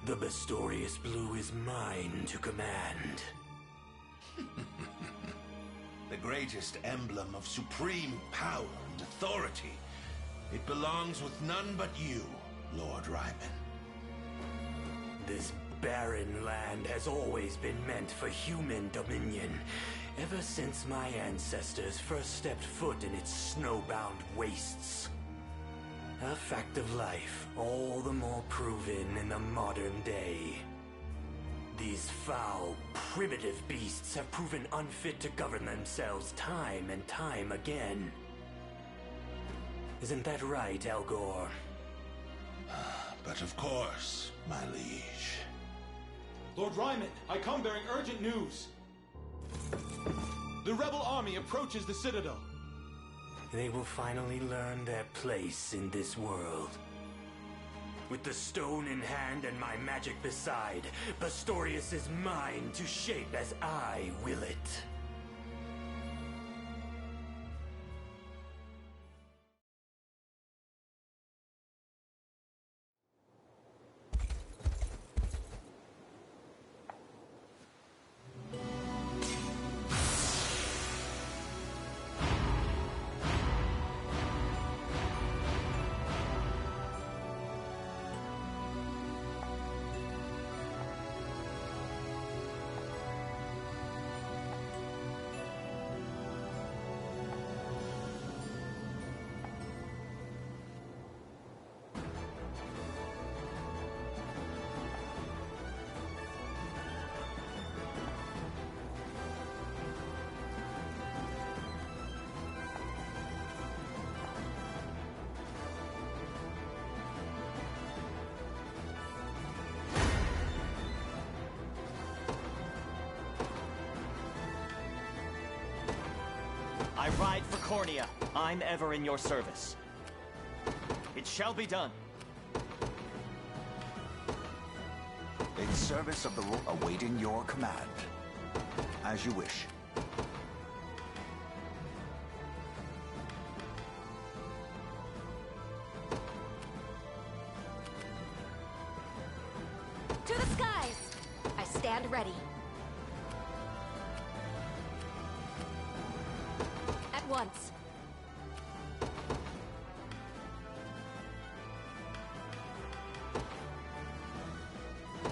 The mysterious blue is mine to command. The greatest emblem of supreme power and authority. It belongs with none but you, Lord Ryman. This barren land has always been meant for human dominion, ever since my ancestors first stepped foot in its snowbound wastes. A fact of life, all the more proven in the modern day. These foul, primitive beasts have proven unfit to govern themselves time and time again. Isn't that right, Al Gore? But of course, my liege. Lord Ryman, I come bearing urgent news. The rebel army approaches the Citadel. They will finally learn their place in this world. With the stone in hand and my magic beside, Pastorius is mine to shape as I will it. I ride for Cornea. I'm ever in your service. It shall be done. In service of the rule, awaiting your command. As you wish. To the skies! I stand ready. At once.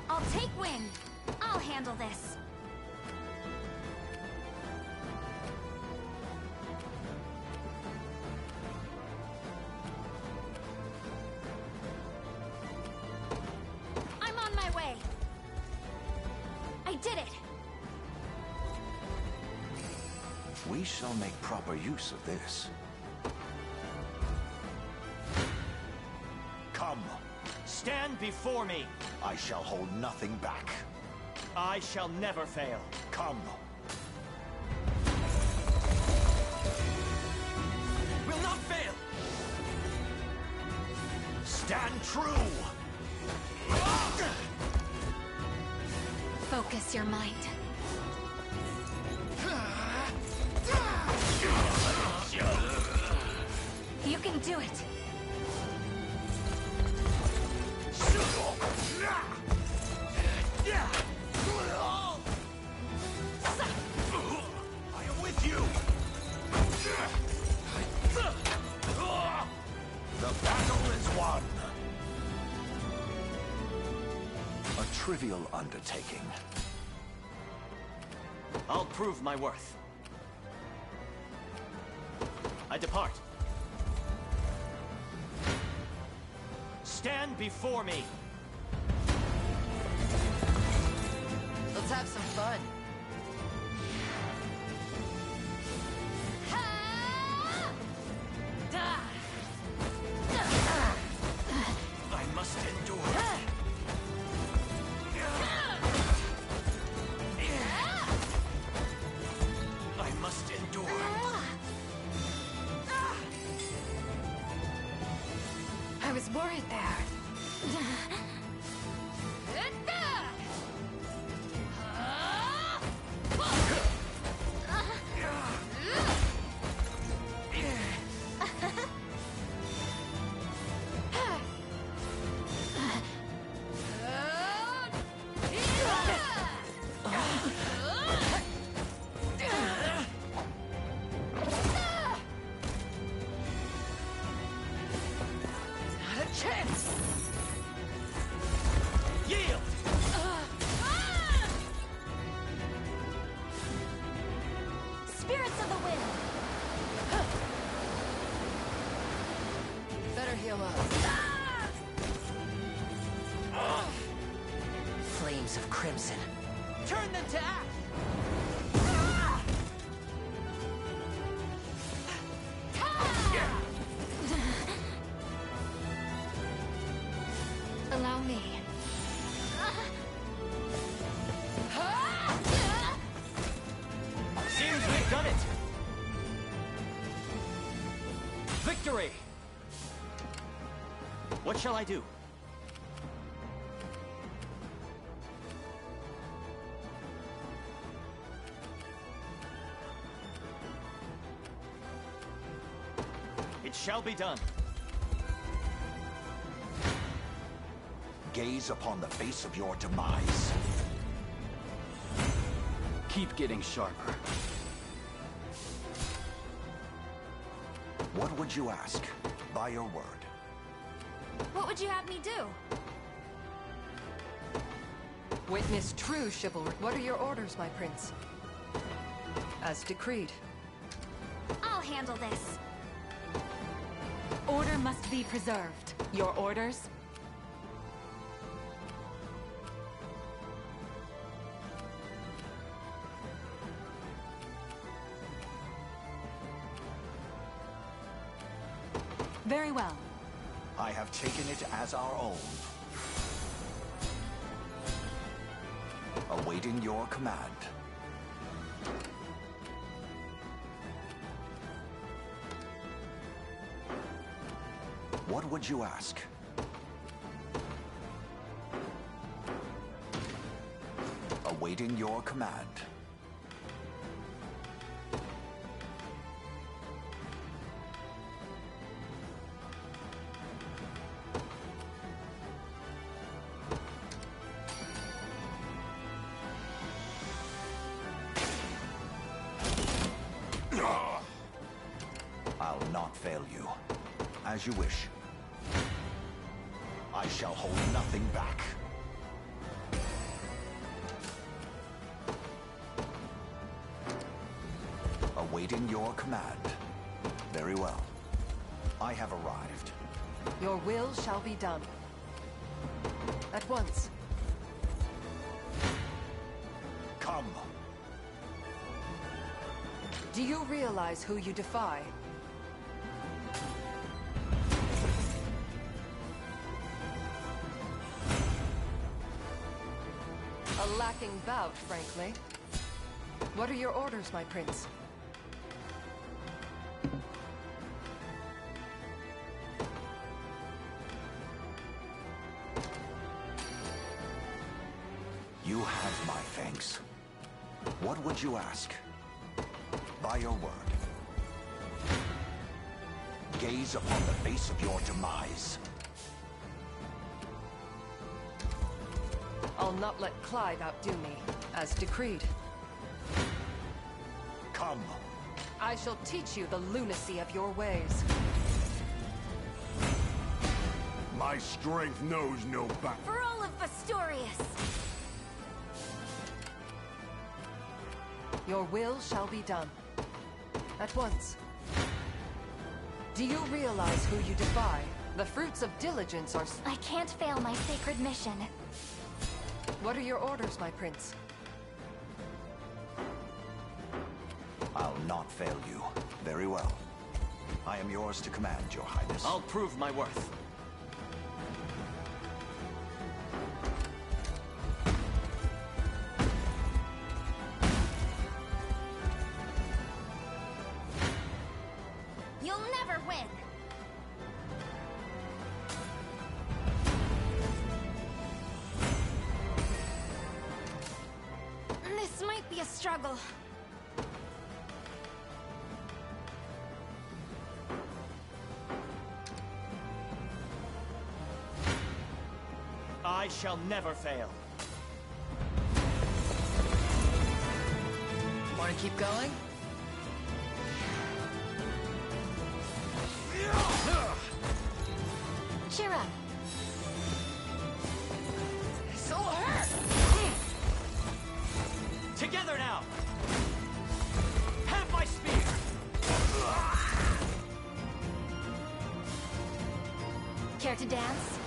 I'll take wing. I'll handle this. I'm on my way. I did it. We shall make proper use of this. Come. Stand before me. I shall hold nothing back. I shall never fail. Come. Will not fail. Stand true! Focus your mind. You can do it. I am with you! The battle is won! A trivial undertaking. I'll prove my worth. I depart. Stand before me. Let's have some fun. I must endure. I must endure. I was worried there. flames of crimson. Turn them to ash! Allow me. Seems we've done it! Victory! What shall I do? It shall be done. Gaze upon the face of your demise. Keep getting sharper. What would you ask? By your word. What would you have me do? Witness true chivalry. What are your orders, my prince? As decreed. I'll handle this. Order must be preserved. Your orders? Very well. I have taken it as our own. Awaiting your command. What would you ask? Awaiting your command. I'll not fail you. As you wish. I shall hold nothing back. Awaiting your command. Very well. I have arrived. Your will shall be done. At once. Come. Do you realize who you defy? A lacking bout, frankly. What are your orders, my prince? You have my thanks. What would you ask? By your word. Gaze upon the face of your demise. I'll not let Clive outdo me, as decreed. Come. I shall teach you the lunacy of your ways. My strength knows no bounds. For all of Vestorius! Your will shall be done. At once. Do you realize who you defy? The fruits of diligence are... I can't fail my sacred mission. What are your orders, my prince? I'll not fail you. Very well. I am yours to command, Your Highness. I'll prove my worth. You'll never win! This might be a struggle. I shall never fail. Want to keep going? Cheer up. So hurt! Together now! Have my spear! Care to dance?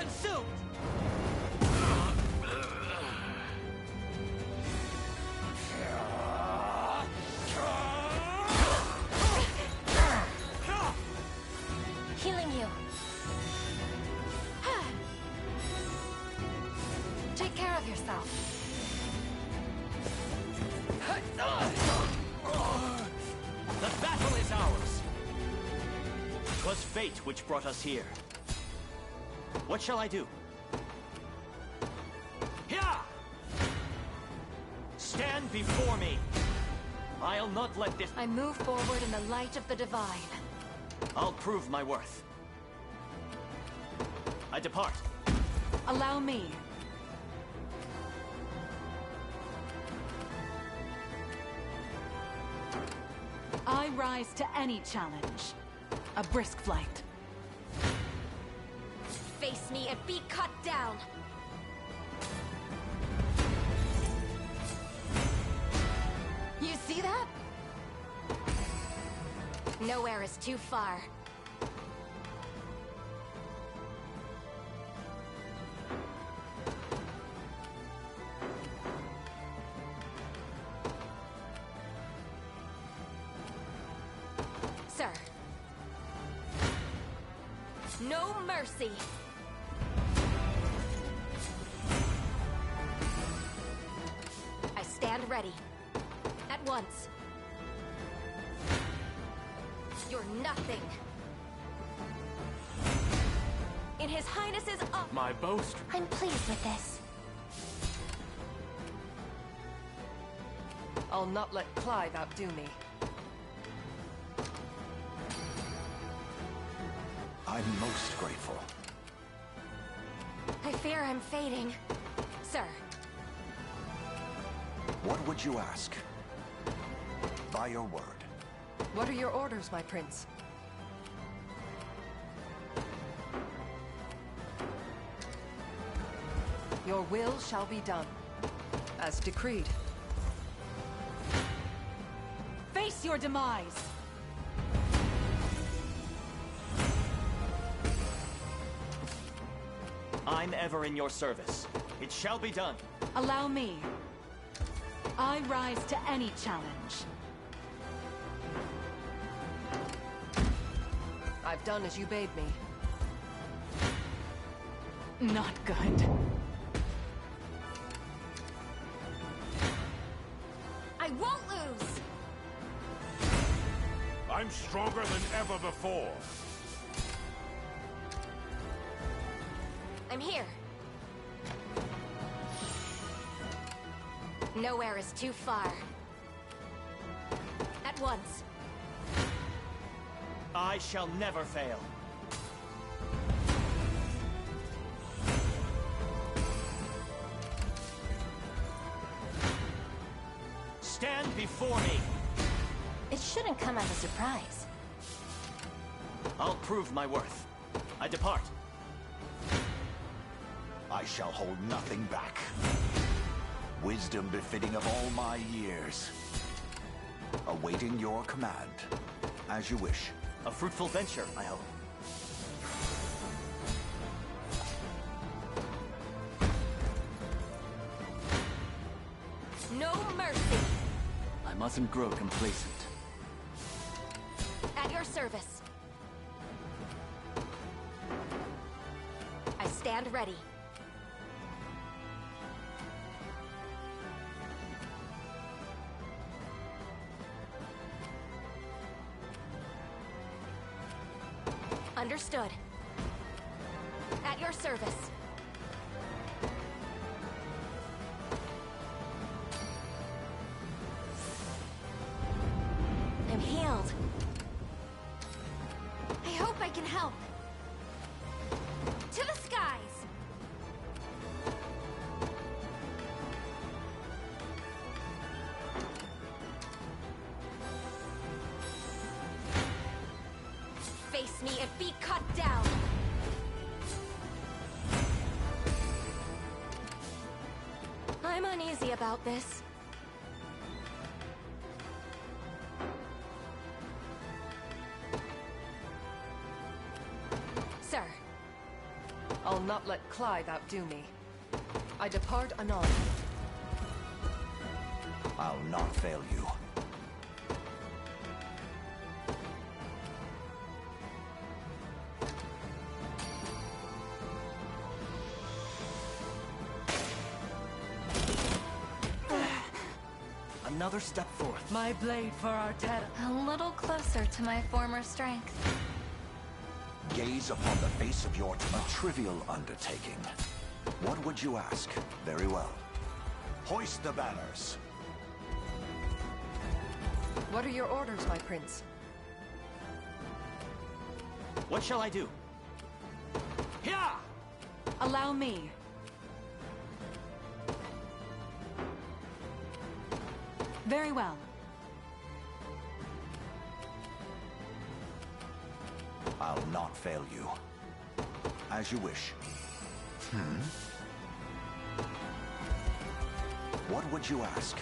consumed! Healing you. Take care of yourself. The battle is ours! 'Twas fate which brought us here. What shall I do? Here! Stand before me! I'll not let this... I move forward in the light of the divine. I'll prove my worth. I depart. Allow me. I rise to any challenge. A brisk flight. Face me and be cut down. You see that? Nowhere is too far. Sir. No mercy. I stand ready. At once. You're nothing. In His Highness's My boast. I'm pleased with this. I'll not let Clive outdo me. I'm most grateful. I fear I'm fading. Sir. What would you ask? By your word. What are your orders, my prince? Your will shall be done, as decreed. Face your demise! I'm ever in your service. It shall be done. Allow me. I rise to any challenge. I've done as you bade me. Not good. I won't lose! I'm stronger than ever before. I'm here. Nowhere is too far. At once. I shall never fail. Stand before me! It shouldn't come as a surprise. I'll prove my worth. I depart. I shall hold nothing back. Wisdom befitting of all my years. Awaiting your command. As you wish. A fruitful venture, I hope. No mercy! I mustn't grow complacent. At your service. I stand ready. Understood. At your service. I'm healed. I hope I can help. To the skies! Face me and be cut down! I'm uneasy about this. I'll not let Clive outdo me. I depart anon. I'll not fail you. Another step forth. My blade for Arteta. A little closer to my former strength. Gaze upon the face of your a trivial undertaking. What would you ask? Very well. Hoist the banners. What are your orders, my prince? What shall I do? Here! Allow me. Very well. I'll not fail you. As you wish. What would you ask?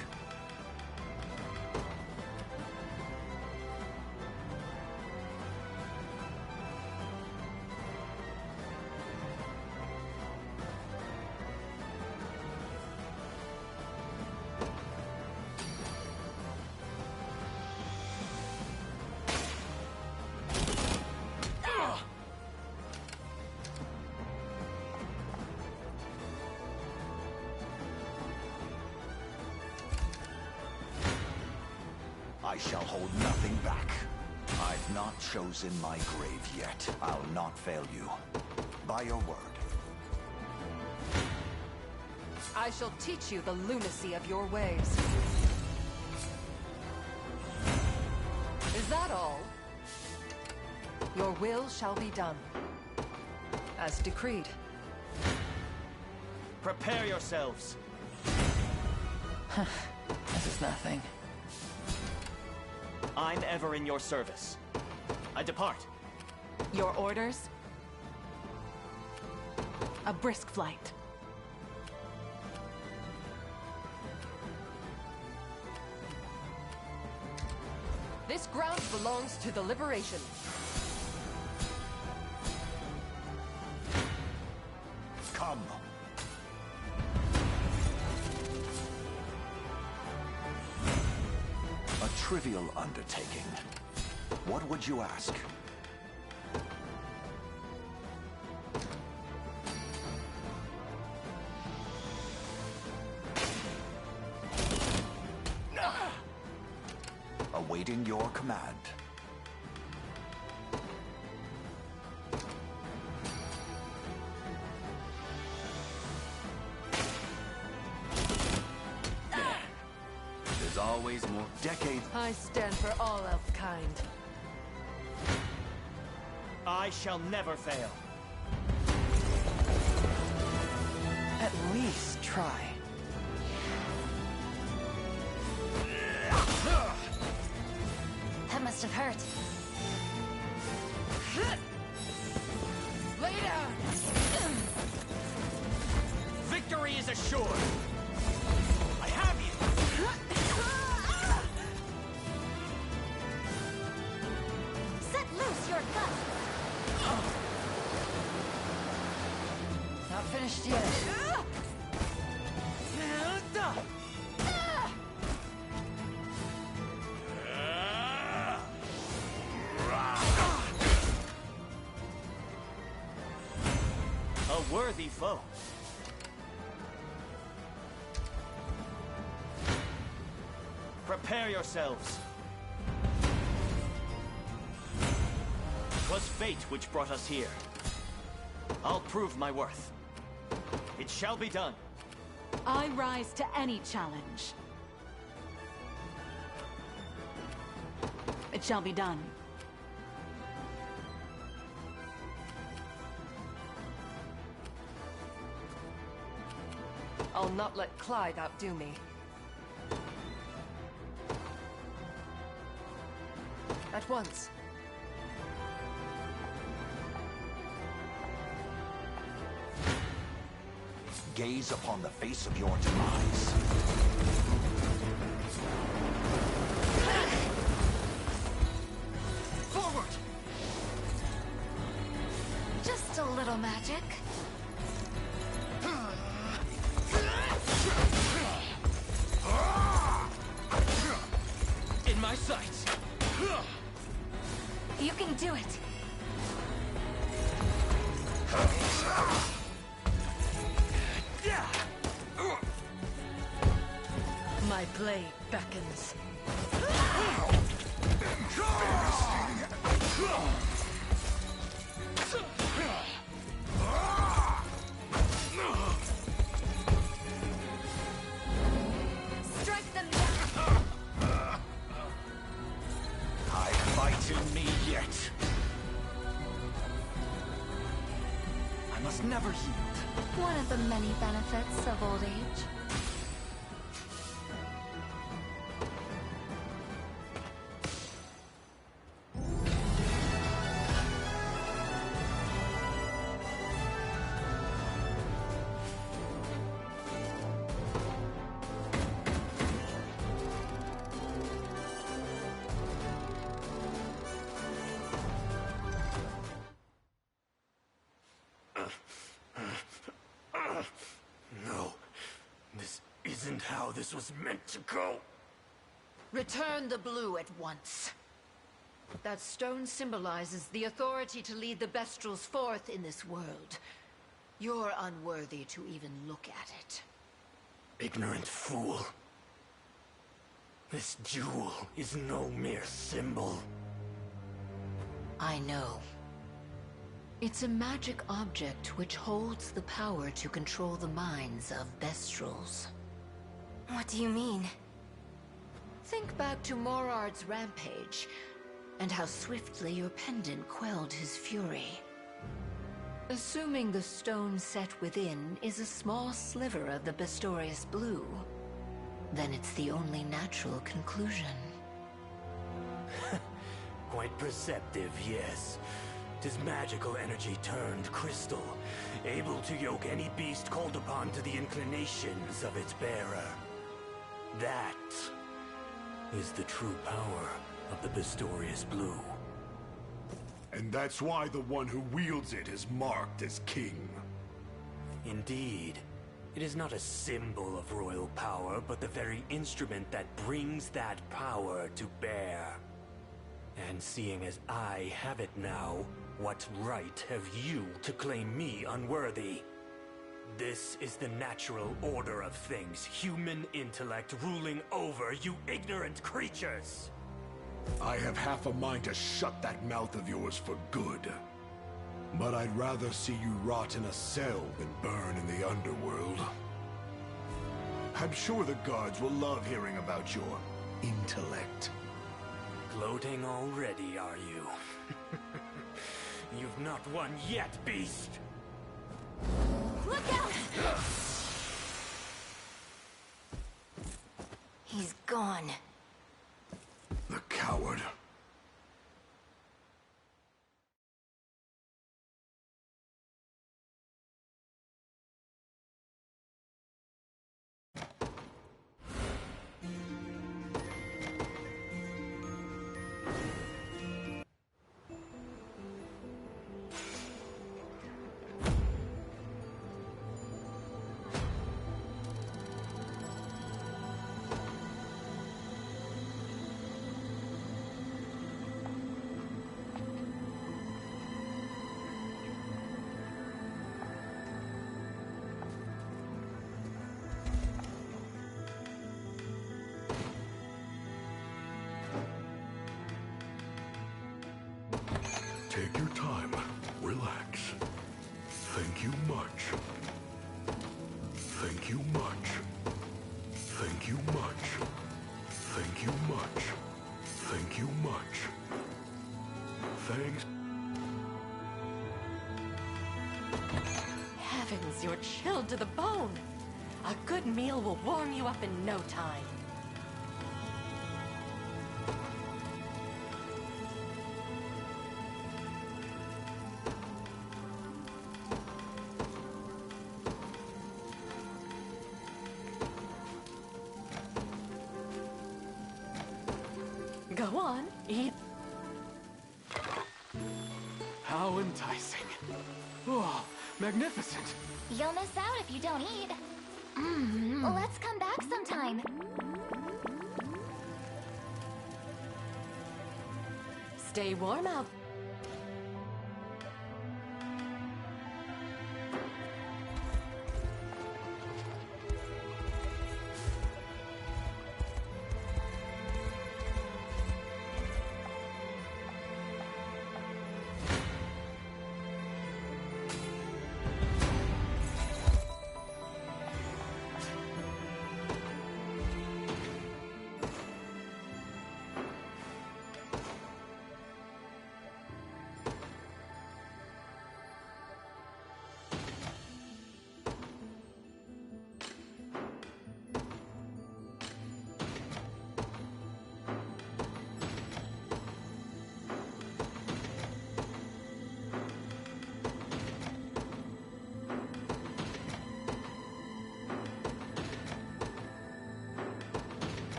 I shall hold nothing back. I've not chosen my grave yet. I'll not fail you. By your word. I shall teach you the lunacy of your ways. Is that all? Your will shall be done. As decreed. Prepare yourselves. This is nothing. I'm ever in your service. I depart. Your orders? A brisk flight. This ground belongs to the Liberation. Come. A trivial undertaking. What would you ask? Awaiting your command. There's always more. Decade. I stand for all elf-kind. I shall never fail. At least try. That must have hurt. Lay down! Victory is assured. I have you. Set loose your guts! Not finished yet. A worthy foe. Prepare yourselves. 'Twas fate which brought us here. I'll prove my worth. It shall be done. I rise to any challenge. It shall be done. I'll not let Clyde outdo me. At once. Gaze upon the face of your demise. Just a little magic. my sights! You can do it. My blade beckons. Strike them down. I fight in me yet. I must never yield. One of the many benefits of old age. No, this isn't how this was meant to go. Return the blue at once. That stone symbolizes the authority to lead the Bestrels forth in this world. You're unworthy to even look at it. Ignorant fool. This jewel is no mere symbol. I know. It's a magic object which holds the power to control the minds of Bestrels. What do you mean? Think back to Morard's rampage, and how swiftly your pendant quelled his fury. Assuming the stone set within is a small sliver of the Bestorius blue, then it's the only natural conclusion. Quite perceptive, yes. 'Tis magical energy turned crystal, able to yoke any beast called upon to the inclinations of its bearer. That is the true power of the Bestorius blue. And that's why the one who wields it is marked as king. Indeed. It is not a symbol of royal power, but the very instrument that brings that power to bear. And seeing as I have it now, what right have you to claim me unworthy? This is the natural order of things, human intellect ruling over you ignorant creatures! I have half a mind to shut that mouth of yours for good. But I'd rather see you rot in a cell than burn in the underworld. I'm sure the guards will love hearing about your intellect. Gloating already, are you? You've not won yet, beast! Look out! He's gone. The coward. Take your time. Relax. Thank you much. Thank you much. Thank you much. Thank you much. Thank you much. Thanks. Heavens, you're chilled to the bone. A good meal will warm you up in no time. Go on, eat. How enticing. Oh, magnificent. You'll miss out if you don't eat. Let's come back sometime. Stay warm out.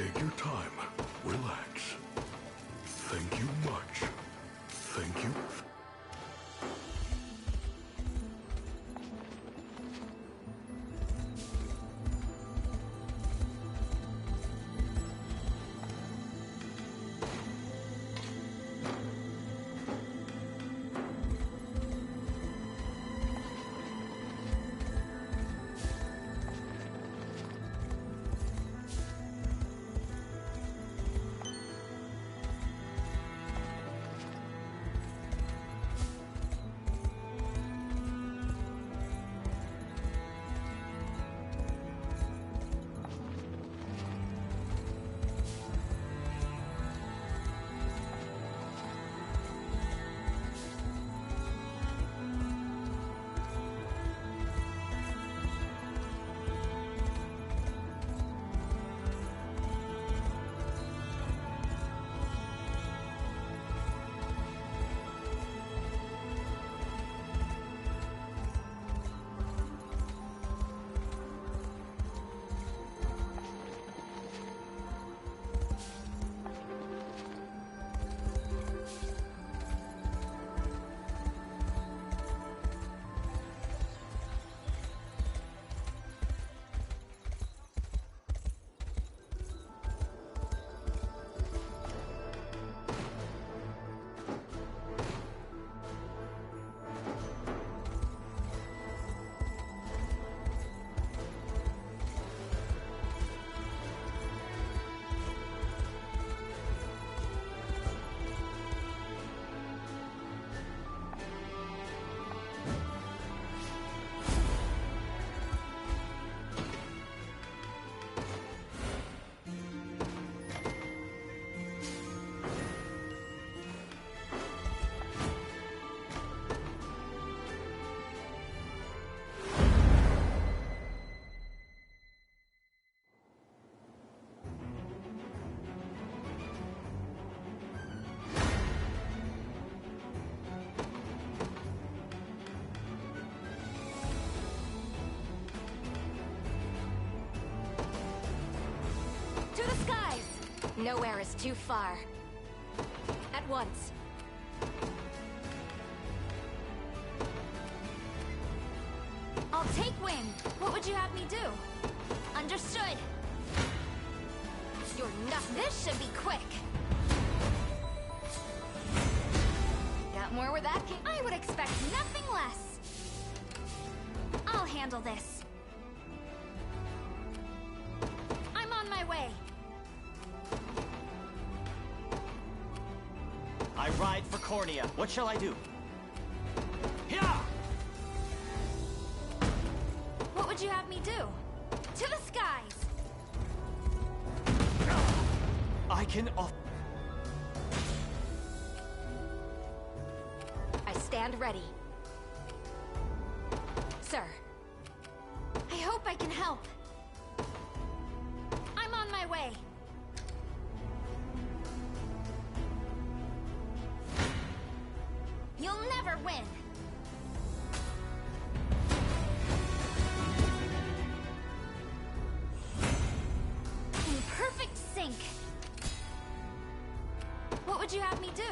Take your time. Relax. Thank you much. Thank you. Nowhere is too far. At once. wind. What would you have me do? Understood. You're not. This should be quick. Got more where that came. I would expect nothing less. I'll handle this. I'm on my way. I ride for Cornea. What shall I do? Yeah! What would you have me do? To the skies! I can off. I stand ready. Sir, I hope I can help. I'm on my way. You'll never win. In perfect sync. What would you have me do?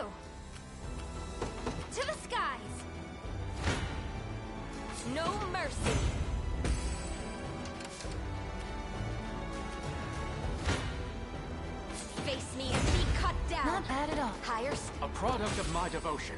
To the skies! No mercy! Face me and be cut down! Not bad at all. Higher A product of my devotion.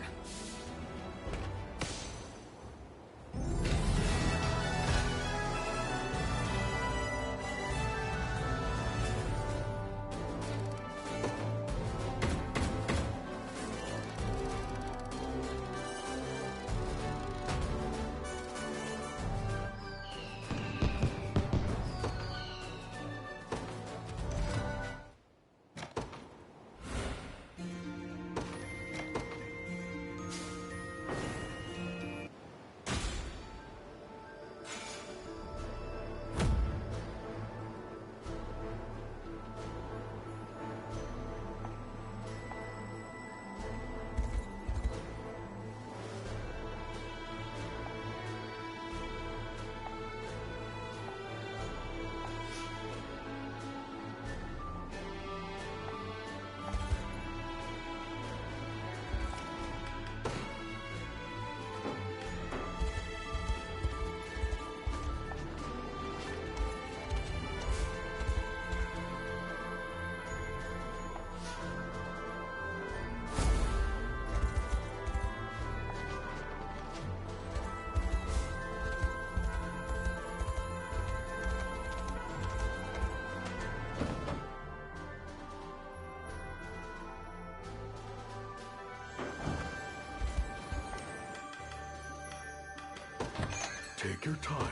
Take your time.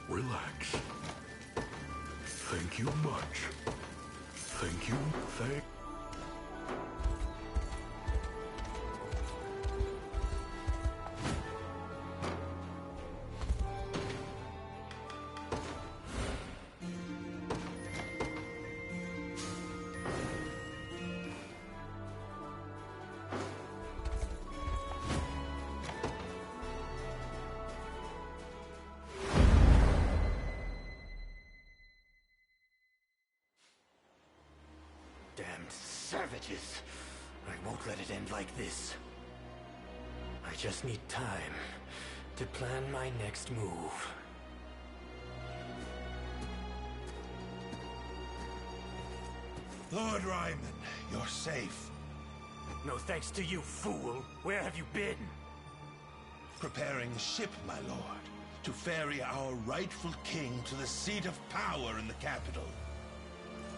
Relax. Thank you much. Thank you. Damned savages. I won't let it end like this. I just need time to plan my next move. Lord Ryman, you're safe. No thanks to you, fool. Where have you been? Preparing a ship, my lord, to ferry our rightful king to the seat of power in the capital.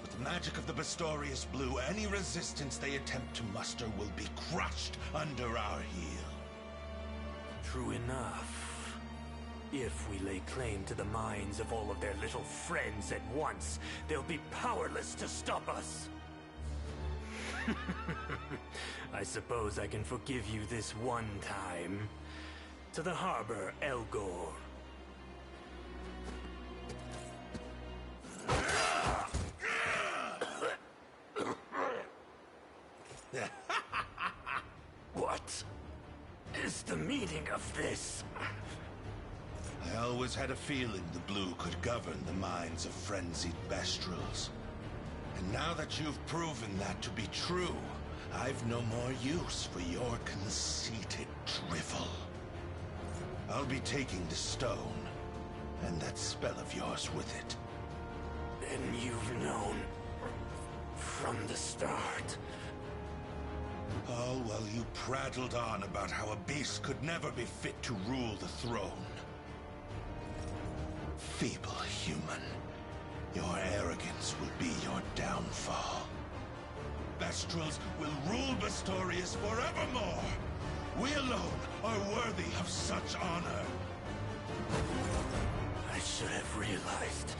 With the magic of the Bastorius Blue, any resistance they attempt to muster will be crushed under our heel. True enough. If we lay claim to the minds of all of their little friends at once, they'll be powerless to stop us. I suppose I can forgive you this one time. To the harbor, Elgor. What is the meaning of this? I always had a feeling the Blue could govern the minds of frenzied Bestrels. And now that you've proven that to be true, I've no more use for your conceited drivel. I'll be taking the stone, and that spell of yours with it. And you've known from the start. Oh, well, you prattled on about how a beast could never be fit to rule the throne. Feeble human. Your arrogance will be your downfall. Vestrals will rule Bastorius forevermore. We alone are worthy of such honor. I should have realized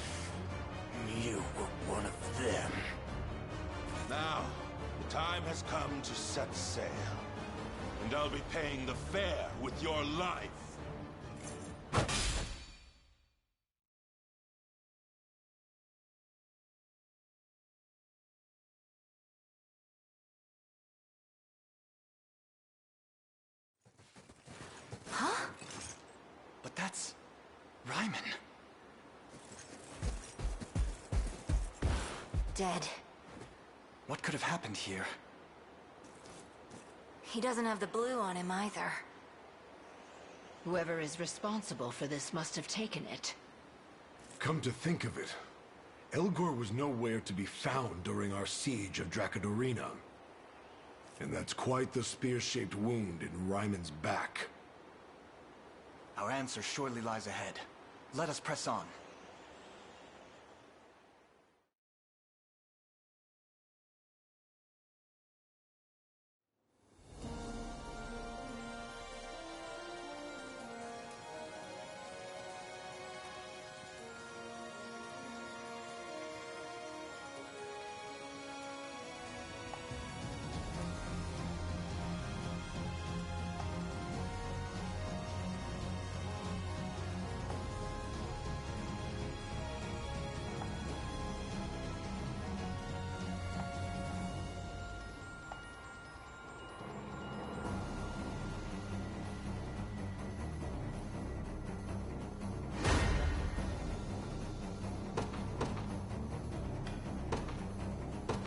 you were one of them. Now, the time has come to set sail. And I'll be paying the fare with your life. Huh? But that's... Ryman. Dead. What could have happened here? He doesn't have the blue on him either. Whoever is responsible for this must have taken it. Come to think of it, Elgor was nowhere to be found during our siege of Dracodorina. And that's quite the spear-shaped wound in Ryman's back. Our answer surely lies ahead. Let us press on.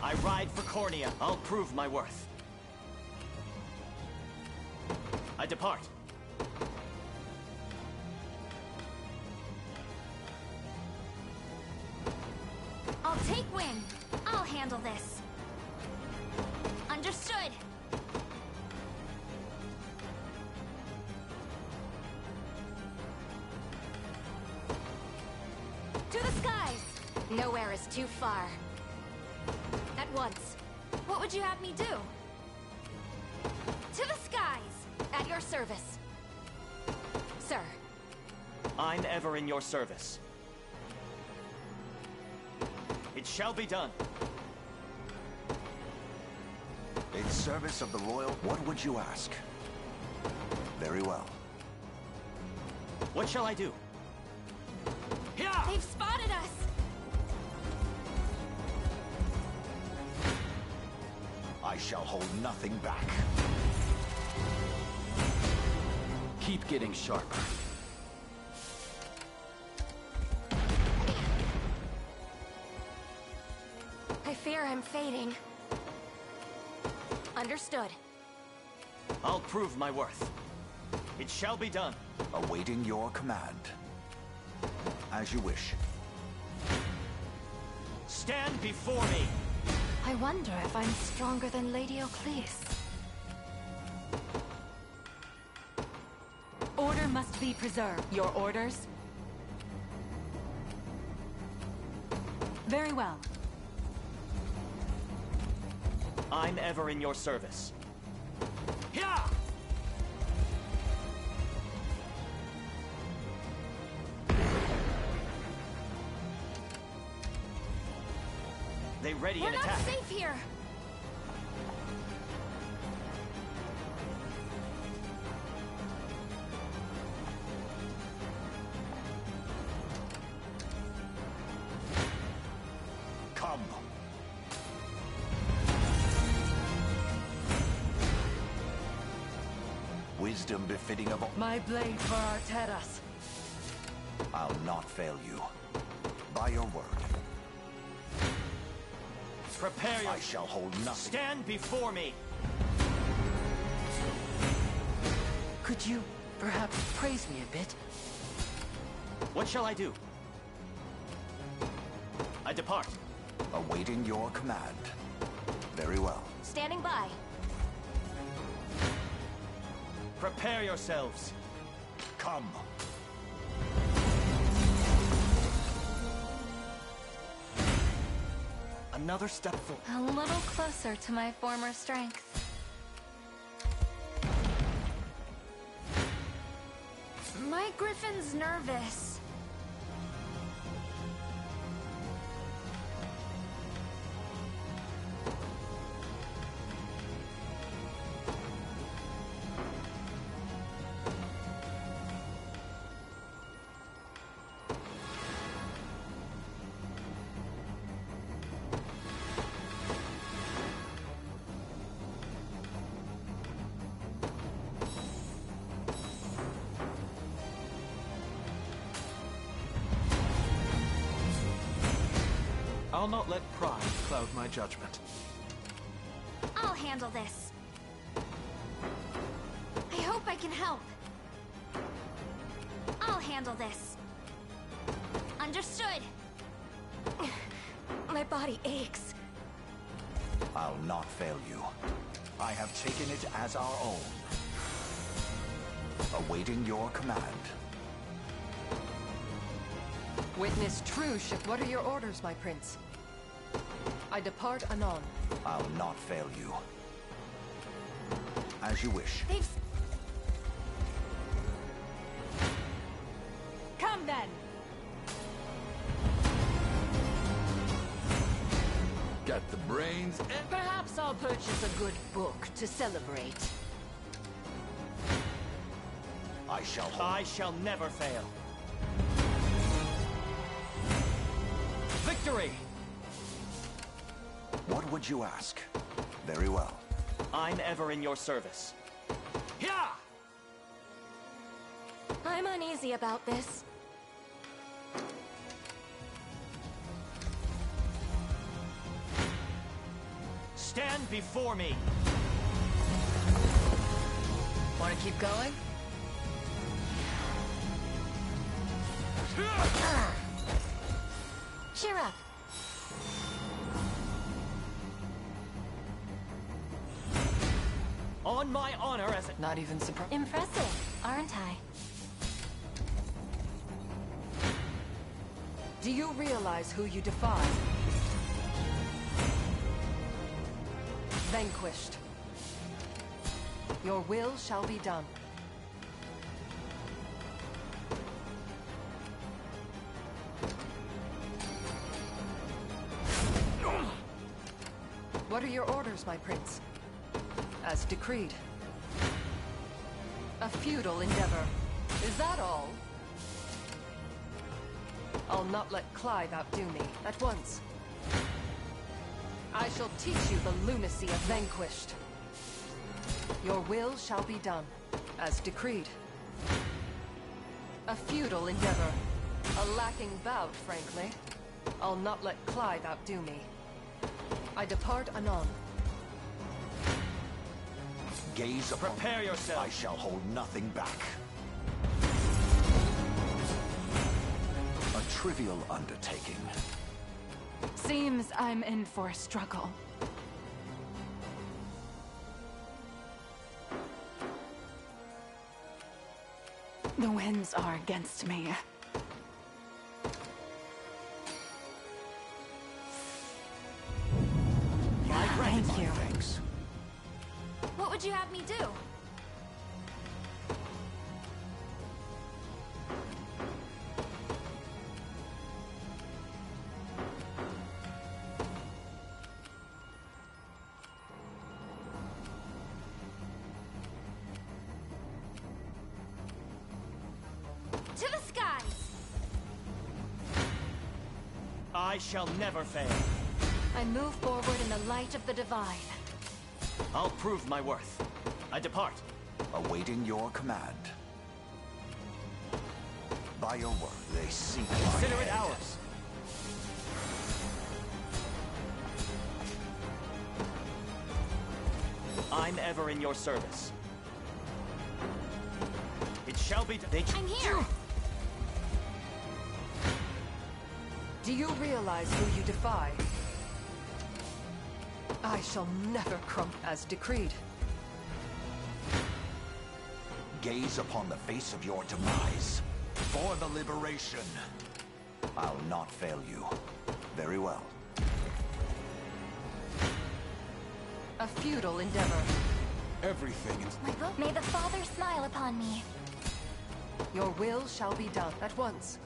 I ride for Cornea. I'll prove my worth. I depart. I'll take wind. I'll handle this. Understood. To the skies. Nowhere is too far. At once. What would you have me do? To the skies! At your service. Sir. I'm ever in your service. It shall be done. In service of the royal, what would you ask? Very well. What shall I do? Here! They've spotted us! I shall hold nothing back. Keep getting sharper. I fear I'm fading. Understood. I'll prove my worth. It shall be done. Awaiting your command. As you wish. Stand before me! I wonder if I'm stronger than Lady Ocleus. Order must be preserved. Your orders? Very well. I'm ever in your service. Here! They ready We're an not attack. safe here! Come. Wisdom befitting of all. My blade for Arteras. I'll not fail you. By your word. Prepare your... I shall hold nothing. Stand before me! Could you perhaps praise me a bit? What shall I do? I depart. Awaiting your command. Very well. Standing by. Prepare yourselves. Come. Another step forward. A little closer to my former strength. My griffin's nervous. I'll not let pride cloud my judgment. I'll handle this. I hope I can help. I'll handle this. Understood. My body aches. I'll not fail you. I have taken it as our own. Awaiting your command. Witness true ship. What are your orders, my prince? I depart anon. I'll not fail you. As you wish. Come then! Got the brains and... Perhaps I'll purchase a good book to celebrate. I shall hold. I shall never fail. Victory! What would you ask? Very well. I'm ever in your service. Yeah! I'm uneasy about this. Stand before me! Want to keep going? Cheer up. On my honor as a... Not even surprised. Impressive, aren't I? Do you realize who you defy? Vanquished. Your will shall be done. What are your orders, my prince? As decreed. A futile endeavor. Is that all? I'll not let Clive outdo me. At once. I shall teach you the lunacy of Vanquished. Your will shall be done, as decreed. A futile endeavor. A lacking bout, frankly. I'll not let Clive outdo me. I depart anon. Gaze upon Prepare me. yourself. I shall hold nothing back. A trivial undertaking. Seems I'm in for a struggle. The winds are against me. Thank you. Thanks. What would you have me do? To the skies! I shall never fail. I move forward in the light of the divine. I'll prove my worth. I depart. Awaiting your command. By your word, they seek my Consider it head. ours. I'm ever in your service. It shall be... I'm here! Do you realize who you defy? I shall never crump as decreed. Gaze upon the face of your demise. For the liberation. I'll not fail you. Very well. A futile endeavor. Everything is... May the Father smile upon me. Your will shall be done at once.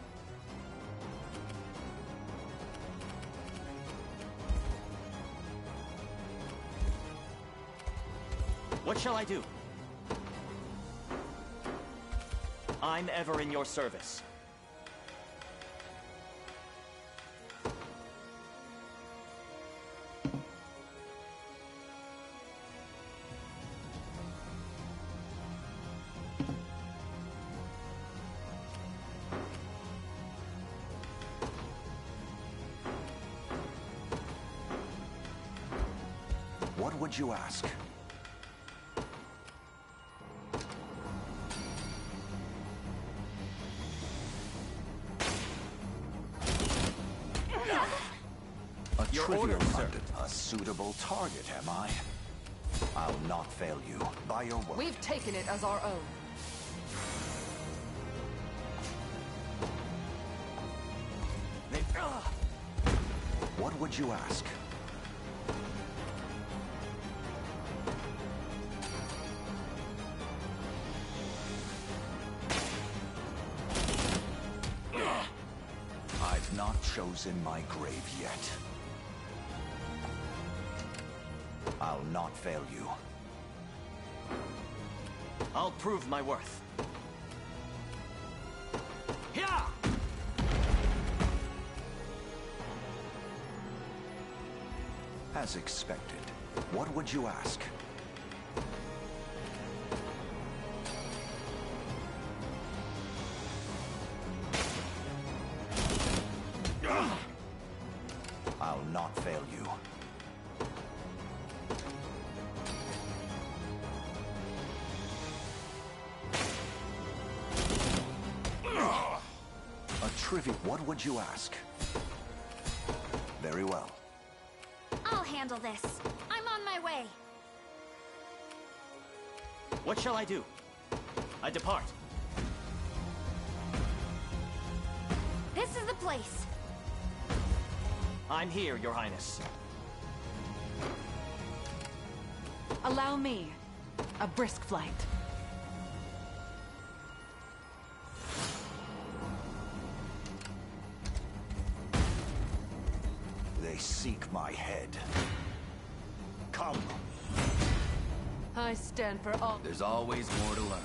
What shall I do? I'm ever in your service. What would you ask? Your order, sir. A suitable target, am I? I'll not fail you, by your word. We've taken it as our own. What would you ask? I've not chosen my grave yet. I'll not fail you. I'll prove my worth. Yeah! As expected. What would you ask? I'll not fail you. A trivia. What would you ask? Very well. I'll handle this. I'm on my way. What shall I do? I depart. This is the place. I'm here, Your Highness. Allow me a brisk flight. They seek my head. Come. I stand for all. There's always more to learn.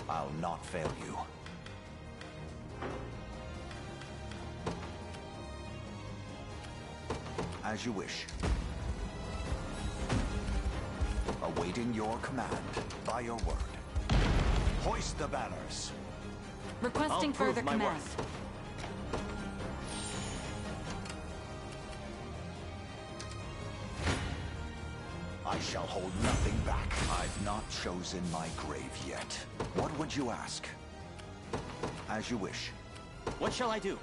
I'll not fail you. As you wish. Awaiting your command, by your word. Hoist the banners. Requesting I'll prove further my command. worth. I shall hold nothing back. I've not chosen my grave yet. What would you ask? As you wish. What shall I do?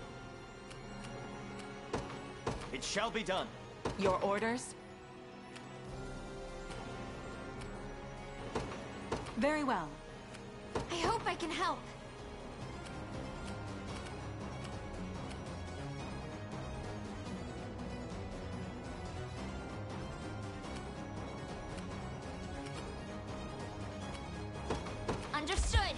It shall be done. Your orders? Very well. I hope I can help. Understood.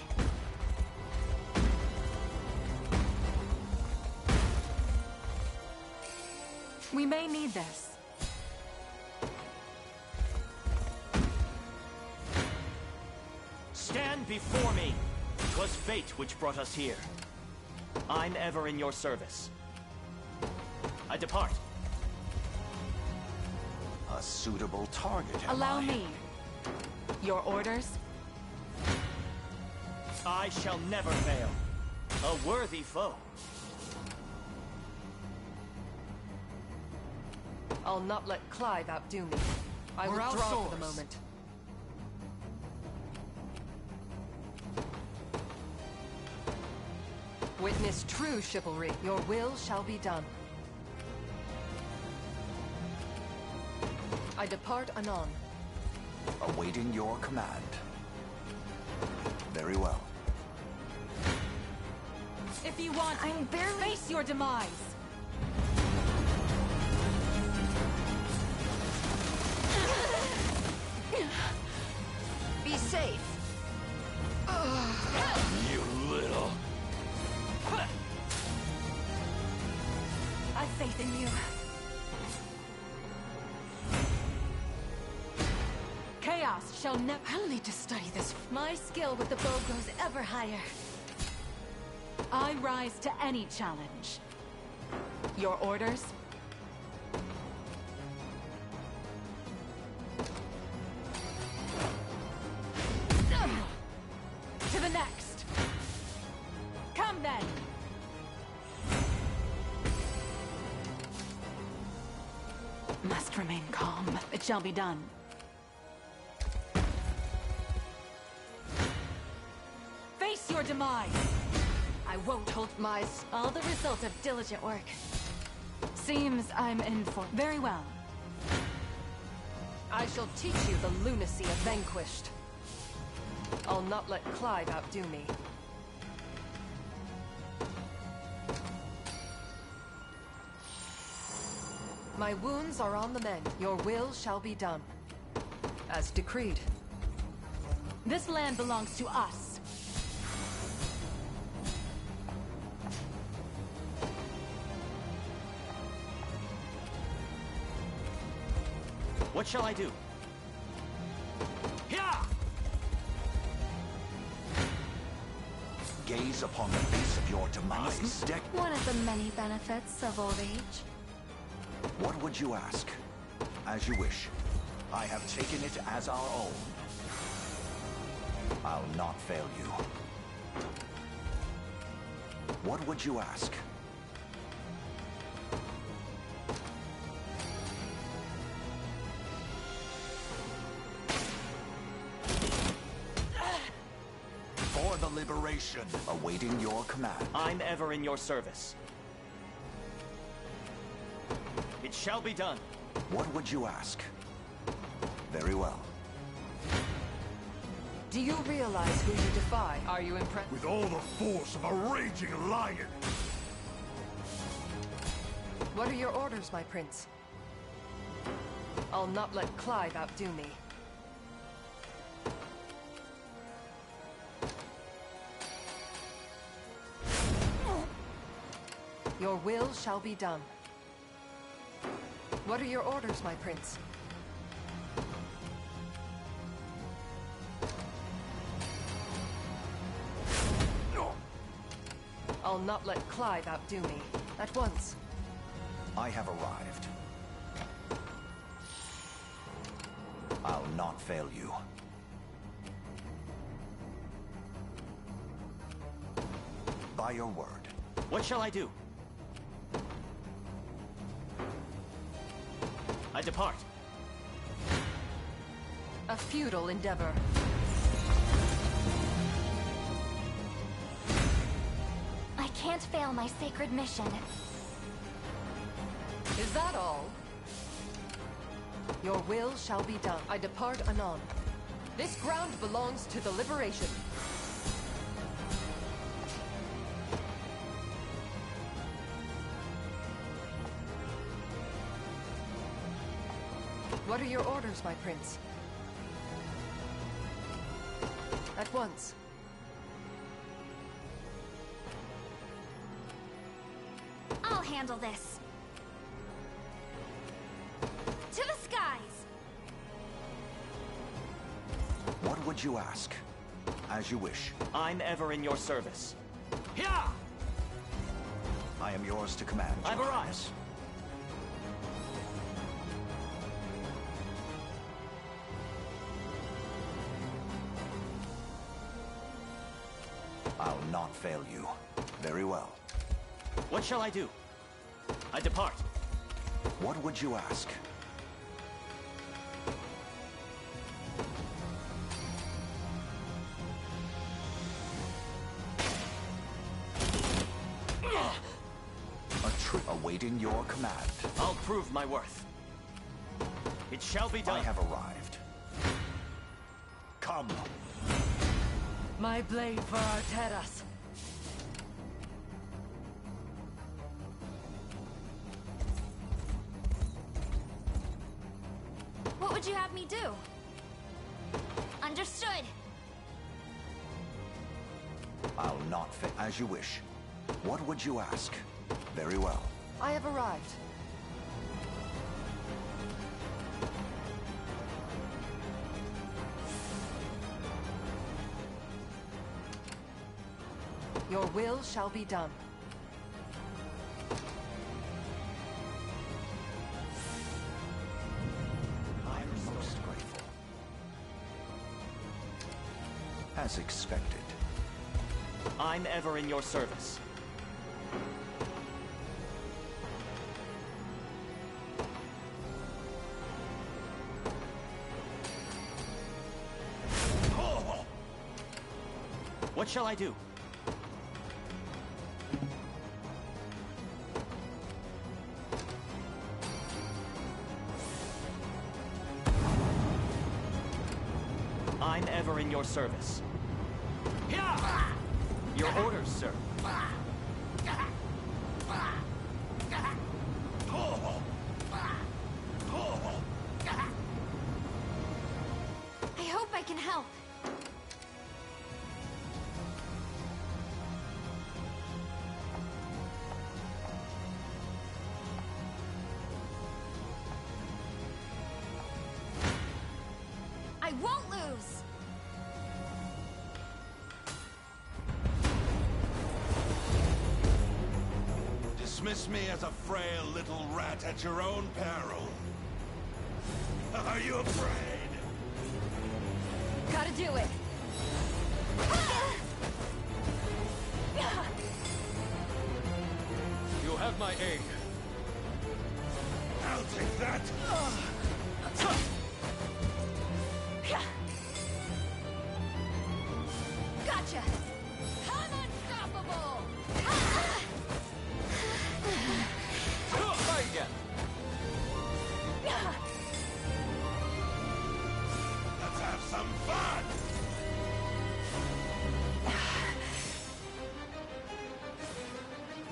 We may need this. Stand before me! 'Twas fate which brought us here. I'm ever in your service. I depart. A suitable target, am Allow I? me. Your orders? I shall never fail. A worthy foe. I'll not let Clive outdo me. I We're withdraw for the outsourced. moment. Witness true chivalry. Your will shall be done. I depart anon. Awaiting your command. Very well. If you want, I'm barely... face your demise. Be safe. You little... I've faith in you. Chaos shall never... I'll need to study this. My skill with the bow grows ever higher. I rise to any challenge. Your orders? To the next! Come then! Must remain calm. It shall be done. Face your demise! I won't hold my... All the result of diligent work. Seems I'm in for... Very well. I shall teach you the lunacy of vanquished. I'll not let Clive outdo me. My wounds are on the mend. Your will shall be done. As decreed. This land belongs to us. What shall I do? Yeah! Gaze upon the face of your demise. One of the many benefits of old age. What would you ask? As you wish. I have taken it as our own. I'll not fail you. What would you ask? For the liberation, awaiting your command. I'm ever in your service. It shall be done. What would you ask? Very well. Do you realize who you defy? Are you impressed? With all the force of a raging lion! What are your orders, my prince? I'll not let Clive outdo me. Your will shall be done. What are your orders, my prince? I'll not let Clive outdo me. At once. I have arrived. I'll not fail you. By your word. What shall I do? I depart. A futile endeavor. I can't fail my sacred mission. Is that all? Your will shall be done. I depart anon. This ground belongs to the liberation. What are your orders, my prince? At once. I'll handle this. To the skies! What would you ask? As you wish. I'm ever in your service. Yeah! I am yours to command. I've Your arrived. Highness. I'll not fail you. Very well. What shall I do? I depart. What would you ask? Awaiting your command. I'll prove my worth. It shall be done. I have arrived. Come. My blade for Arteras. What would you have me do? Understood. I'll not fit as you wish. What would you ask? Very well. I have arrived. Your will shall be done. I'm most grateful. As expected. I'm ever in your service. What shall I do? I'm ever in your service. Your orders, sir. I hope I can help. I won't lose! Dismiss me as a frail little rat at your own peril. Are you afraid? Gotta do it! You have my aid. I'll take that! Gotcha! I'm unstoppable! Try again. Let's have some fun!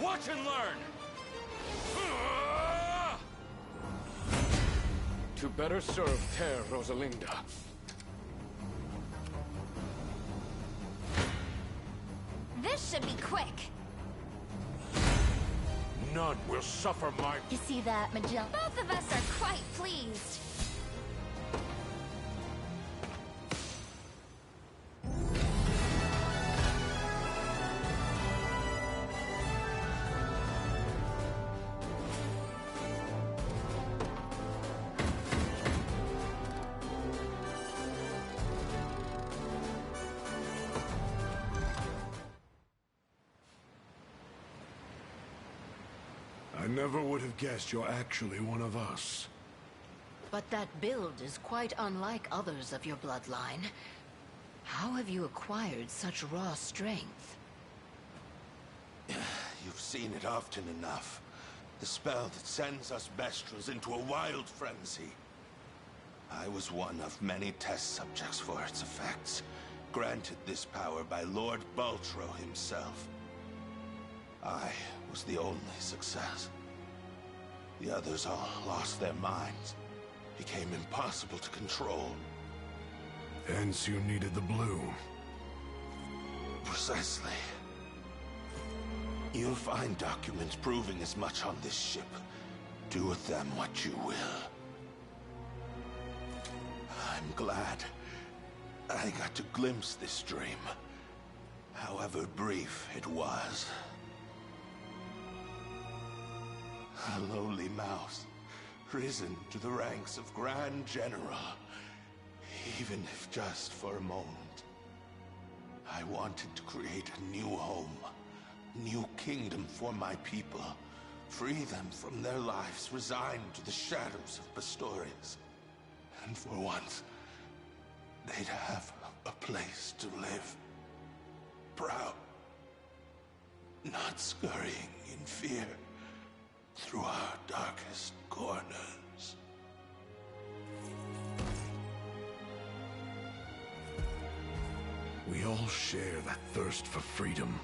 Watch and learn. To better serve Ter Rosalinda. This should be quick. None will suffer my... You see that, Magellan? Both of us are quite pleased. I never would have guessed you're actually one of us. But that build is quite unlike others of your bloodline. How have you acquired such raw strength? You've seen it often enough. The spell that sends us Bestrels into a wild frenzy. I was one of many test subjects for its effects, granted this power by Lord Baltro himself. I was the only success. The others all lost their minds. Became impossible to control. Hence you needed the blue. Precisely. You'll find documents proving as much on this ship. Do with them what you will. I'm glad I got to glimpse this dream, however brief it was. A lowly mouse, risen to the ranks of Grand General, even if just for a moment. I wanted to create a new home, new kingdom for my people, free them from their lives resigned to the shadows of Pastorius. And for once, they'd have a place to live. Proud. Not scurrying in fear. through our darkest corners. We all share that thirst for freedom.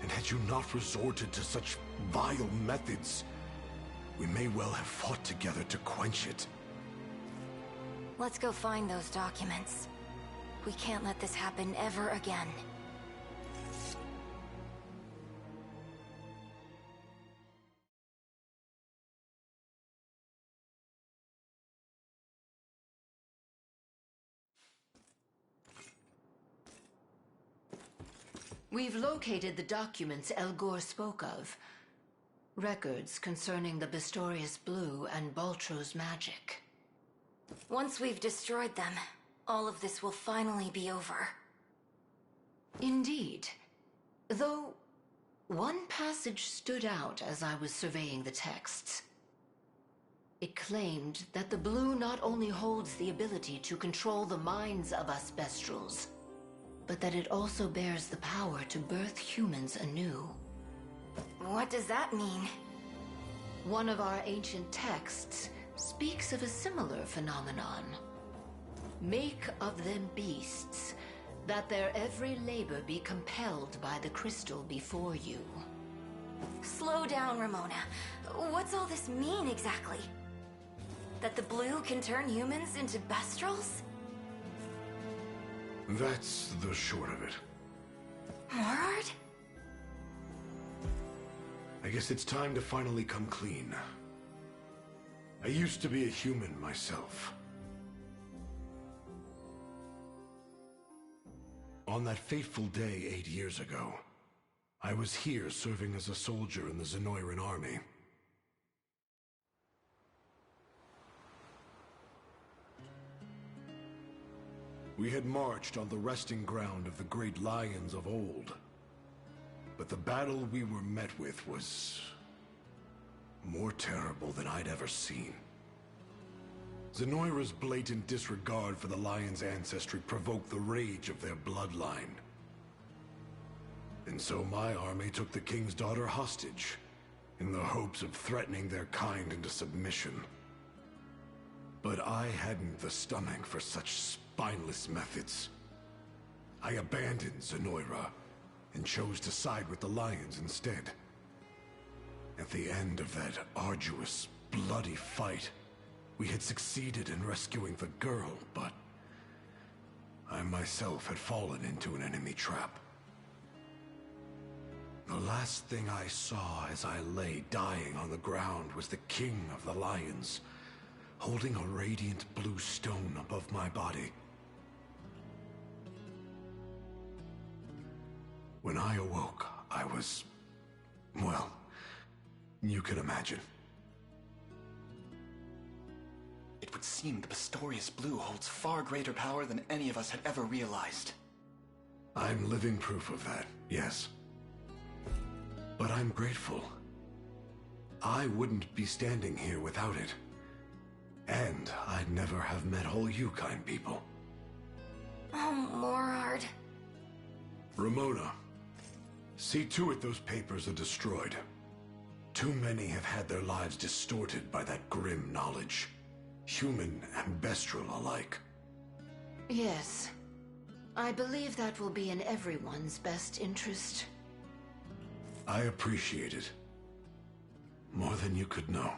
And had you not resorted to such vile methods, we may well have fought together to quench it. Let's go find those documents. We can't let this happen ever again. We've located the documents Elgor spoke of. Records concerning the Bistorius Blue and Baltro's magic. Once we've destroyed them, all of this will finally be over. Indeed. Though, one passage stood out as I was surveying the texts. It claimed that the Blue not only holds the ability to control the minds of us Bestrels, but that it also bears the power to birth humans anew. What does that mean? One of our ancient texts speaks of a similar phenomenon. Make of them beasts, that their every labor be compelled by the crystal before you. Slow down, Ramona. What's all this mean exactly? That the Blue can turn humans into Bestrels? That's the short of it. Morard? I guess it's time to finally come clean. I used to be a human myself. On that fateful day 8 years ago, I was here serving as a soldier in the Zenoiran army. We had marched on the resting ground of the great lions of old. But the battle we were met with was more terrible than I'd ever seen. Zenoira's blatant disregard for the lion's ancestry provoked the rage of their bloodline. And so my army took the king's daughter hostage, in the hopes of threatening their kind into submission. But I hadn't the stomach for such spineless methods. I abandoned Zenoira and chose to side with the lions instead. At the end of that arduous, bloody fight, we had succeeded in rescuing the girl, but I myself had fallen into an enemy trap. The last thing I saw as I lay dying on the ground was the king of the lions, holding a radiant blue stone above my body. When I awoke, I was, well, you can imagine. It would seem the Bistorius Blue holds far greater power than any of us had ever realized. I'm living proof of that, yes. But I'm grateful. I wouldn't be standing here without it. And I'd never have met all you kind people. Oh, Morard. Ramona, see to it those papers are destroyed. Too many have had their lives distorted by that grim knowledge. Human and bestial alike. Yes. I believe that will be in everyone's best interest. I appreciate it. More than you could know.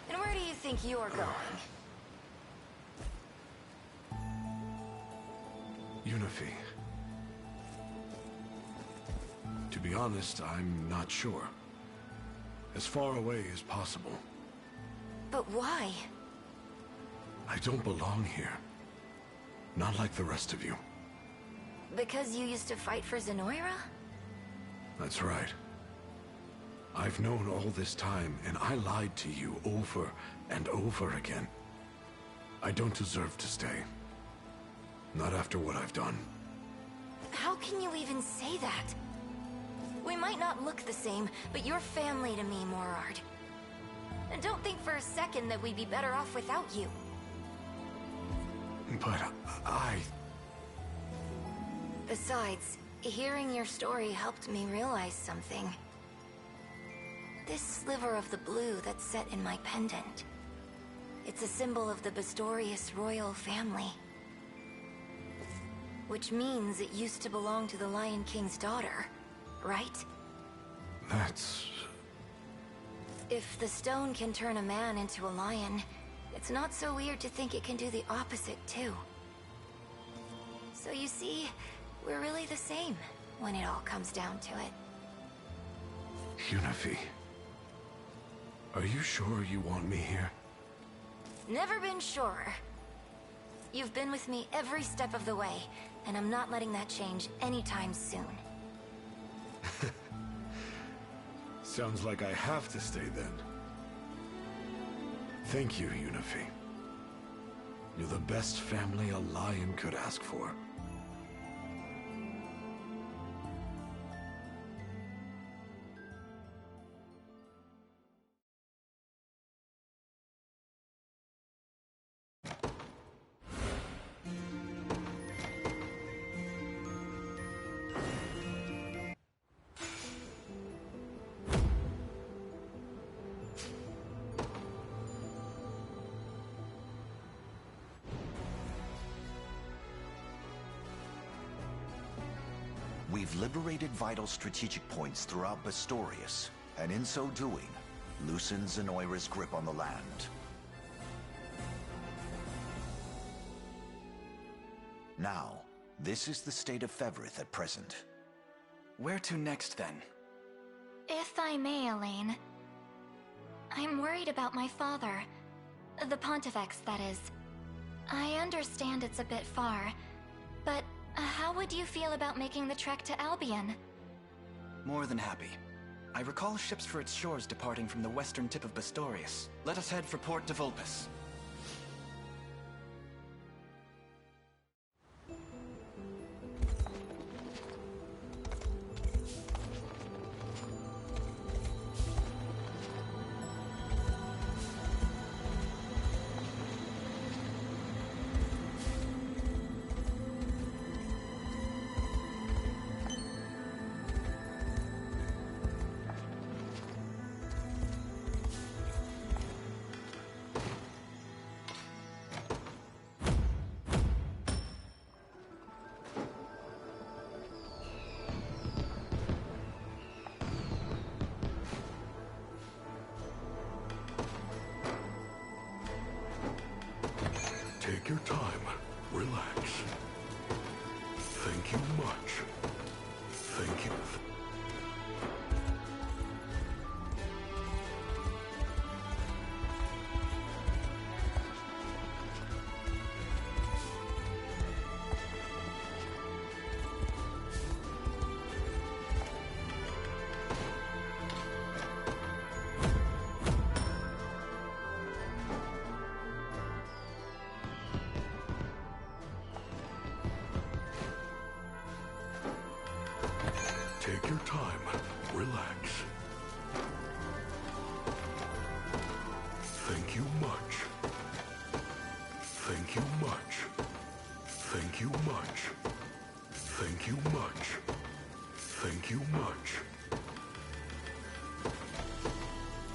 And where do you think you're going? Unify. To be honest, I'm not sure. As far away as possible. But why? I don't belong here. Not like the rest of you. Because you used to fight for Zenoira? That's right. I've known all this time, and I lied to you over and over again. I don't deserve to stay. Not after what I've done. How can you even say that? We might not look the same, but you're family to me, Morard. And don't think for a second that we'd be better off without you. But Besides, hearing your story helped me realize something. This sliver of the blue that's set in my pendant. It's a symbol of the Bastorius royal family. Which means it used to belong to the Lion King's daughter, right? That's... If the stone can turn a man into a lion, it's not so weird to think it can do the opposite too. So you see, we're really the same when it all comes down to it. Unifi. Are you sure you want me here? Never been surer. You've been with me every step of the way, and I'm not letting that change anytime soon. Sounds like I have to stay then. Thank you, Unifi. You're the best family a lion could ask for. We've liberated vital strategic points throughout Bastorius, and in so doing, loosened Zenoira's grip on the land. Now, this is the state of Fevrith at present. Where to next, then? If I may, Elaine. I'm worried about my father. The Pontifex, that is. I understand it's a bit far, but how would you feel about making the trek to Albion? More than happy. I recall ships for its shores departing from the western tip of Bastorius. Let us head for Port de Vulpes. Take your time. Relax. Thank you much. Thank you. Take your time. Relax. Thank you much. Thank you much. Thank you much. Thank you much. Thank you much.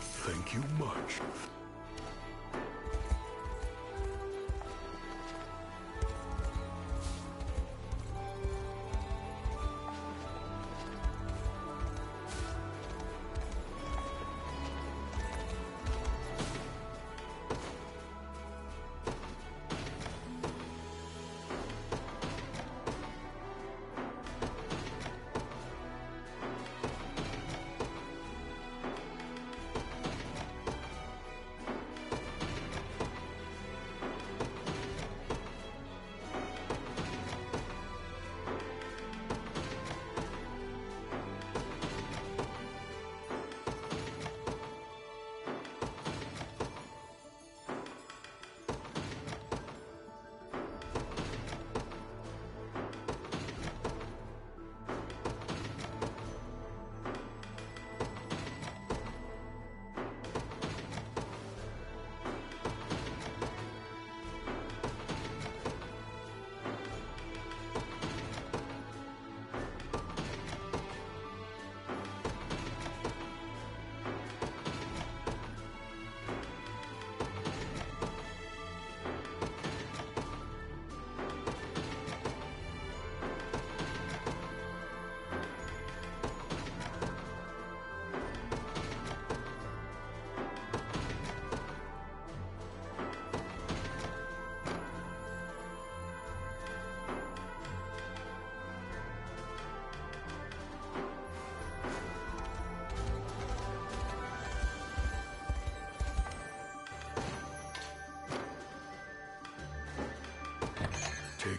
Thank you much.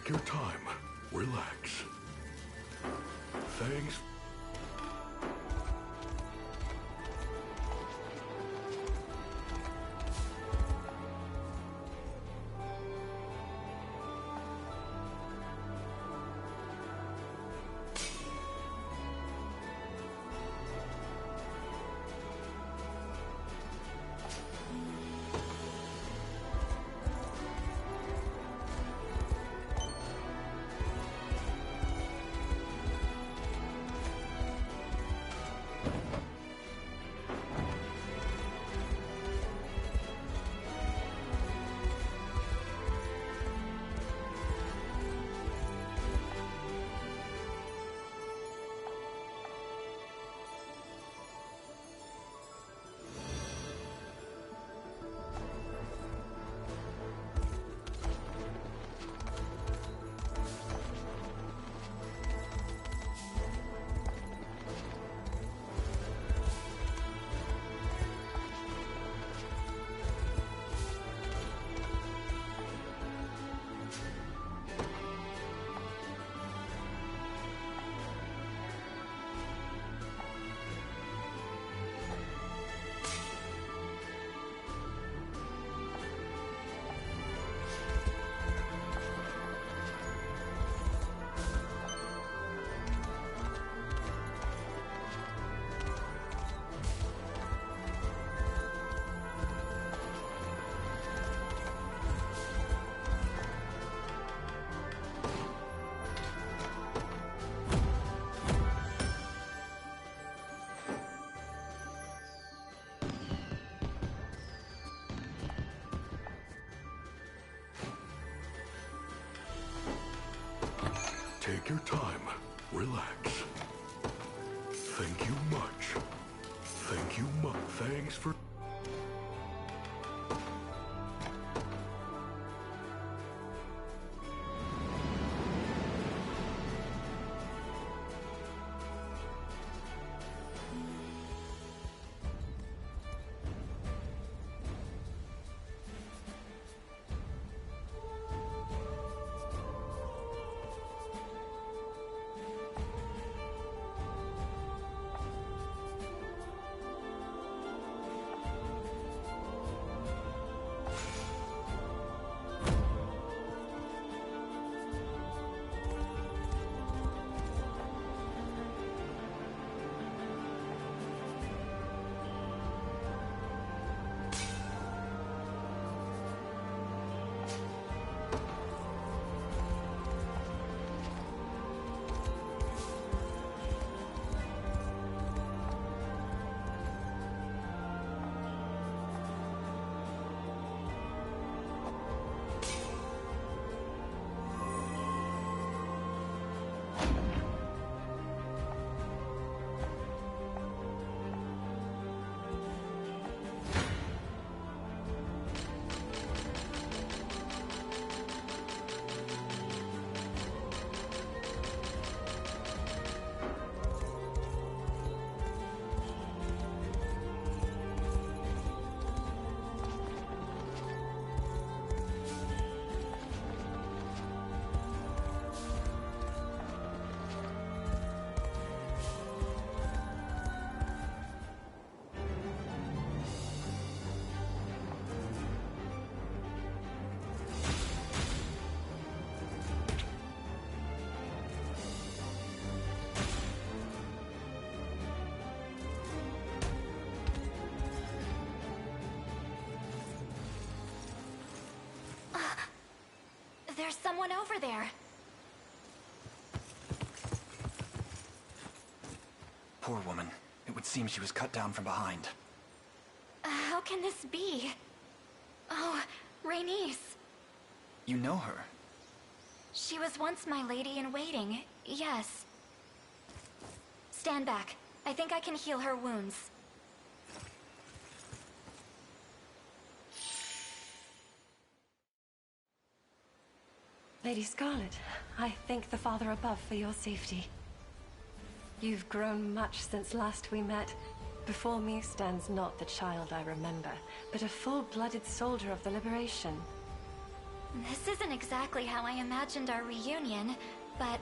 Take your time. Relax. Thanks. Take your time. Relax. Thank you much. Thank you much. Thanks for... There's someone over there. Poor woman. It would seem she was cut down from behind. How can this be? Oh, Rhaenys. You know her? She was once my lady-in-waiting, yes. Stand back. I think I can heal her wounds. Lady Scarlet, I thank the Father above for your safety. You've grown much since last we met. Before me stands not the child I remember, but a full-blooded soldier of the Liberation. This isn't exactly how I imagined our reunion, but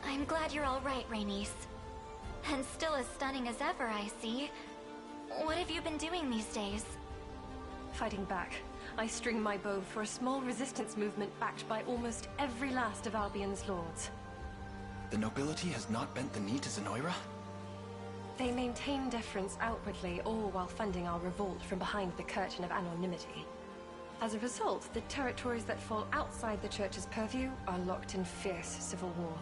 I'm glad you're all right, Rhaenys. And still as stunning as ever, I see. What have you been doing these days? Fighting back. I string my bow for a small resistance movement backed by almost every last of Albion's lords. The nobility has not bent the knee to Zenoira? They maintain deference outwardly, all while funding our revolt from behind the curtain of anonymity. As a result, the territories that fall outside the Church's purview are locked in fierce civil war.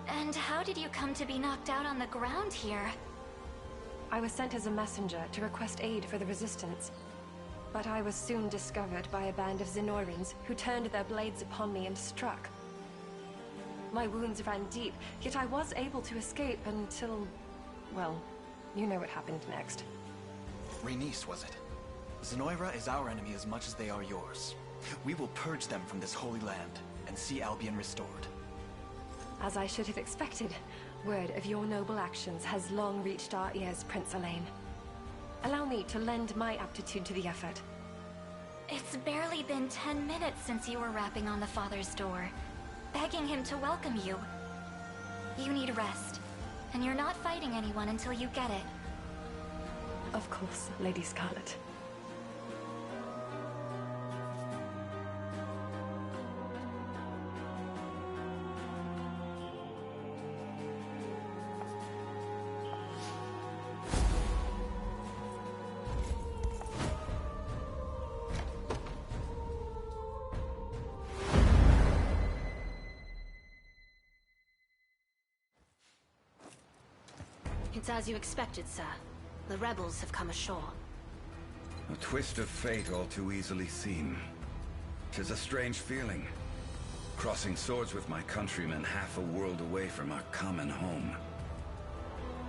And how did you come to be knocked out on the ground here? I was sent as a messenger to request aid for the Resistance, but I was soon discovered by a band of Zenoirans who turned their blades upon me and struck. My wounds ran deep, yet I was able to escape until... well, you know what happened next. Rhaenys, was it? Zenoira is our enemy as much as they are yours. We will purge them from this holy land and see Albion restored. As I should have expected, word of your noble actions has long reached our ears, Prince Elaine. Allow me to lend my aptitude to the effort. It's barely been 10 minutes since you were rapping on the Father's door, begging him to welcome you. You need rest, and you're not fighting anyone until you get it. Of course, Lady Scarlet. It's as you expected, sir. The rebels have come ashore. A twist of fate all too easily seen. 'Tis a strange feeling. Crossing swords with my countrymen half a world away from our common home.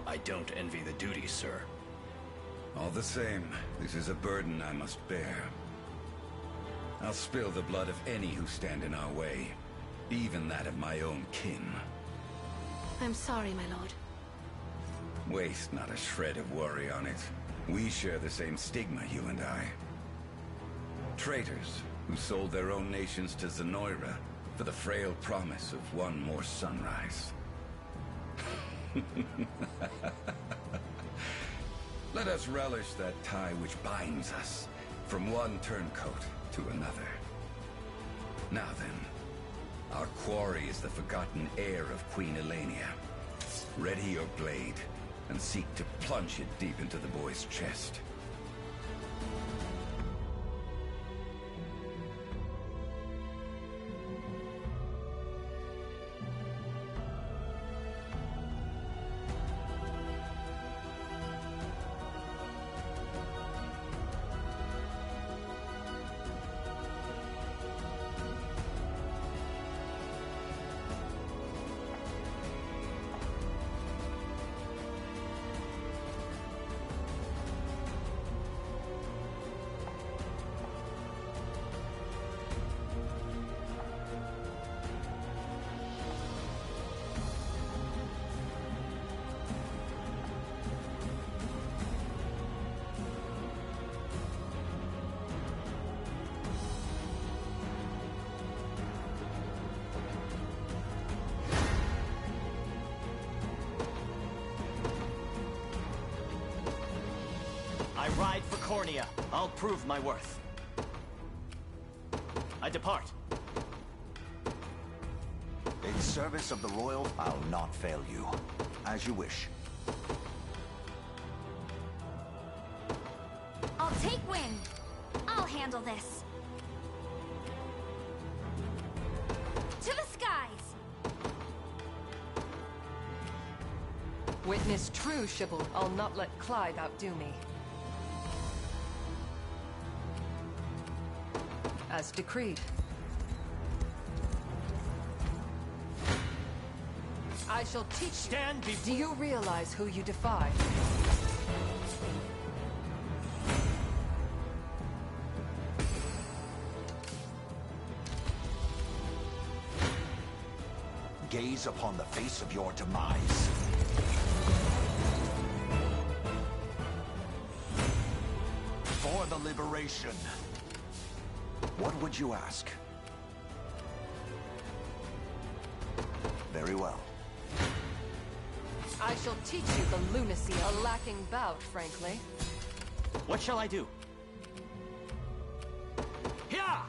I don't envy the duty, sir. All the same, this is a burden I must bear. I'll spill the blood of any who stand in our way, even that of my own kin. I'm sorry, my lord. Waste not a shred of worry on it. We share the same stigma, you and I. Traitors who sold their own nations to Zenoira for the frail promise of one more sunrise. Let us relish that tie which binds us from one turncoat to another. Now then, our quarry is the forgotten heir of Queen Elenia. Ready your blade, and seek to plunge it deep into the boy's chest. I ride for Cornea. I'll prove my worth. I depart. In service of the Royal, I'll not fail you. As you wish. I'll take wing. I'll handle this. To the skies! Witness true, Sybil. I'll not let Clyde outdo me. As decreed. I shall teach you. Stand before... Do you realize who you defy? Gaze upon the face of your demise. For the liberation. What would you ask? Very well. I shall teach you the lunacy, a lacking bout, frankly. What shall I do? Yeah!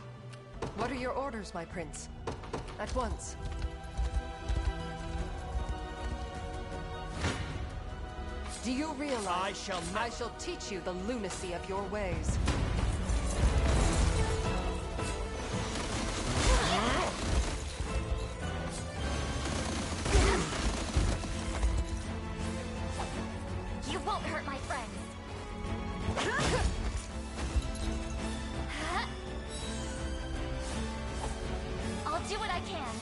What are your orders, my prince? At once. Do you realize I shall teach you the lunacy of your ways? You won't hurt my friends. I'll do what I can.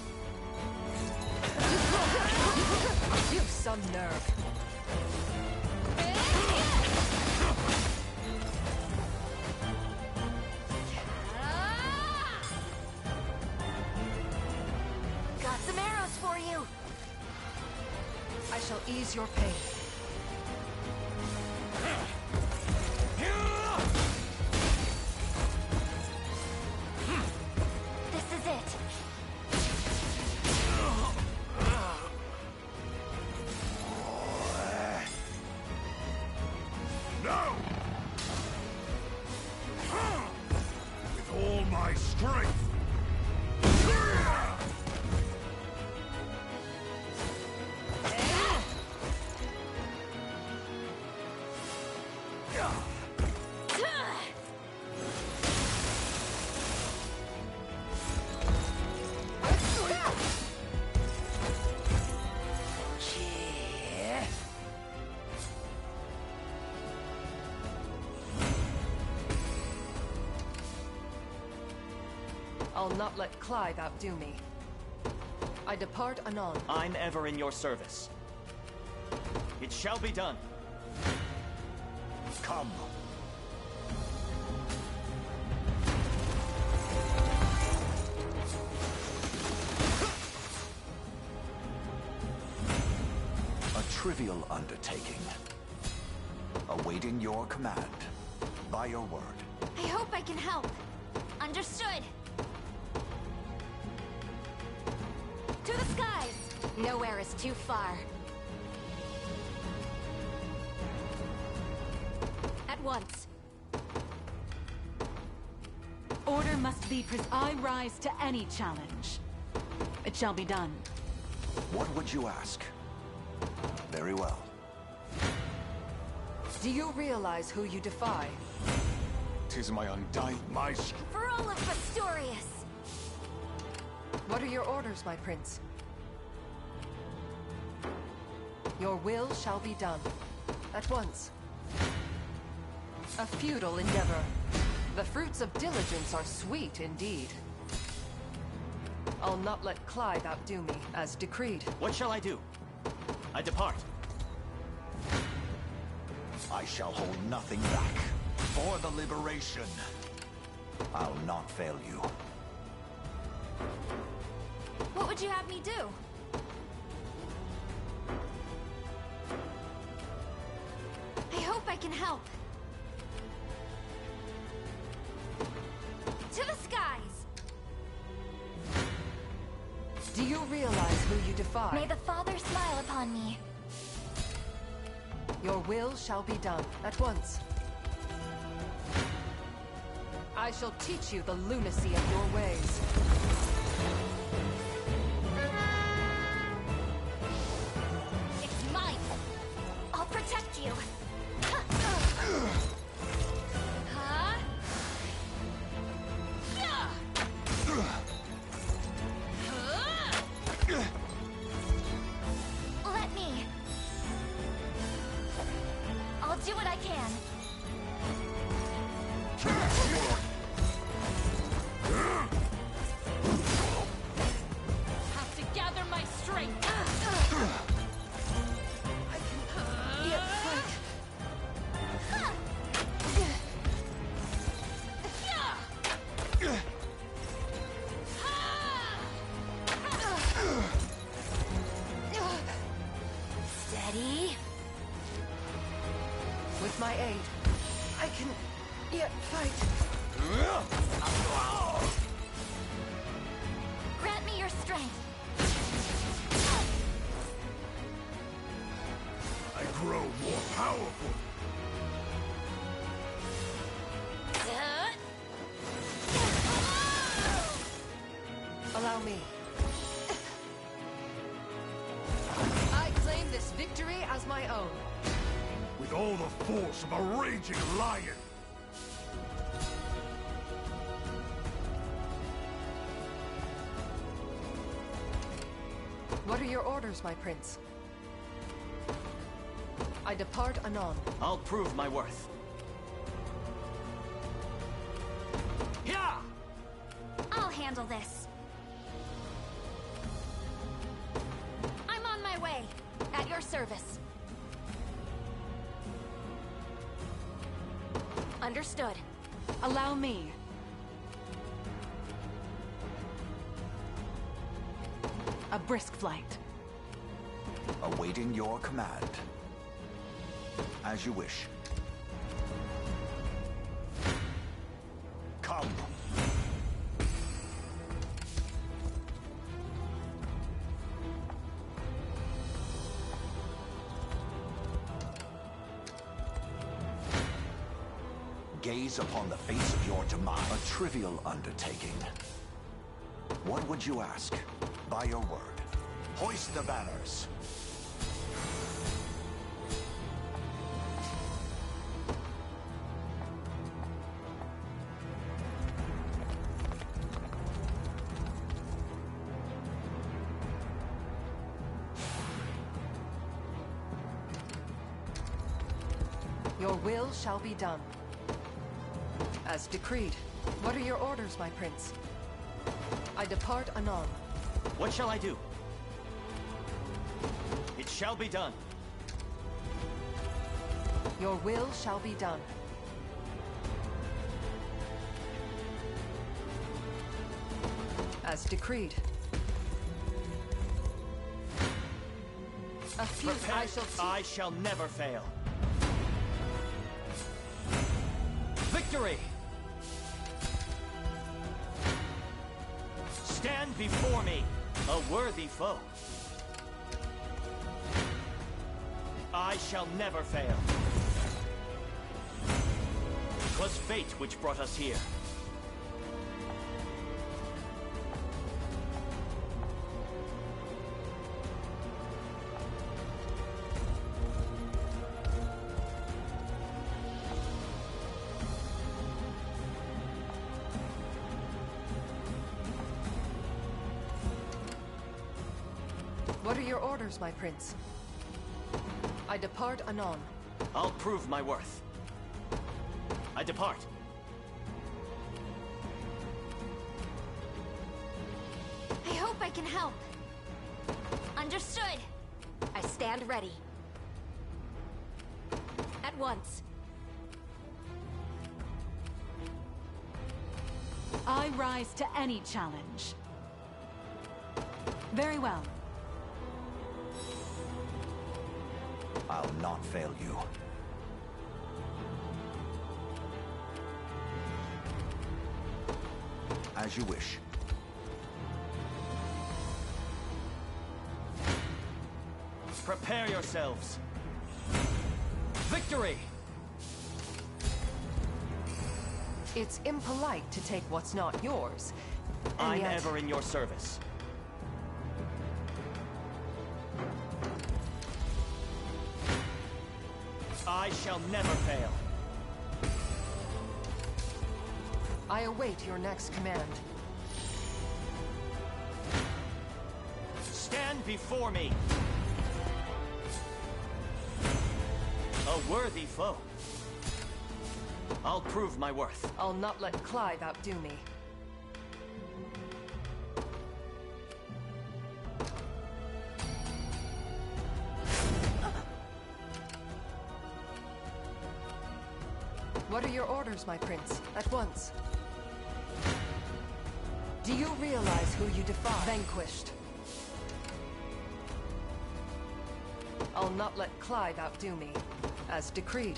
You've some nerve. Got some arrows for you. I shall ease your pain. This is it. No! With all my strength! I'll not let Clive outdo me. I depart anon. I'm ever in your service. It shall be done. Come. A trivial undertaking. Awaiting your command. By your word. I hope I can help. Understood. To the skies! Nowhere is too far. At once. Order must be I rise to any challenge. It shall be done. What would you ask? Very well. Do you realize who you defy? 'Tis my undying For all of Bastorius! What are your orders, my prince? Your will shall be done. At once. A futile endeavor. The fruits of diligence are sweet indeed. I'll not let Clive outdo me, as decreed. What shall I do? I depart. I shall hold nothing back. For the liberation. I'll not fail you. What would you have me do? I hope I can help. To the skies! Do you realize who you defy? May the Father smile upon me. Your will shall be done. At once. I shall teach you the lunacy of your ways. It's mine! I'll protect you! Let me! I'll do what I can. Have to gather my strength. I can yet fight. Steady. With my aid, I can yet fight. grow more powerful. Allow me. I claim this victory as my own. With all the force of a raging lion. What are your orders, my prince? I depart anon. I'll prove my worth. Yeah! I'll handle this. I'm on my way. At your service. Understood. Allow me. A brisk flight. Awaiting your command. As you wish. Come. Gaze upon the face of your demise. A trivial undertaking. What would you ask? By your word. Hoist the banners. Your will shall be done. As decreed. What are your orders, my prince? I depart anon. What shall I do? It shall be done. Your will shall be done. As decreed. A few I shall see. I shall never fail. Victory! Stand before me, a worthy foe. I shall never fail. 'Twas fate which brought us here. What are your orders, my prince? I depart anon. I'll prove my worth. I depart. I hope I can help. Understood. I stand ready. At once. I rise to any challenge. Very well. I'll not fail you. As you wish. Prepare yourselves. Victory! It's impolite to take what's not yours. I'm ever in your service. I shall never fail. I await your next command. Stand before me. A worthy foe. I'll prove my worth. I'll not let Clive outdo me. What are your orders, my prince? At once. Do you realize who you defy? Vanquished. I'll not let Clive outdo me. As decreed.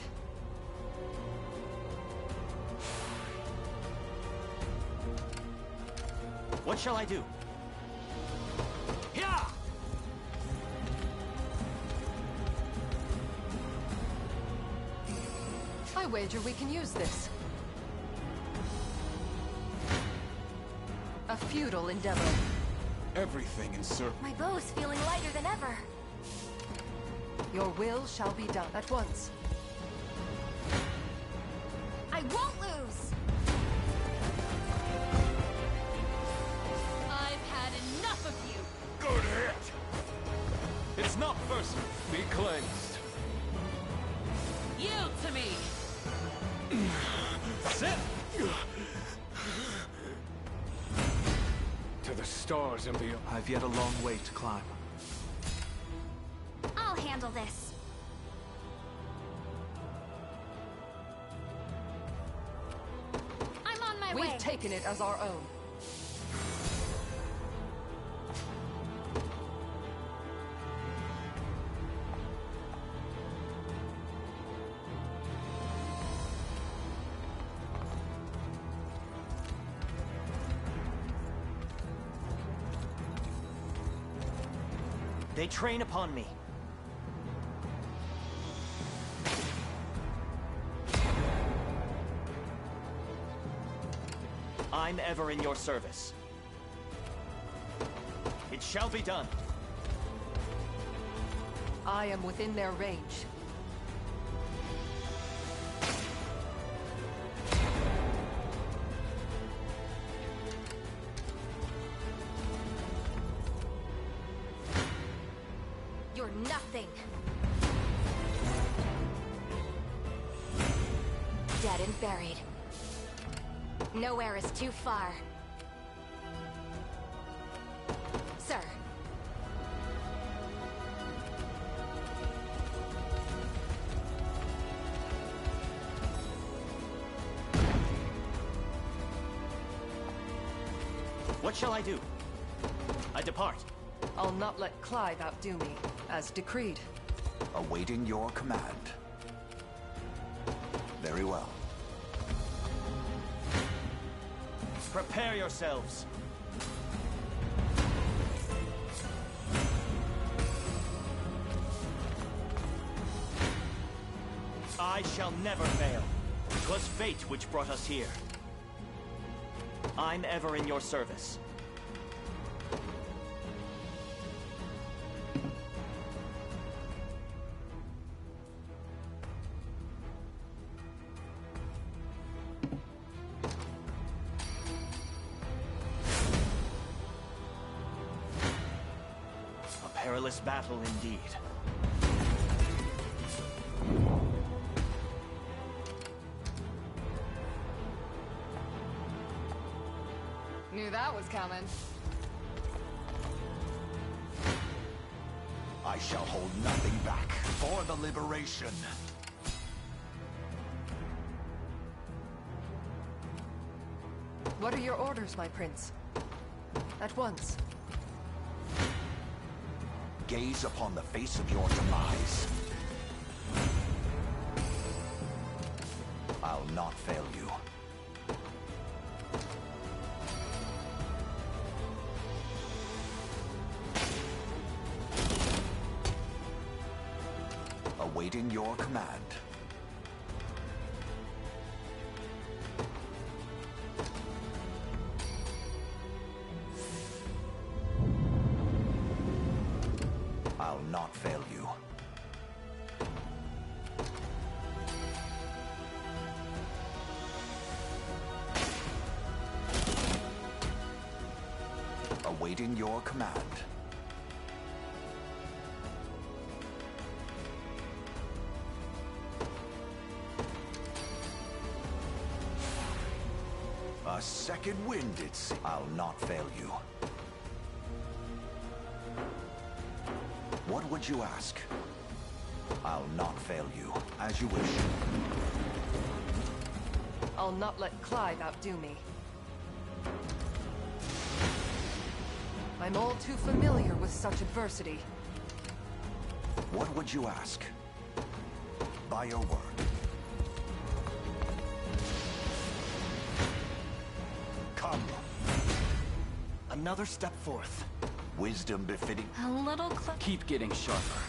What shall I do? Yeah! I wager we can use this. A futile endeavor. Everything in service. My bow's feeling lighter than ever. Your will shall be done at once. I won't lose! I've had enough of you! Good hit! It's not personal. Be cleansed. Yield to me! Sit! To the stars and beyond. I've yet a long way to climb. I'll handle this. I'm on my way. We've taken it as our own. They train upon me. I'm ever in your service. It shall be done. I am within their range. You're nothing. Dead and buried. Nowhere is too far. Sir. What shall I do? I depart. I'll not let Clive outdo me, as decreed. Awaiting your command. Very well. Prepare yourselves. I shall never fail. 'Twas fate which brought us here. I'm ever in your service. A perilous battle indeed. Knew that was coming. I shall hold nothing back for the liberation. What are your orders, my prince? At once. Gaze upon the face of your demise. I'll not fail you. Awaiting your command. I'll not fail you. Awaiting your command. A second wind, it seems. I'll not fail you. What would you ask? I'll not fail you, as you wish. I'll not let Clive outdo me. I'm all too familiar with such adversity. What would you ask? By your word. Come. Another step forth. Wisdom befitting. A little Keep getting sharper.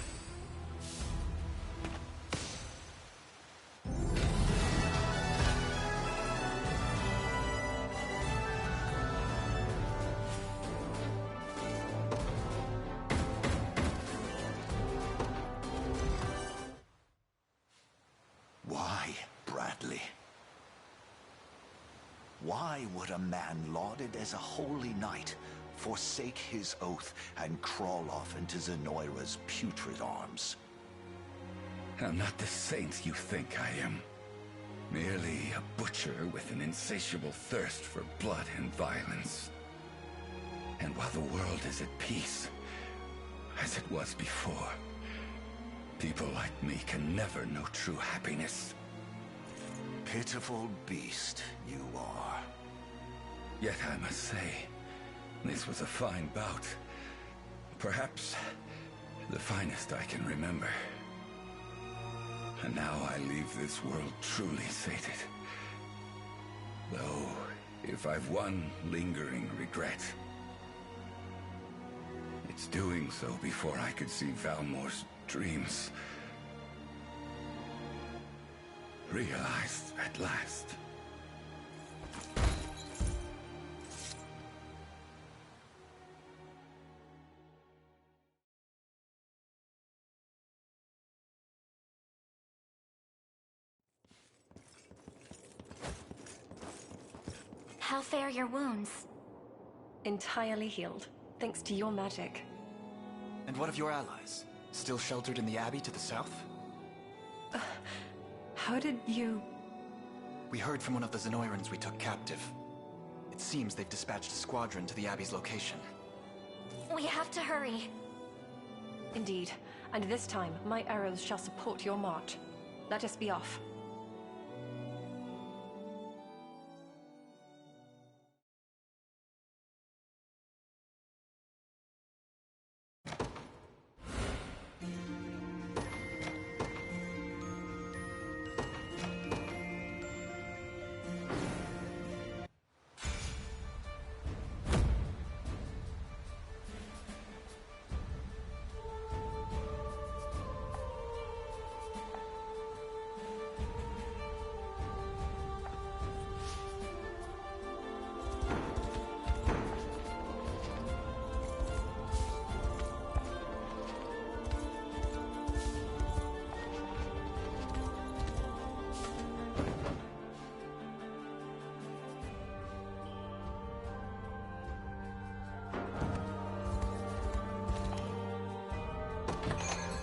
Why would a man lauded as a holy knight forsake his oath and crawl off into Zenoira's putrid arms? I'm not the saint you think I am. Merely a butcher with an insatiable thirst for blood and violence. And while the world is at peace, as it was before, people like me can never know true happiness. Pitiful beast you are. Yet I must say, this was a fine bout. Perhaps the finest I can remember. And now I leave this world truly sated. Though, if I've one lingering regret, it's doing so before I could see Valmore's dreams realized at last. How fare your wounds? Entirely healed, thanks to your magic. And what of your allies? Still sheltered in the Abbey to the south? How did you... We heard from one of the Zenoirans we took captive. It seems they've dispatched a squadron to the Abbey's location. We have to hurry. Indeed, and this time, my arrows shall support your march. Let us be off.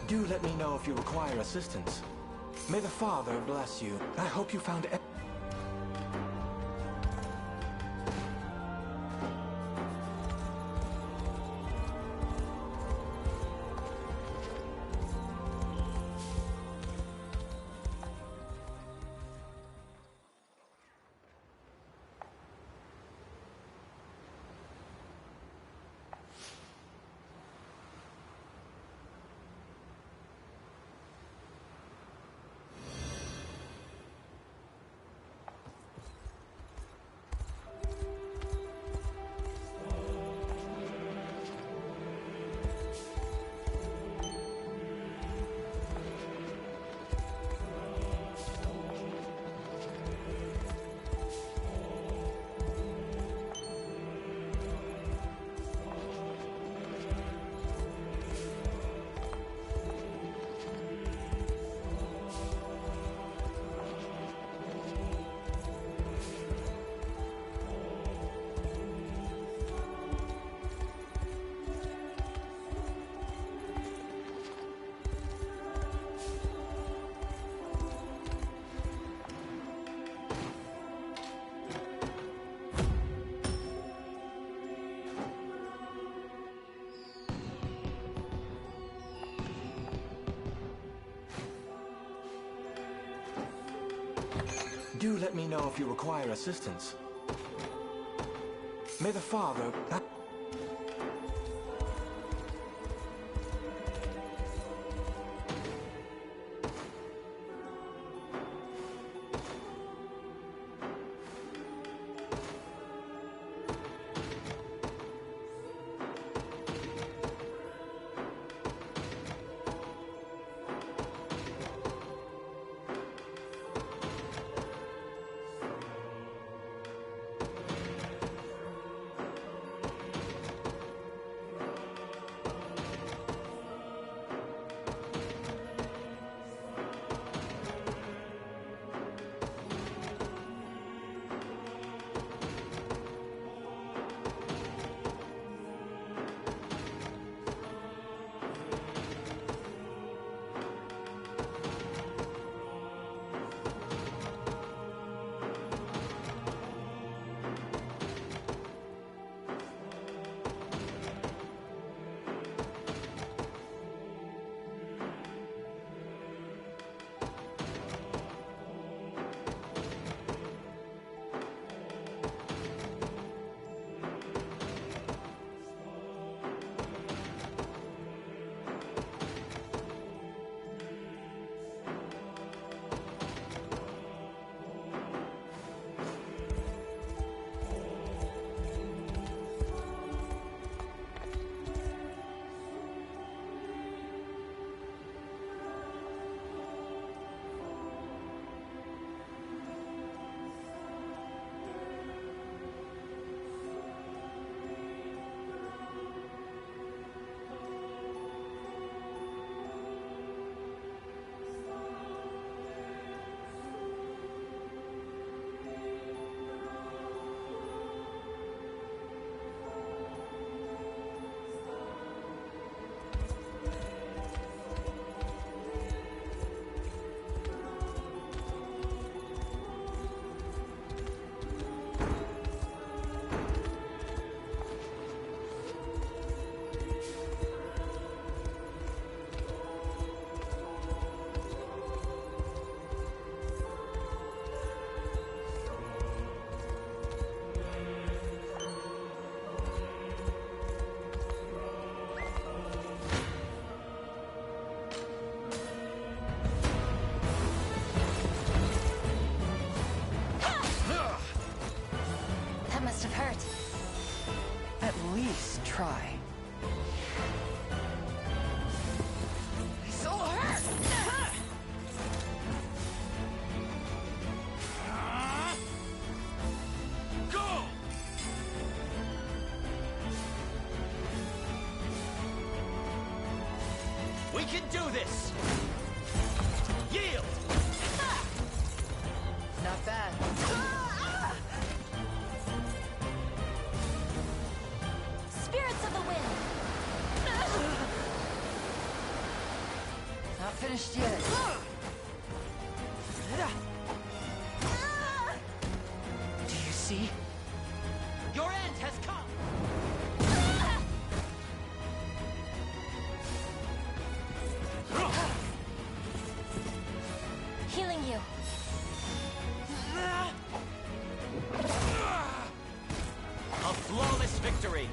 Do let me know if you require assistance. May the Father bless you. I hope you found... Do let me know if you require assistance. May the Father... We can do this! Yield! Not bad. Spirits of the wind! Not finished yet. Do you see? Your end has come! Healing you. A flawless victory!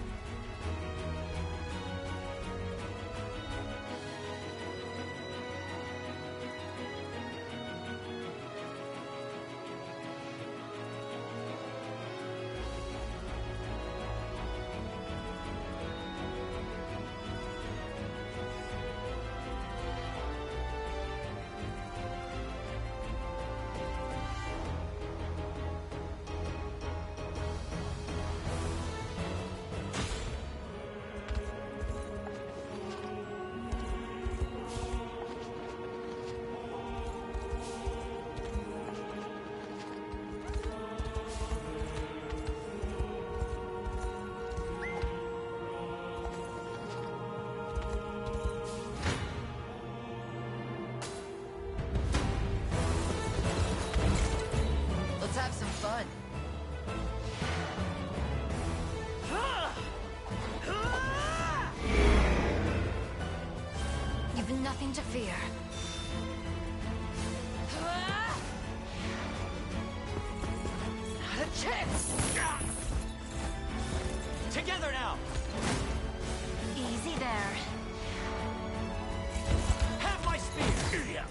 Let's have some fun. You've nothing to fear. Not a chance! Together now! Easy there. Have my spear!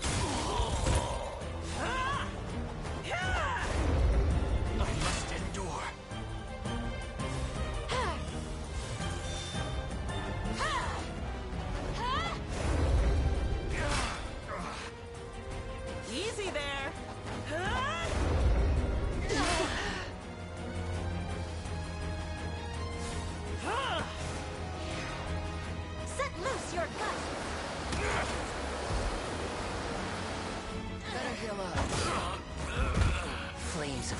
I must endure. Easy there! Set loose your gut! Better heal up. Flames of...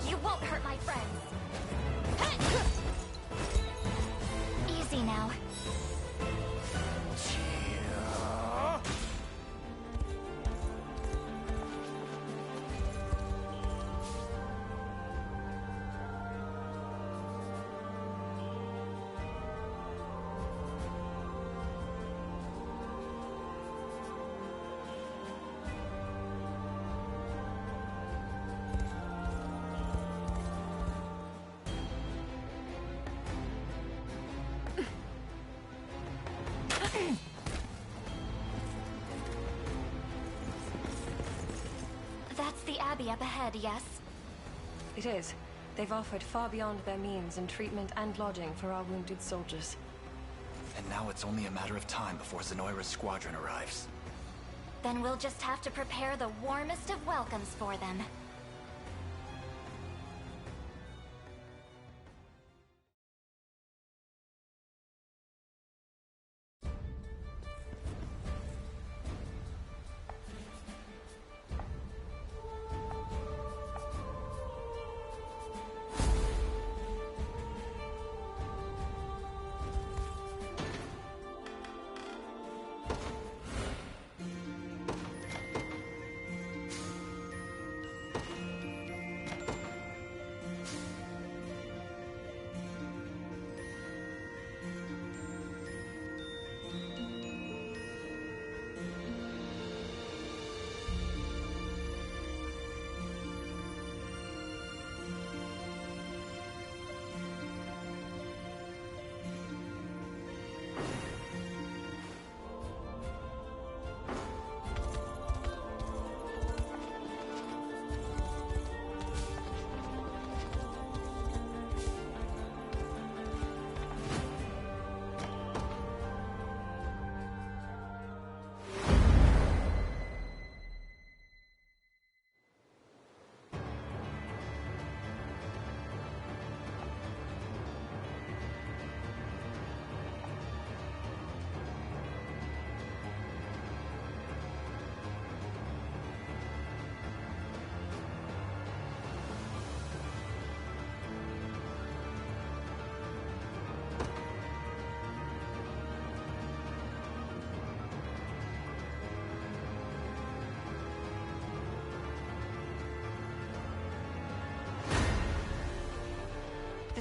You won't hurt my friends. Easy now. That's the Abbey up ahead, yes? It is. They've offered far beyond their means in treatment and lodging for our wounded soldiers. And now it's only a matter of time before Zenoira's squadron arrives. Then we'll just have to prepare the warmest of welcomes for them.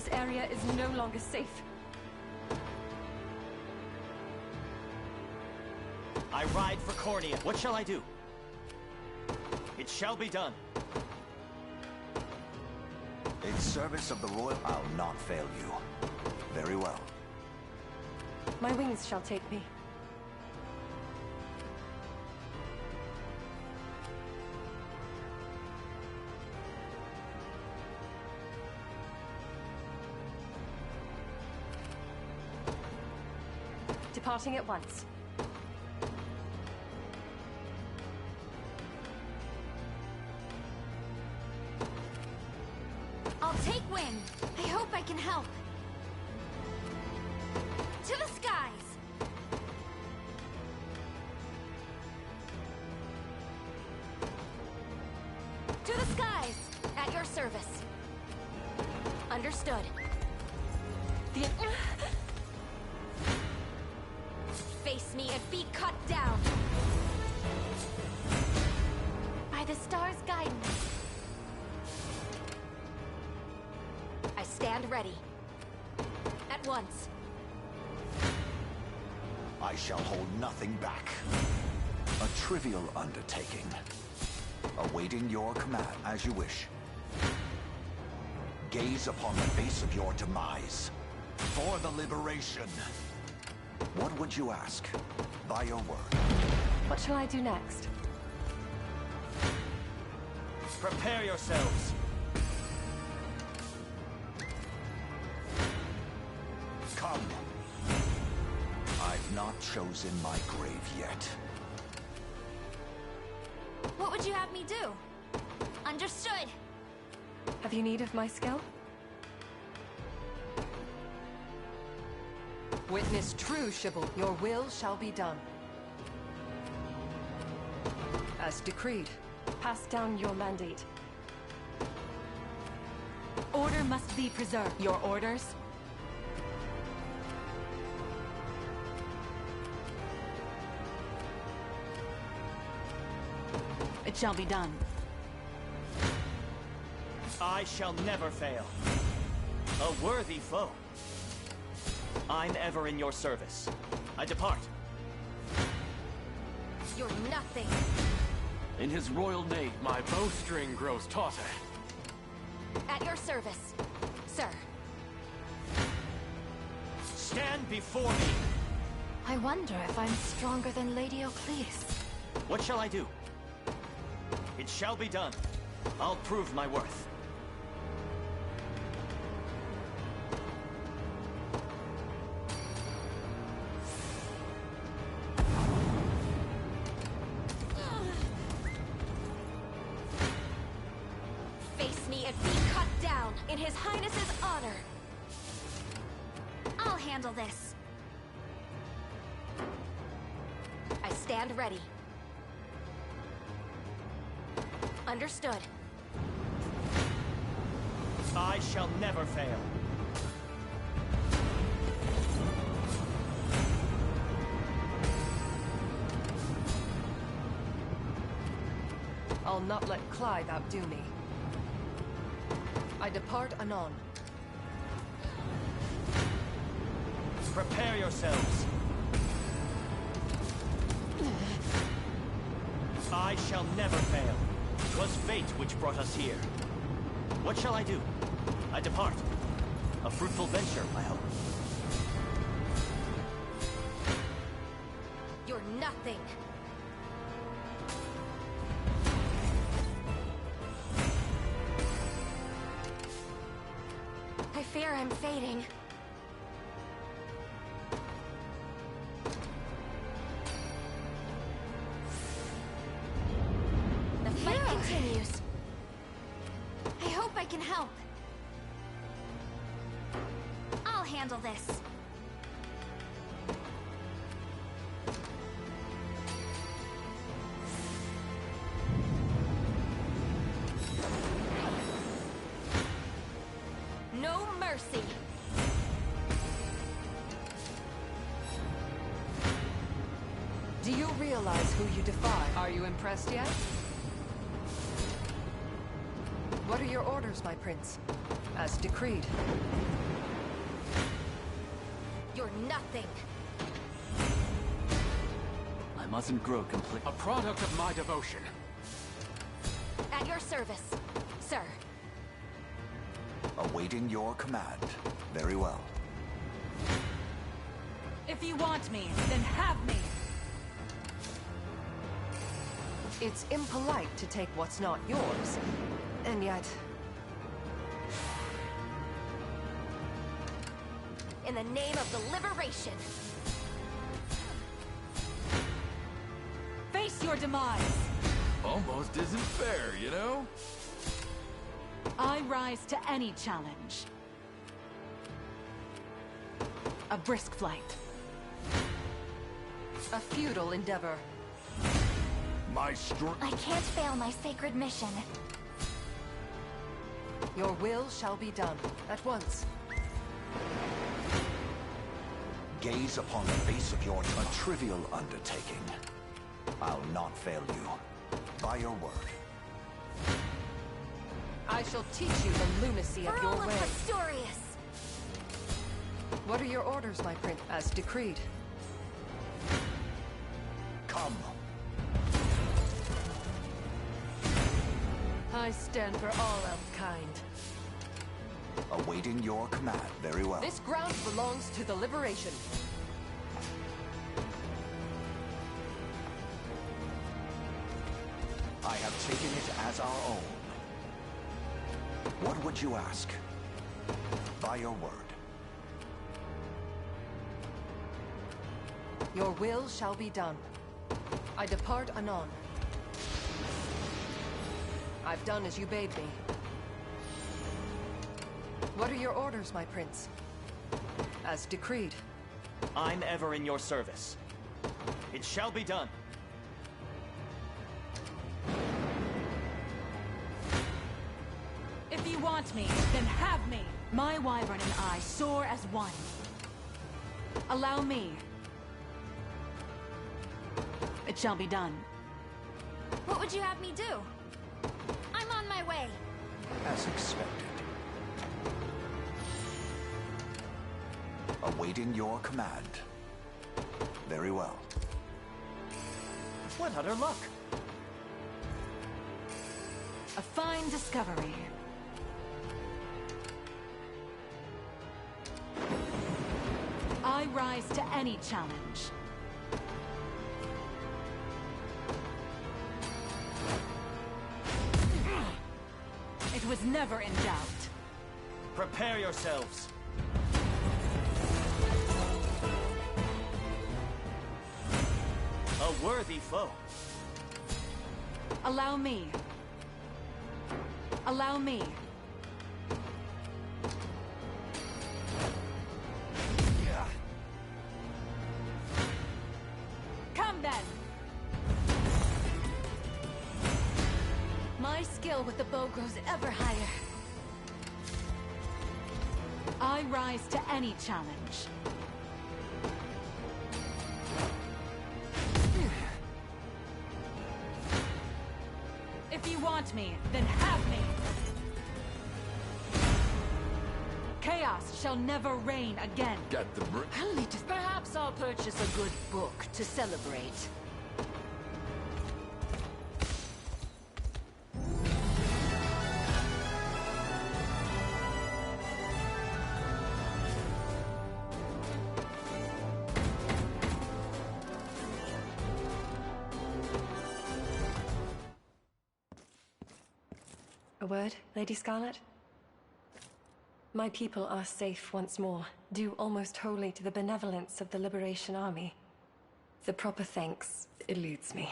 This area is no longer safe. I ride for Cornea. What shall I do? It shall be done. In service of the royal, I'll not fail you. Very well. My wings shall take me. Departing at once. I'll take wing. I hope I can help. To the skies! To the skies! At your service. Understood. Face me and be cut down. By the stars' guidance. I stand ready. At once. I shall hold nothing back. A trivial undertaking. Awaiting your command, as you wish. Gaze upon the face of your demise. For the liberation. What would you ask? By your word. What shall I do next? Prepare yourselves. Come. I've not chosen my grave yet. What would you have me do? Understood. Have you need of my skill? Witness true, Shibble. Your will shall be done. As decreed. Pass down your mandate. Order must be preserved. Your orders? It shall be done. I shall never fail. A worthy foe. I'm ever in your service. I depart. You're nothing. In his royal name, my bowstring grows tauter. At your service, sir. Stand before me! I wonder if I'm stronger than Lady Ocleus. What shall I do? It shall be done. I'll prove my worth. Face me and be cut down in His Highness's honor. I'll handle this. I stand ready. Understood. I shall never fail. I'll not let Clive outdo me. I depart anon. Prepare yourselves. I shall never fail. 'Twas fate which brought us here. What shall I do? I depart. A fruitful venture, I hope. You're nothing. I fear I'm fading. The fight continues. I hope I can help. I'll handle this. No mercy. Do you realize who you defy? Are you impressed yet? What are your orders, my prince? As decreed. You're nothing. I mustn't grow complete. A product of my devotion. At your service, sir. Awaiting your command. Very well. If you want me, then have me. It's impolite to take what's not yours. And yet... In the name of the liberation. Face your demise. Almost isn't fair, you know? I rise to any challenge. A brisk flight. A futile endeavor. My strength. I can't fail my sacred mission. Your will shall be done. At once. Gaze upon the face of your a trivial undertaking. I'll not fail you. By your word. I shall teach you the lunacy of your way. Pastorius. What are your orders, my prince? As decreed. Come. I stand for all elfkind. Awaiting your command. Very well. This ground belongs to the liberation. I have taken it as our own. What would you ask? By your word. Your will shall be done. I depart anon. I've done as you bade me. What are your orders, my prince? As decreed. I'm ever in your service. It shall be done. If you want me, then have me. My wyvern and I soar as one. Allow me. It shall be done. What would you have me do? I'm on my way. As expected. Awaiting your command. Very well. What utter luck! A fine discovery. I rise to any challenge. It was never in doubt. Prepare yourselves. A worthy foe. Allow me. Allow me. Come then. My skill with the bow grows ever higher. I rise to any challenge. If you want me, then have me. Chaos shall never reign again. Get the brick. Perhaps I'll purchase a good book to celebrate. A word, Lady Scarlet? My people are safe once more, due almost wholly to the benevolence of the Liberation Army. The proper thanks eludes me.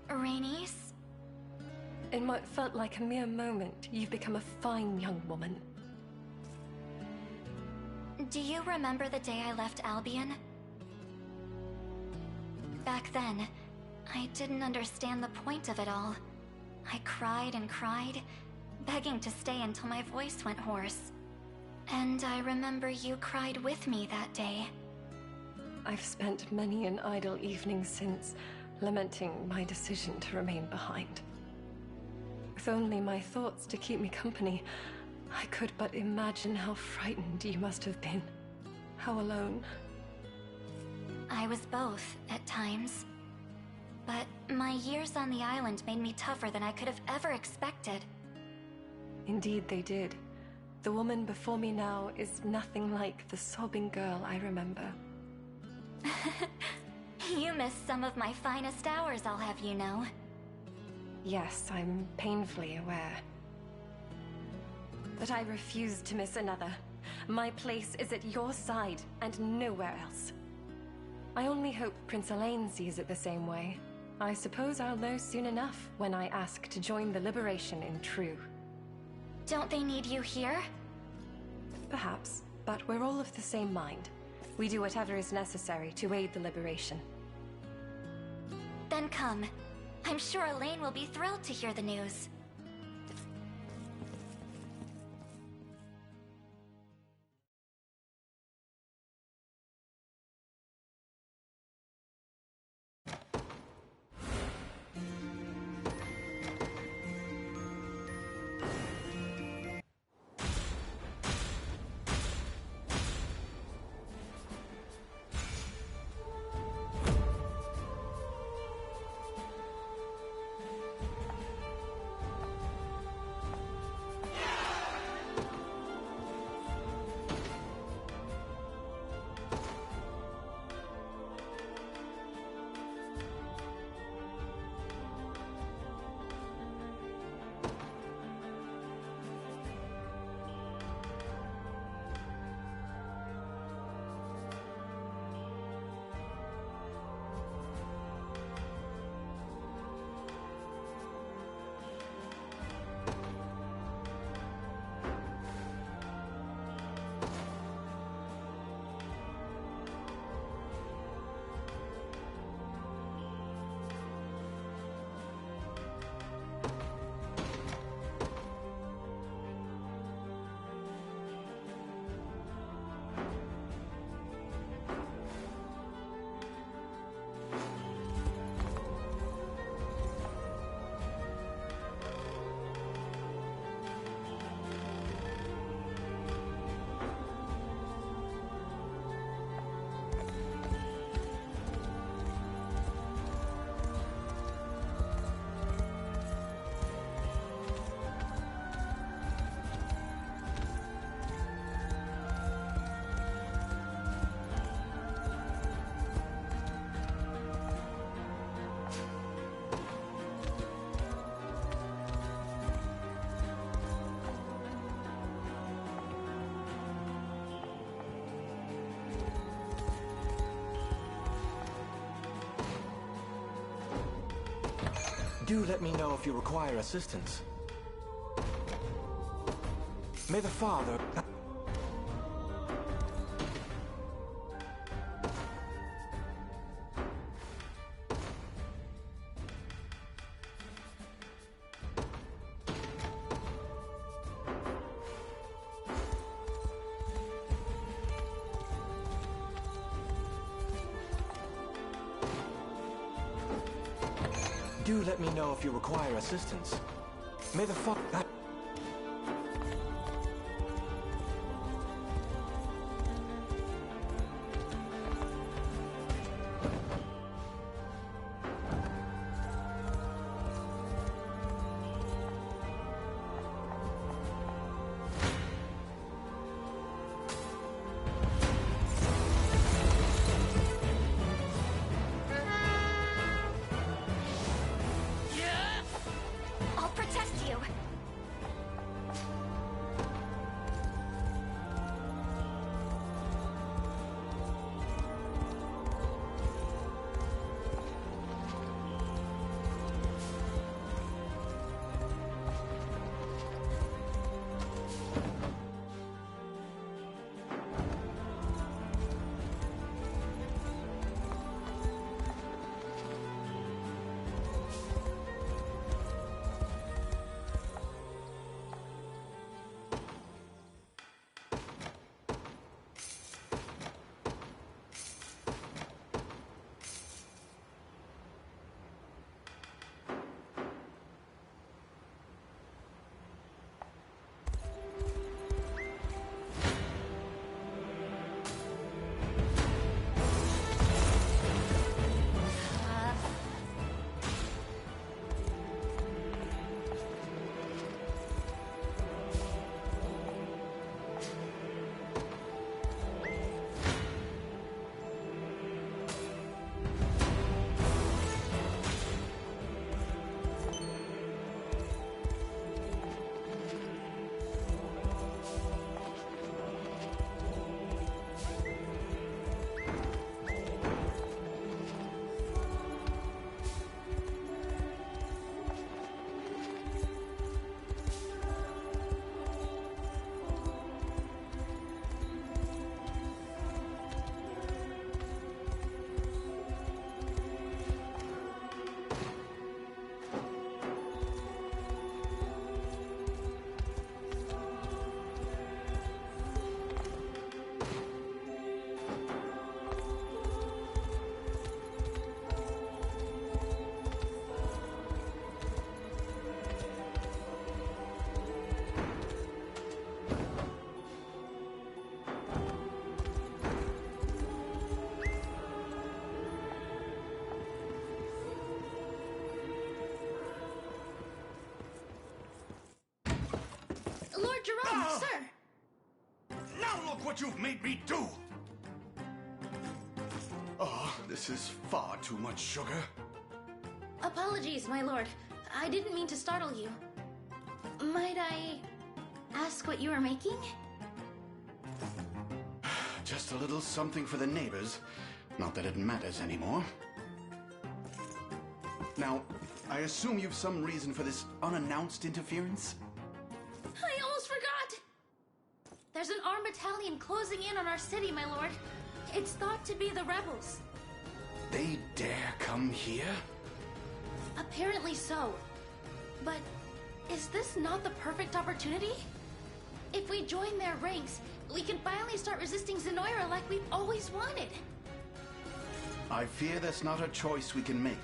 Rhaenys? In what felt like a mere moment, you've become a fine young woman. Do you remember the day I left Albion? Back then, I didn't understand the point of it all. I cried and cried, begging to stay until my voice went hoarse. And I remember you cried with me that day. I've spent many an idle evening since, lamenting my decision to remain behind. with only my thoughts to keep me company, I could but imagine how frightened you must have been. How alone. I was both, at times. But my years on the island made me tougher than I could have ever expected. Indeed they did. The woman before me now is nothing like the sobbing girl I remember. You missed some of my finest hours, I'll have you know. Yes, I'm painfully aware. But I refuse to miss another. My place is at your side, and nowhere else. I only hope Prince Elaine sees it the same way. I suppose I'll know soon enough when I ask to join the Liberation in True. Don't they need you here? Perhaps, but we're all of the same mind. We do whatever is necessary to aid the Liberation. Then come. I'm sure Elaine will be thrilled to hear the news. Do let me know if you require assistance. May the Father... Do let me know if you require assistance. May the Father... Sir! Now look what you've made me do! Oh, this is far too much sugar. Apologies, my lord. I didn't mean to startle you. Might I ask what you are making? Just a little something for the neighbors. Not that it matters anymore. Now, I assume you've some reason for this unannounced interference? I almost forgot! There's an armed battalion closing in on our city, my lord. It's thought to be the rebels. They dare come here? Apparently so. But is this not the perfect opportunity? If we join their ranks, we can finally start resisting Zenoira like we've always wanted. I fear that's not a choice we can make.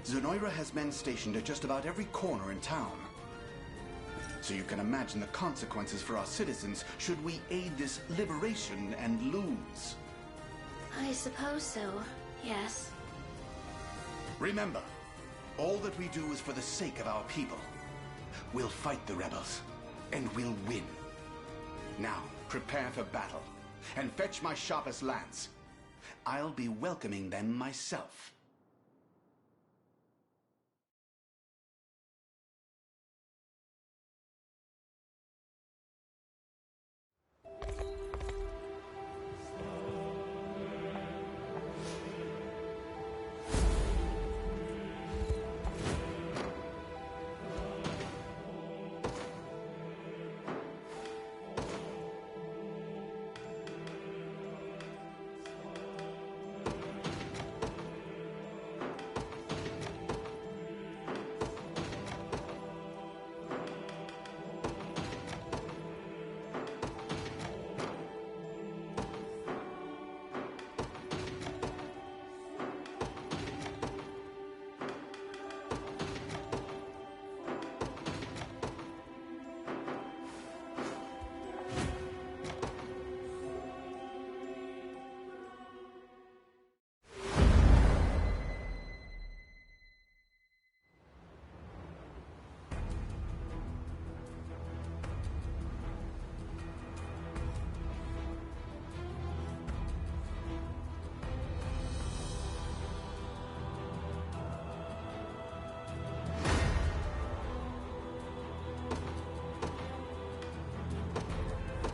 Zenoira has men stationed at just about every corner in town. So you can imagine the consequences for our citizens should we aid this liberation and lose. I suppose so, yes. Remember, all that we do is for the sake of our people. We'll fight the rebels, and we'll win. Now, prepare for battle, and fetch my sharpest lance. I'll be welcoming them myself.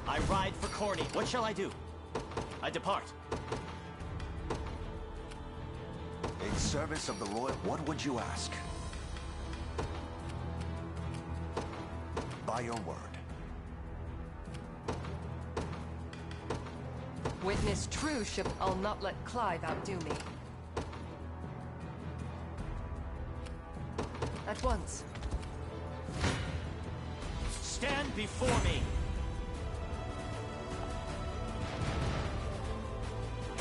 I ride for Corny. What shall I do? I depart. In service of the royal, what would you ask? By your word. Witness true ship. I'll not let Clive outdo me. At once. Stand before me!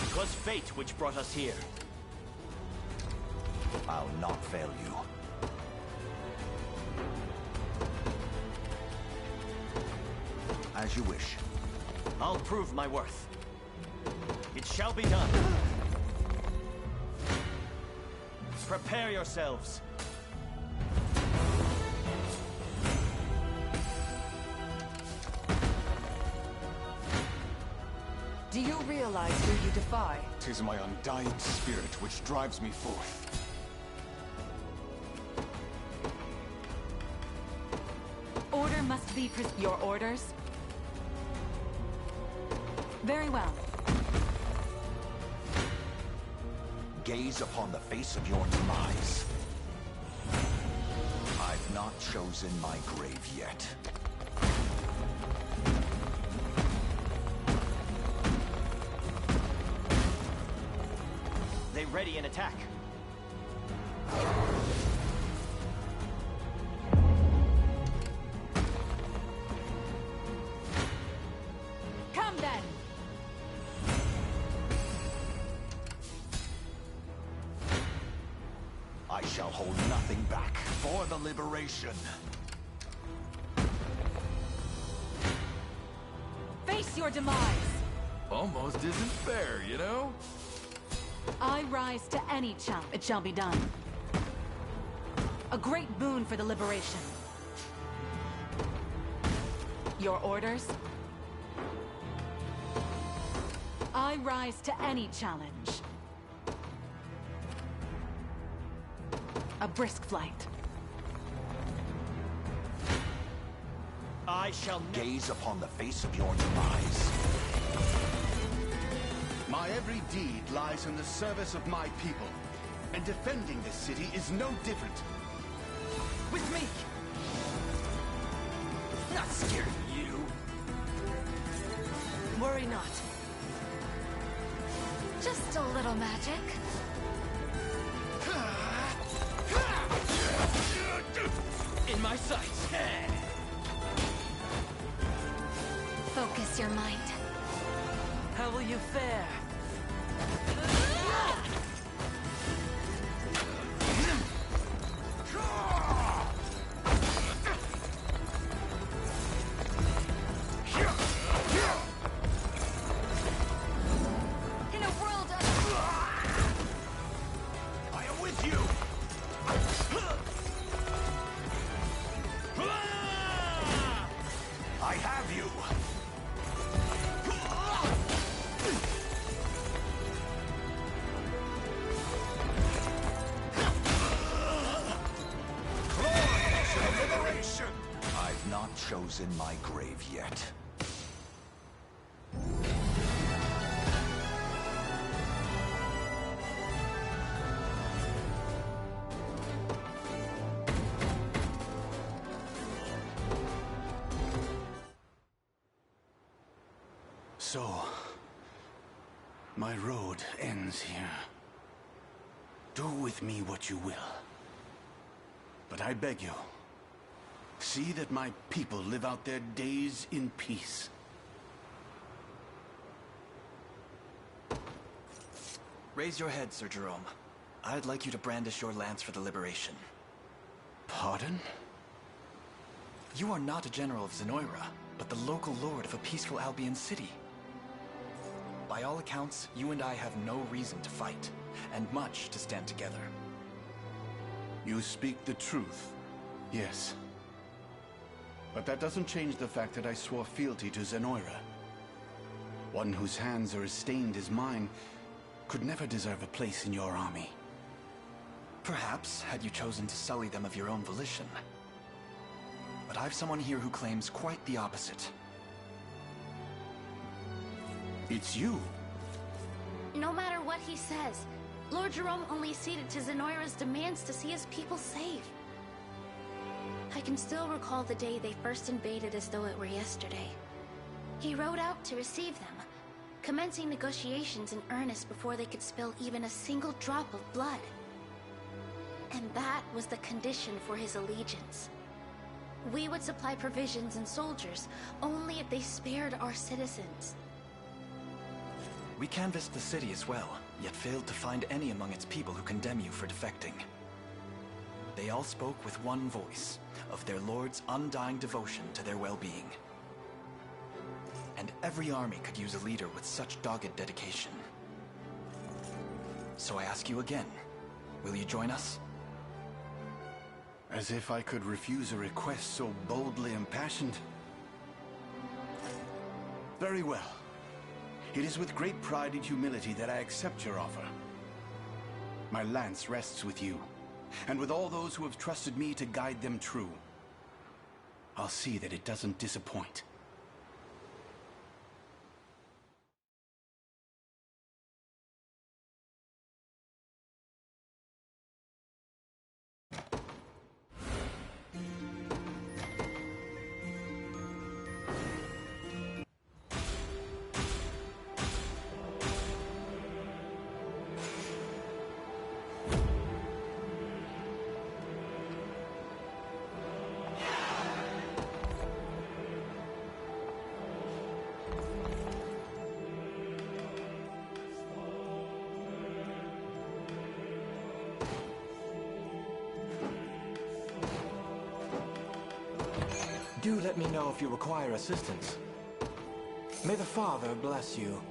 'Twas fate which brought us here. I'll not fail you. As you wish. I'll prove my worth. It shall be done. Prepare yourselves. Do you realize who you defy? 'Tis my undying spirit which drives me forth. Order must be your orders? Very well. Gaze upon the face of your demise. I've not chosen my grave yet. They ready an attack. Come then! I shall hold nothing back for the liberation. Face your demise! Almost isn't fair, you know? I rise to any challenge. It shall be done. A great boon for the liberation. Your orders? I rise to any challenge. A brisk flight. I shall gaze upon the face of your demise. My every deed lies in the service of my people, and defending this city is no different. With me! Not scared of you. Worry not. Just a little magic. In my sights. Focus your mind. How will you fare? In a world of... I am with you! I have you! I've not chosen my grave yet. So, my road ends here. Do with me what you will. But I beg you, see that my people live out their days in peace. Raise your head, Sir Jerome. I'd like you to brandish your lance for the liberation. Pardon? You are not a general of Zenoira, but the local lord of a peaceful Albion city. By all accounts, you and I have no reason to fight, and much to stand together. You speak the truth, yes. But that doesn't change the fact that I swore fealty to Zenoira. One whose hands are as stained as mine could never deserve a place in your army. Perhaps, had you chosen to sully them of your own volition. But I've someone here who claims quite the opposite. It's you. No matter what he says, Lord Jerome only ceded to Zenoira's demands to see his people safe. I can still recall the day they first invaded as though it were yesterday. He rode out to receive them, commencing negotiations in earnest before they could spill even a single drop of blood. And that was the condition for his allegiance. We would supply provisions and soldiers only if they spared our citizens. We canvassed the city as well, yet failed to find any among its people who condemn you for defecting. They all spoke with one voice, of their lord's undying devotion to their well-being. And every army could use a leader with such dogged dedication. So I ask you again, will you join us? As if I could refuse a request so boldly impassioned. Very well. It is with great pride and humility that I accept your offer. My lance rests with you, and with all those who have trusted me to guide them true. I'll see that it doesn't disappoint. Do let me know if you require assistance. May the Father bless you.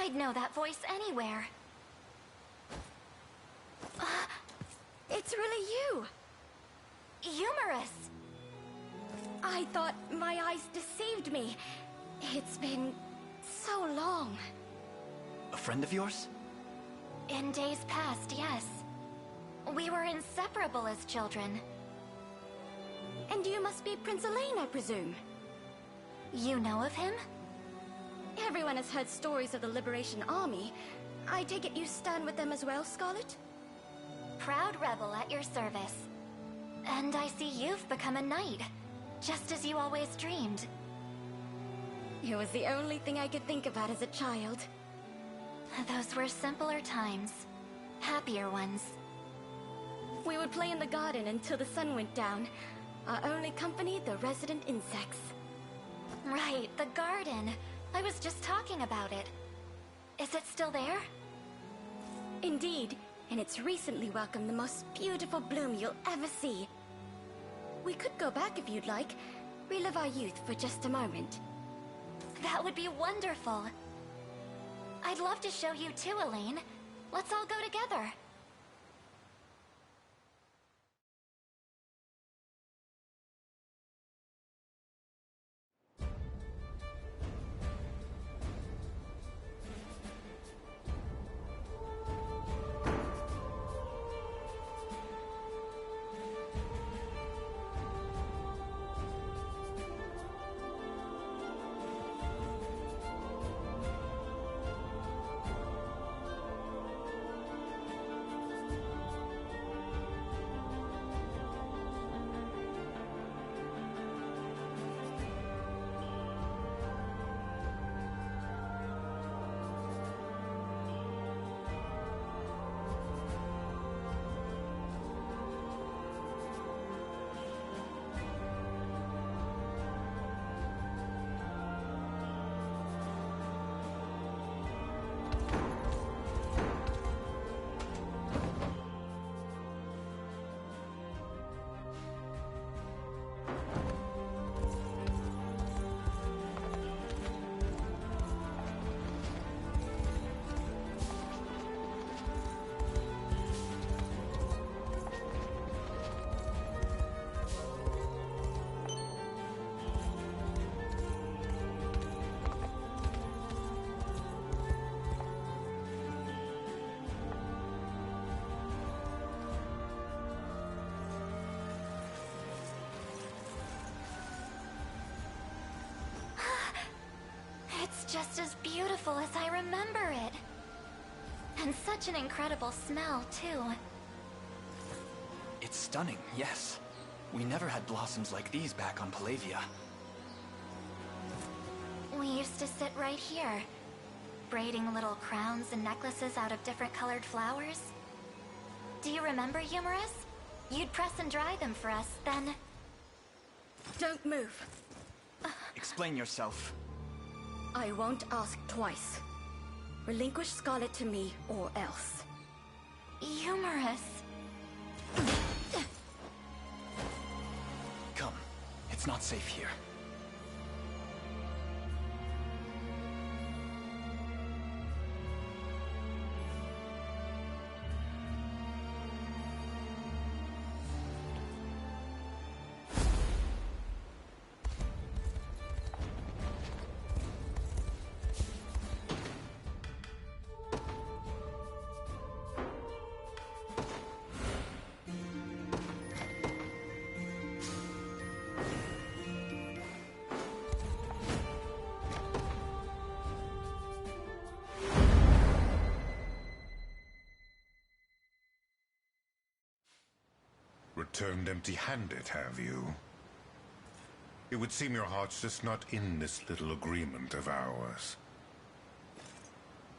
I'd know that voice anywhere. It's really you! Humorous! I thought my eyes deceived me. It's been so long. A friend of yours? In days past, yes. We were inseparable as children. And you must be Prince Elaine, I presume? You know of him? Everyone has heard stories of the Liberation Army. I take it you stand with them as well, Scarlet? Proud rebel at your service. And I see you've become a knight, just as you always dreamed. It was the only thing I could think about as a child. Those were simpler times. Happier ones. We would play in the garden until the sun went down. Our only company, the resident insects. Right, the garden. I was just talking about it. Is it still there? Indeed, and it's recently welcomed the most beautiful bloom you'll ever see. We could go back if you'd like. Relive our youth for just a moment. That would be wonderful. I'd love to show you too, Elaine. Let's all go together. It's just as beautiful as I remember it. And such an incredible smell, too. It's stunning, yes. We never had blossoms like these back on Palavia. We used to sit right here, braiding little crowns and necklaces out of different colored flowers. Do you remember, Humorous? You'd press and dry them for us, then... Don't move. Explain yourself. I won't ask twice. Relinquish Scarlet to me, or else. Humorous. Come. It's not safe here. Returned empty-handed, have you? It would seem your heart's just not in this little agreement of ours.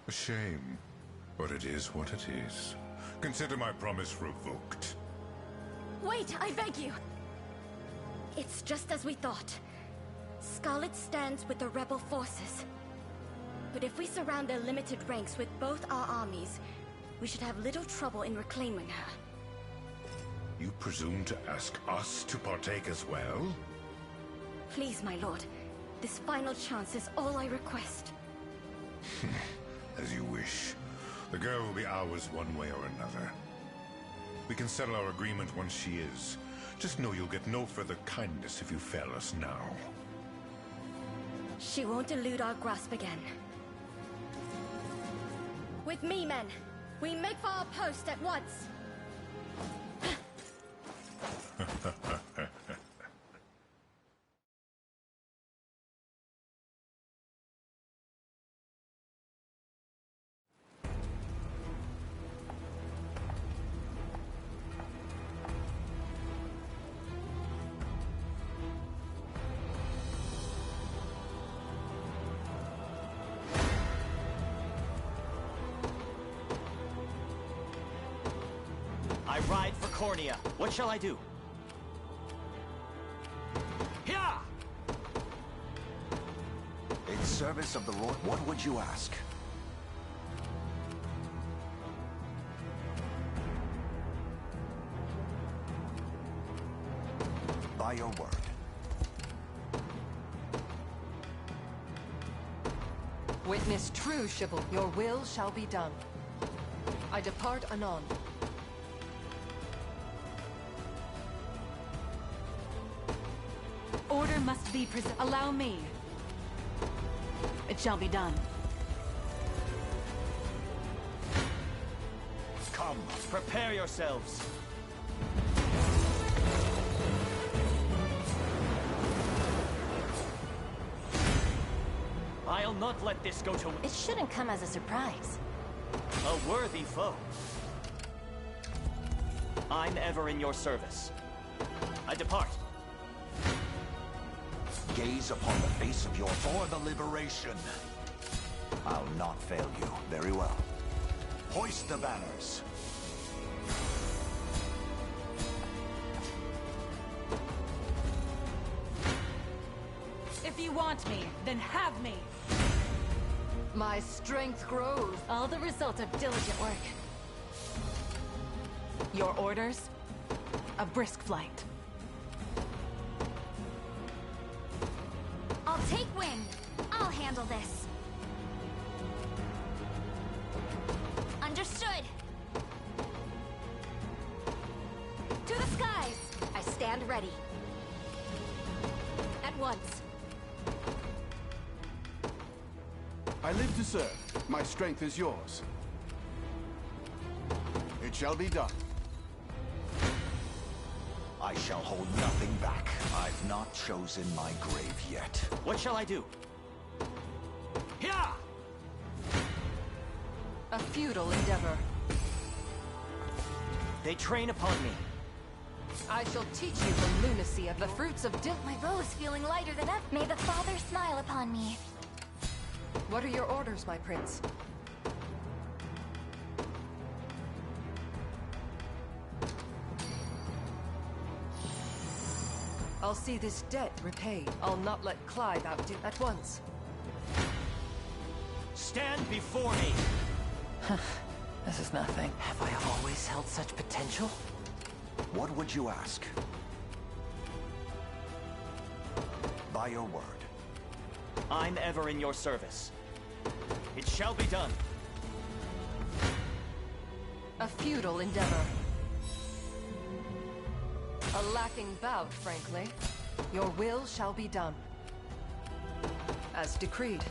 A shame, but it is what it is. Consider my promise revoked. Wait, I beg you! It's just as we thought. Scarlet stands with the rebel forces. But if we surround their limited ranks with both our armies, we should have little trouble in reclaiming her. You presume to ask us to partake as well? Please, my lord. This final chance is all I request. As you wish. The girl will be ours one way or another. We can settle our agreement once she is. Just know you'll get no further kindness if you fail us now. She won't elude our grasp again. With me, men. We make for our post at once. I ride for Cornea. What shall I do? Here! In service of the Lord, what would you ask? By your word. Witness true chivalry. Your will shall be done. I depart anon. Order must be Allow me. It shall be done. Come, prepare yourselves. I'll not let this go to... It shouldn't come as a surprise. A worthy foe. I'm ever in your service. I depart. Gaze upon the face of your for the liberation. I'll not fail you. Very well. Hoist the banners. If you want me, then have me. My strength grows. All the result of diligent work. Your orders? A brisk flight. I'll take wind. I'll handle this. Understood. To the skies. I stand ready. At once. I live to serve. My strength is yours. It shall be done. I shall hold nothing back. I've not chosen my grave yet. What shall I do? Here! A futile endeavor. They train upon me. I shall teach you the lunacy of the fruits of My bow is feeling lighter than ever. May the Father smile upon me. What are your orders, my prince? I'll see this debt repaid. I'll not let Clive outdo at once. Stand before me! This is nothing. Have I always held such potential? What would you ask? By your word. I'm ever in your service. It shall be done. A futile endeavor. A lacking bout, frankly. Your will shall be done. As decreed.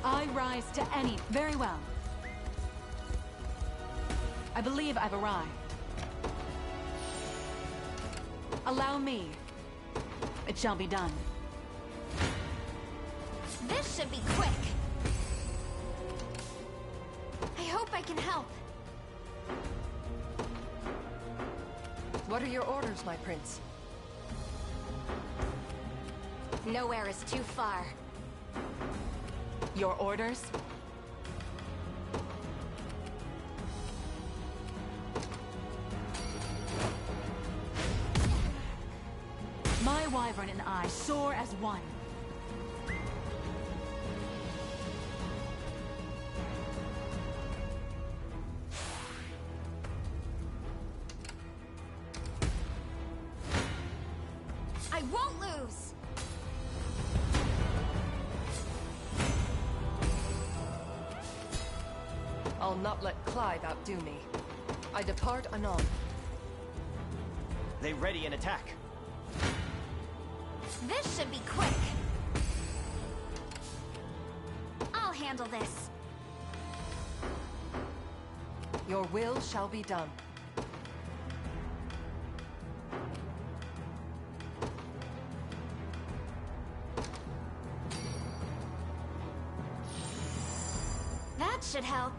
I rise to any... Very well. I believe I've arrived. Allow me. It shall be done. This should be quick. I hope I can help. What are your orders, my prince? Nowhere is too far. Your orders? My wyvern and I soar as one. I won't lose! I'll not let Clive outdo me. I depart anon. They ready an attack. This should be quick. I'll handle this. Your will shall be done. That should help.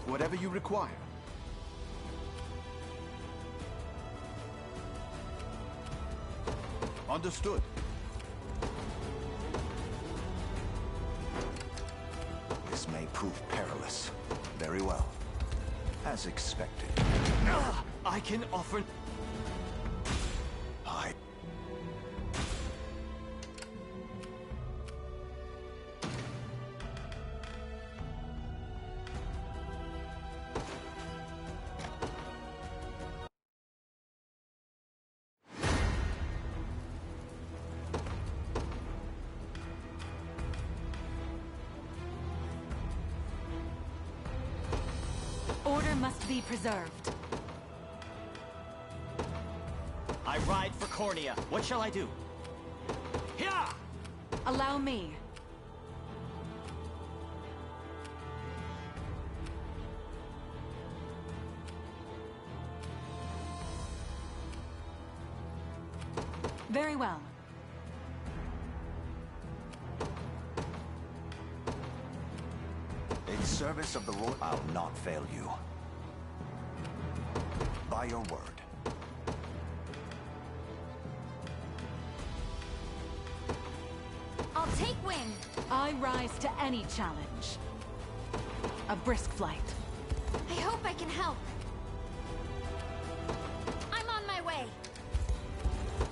Whatever you require. Understood. This may prove perilous. Very well. As expected. I can offer... Order must be preserved. I ride for Cornea. What shall I do? Here! Allow me. Very well. In service of the Lord, I'll not fail you. By your word. I'll take wing. I rise to any challenge. A brisk flight. I hope I can help. I'm on my way.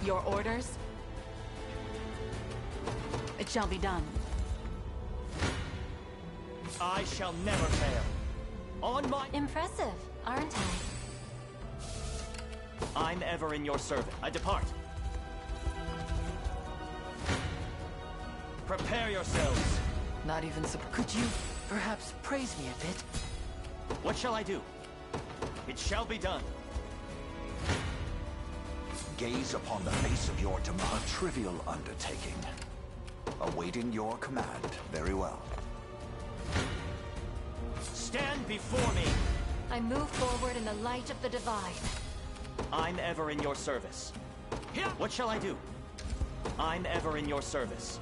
Your orders? It shall be done. I shall never fail. On my... Impressive, aren't I? I'm ever in your service. I depart. Prepare yourselves. Not even so. Could you perhaps praise me a bit? What shall I do? It shall be done. Gaze upon the face of your demand. A trivial undertaking. Awaiting your command. Very well. Stand before me! I move forward in the light of the divide. I'm ever in your service. Here! What shall I do? I'm ever in your service.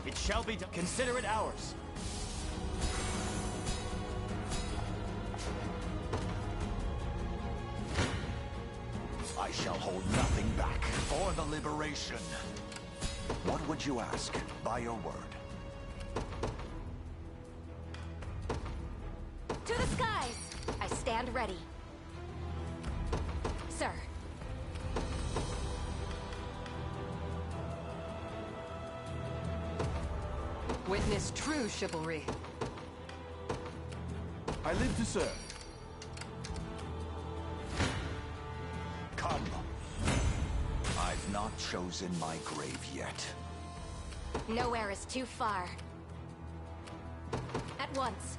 It shall be done. Consider it ours. I shall hold nothing back for the liberation. What would you ask? By your word. To the skies! I stand ready. Sir. Witness true chivalry. I live to serve. Come. I've not chosen my grave yet. Nowhere is too far. At once.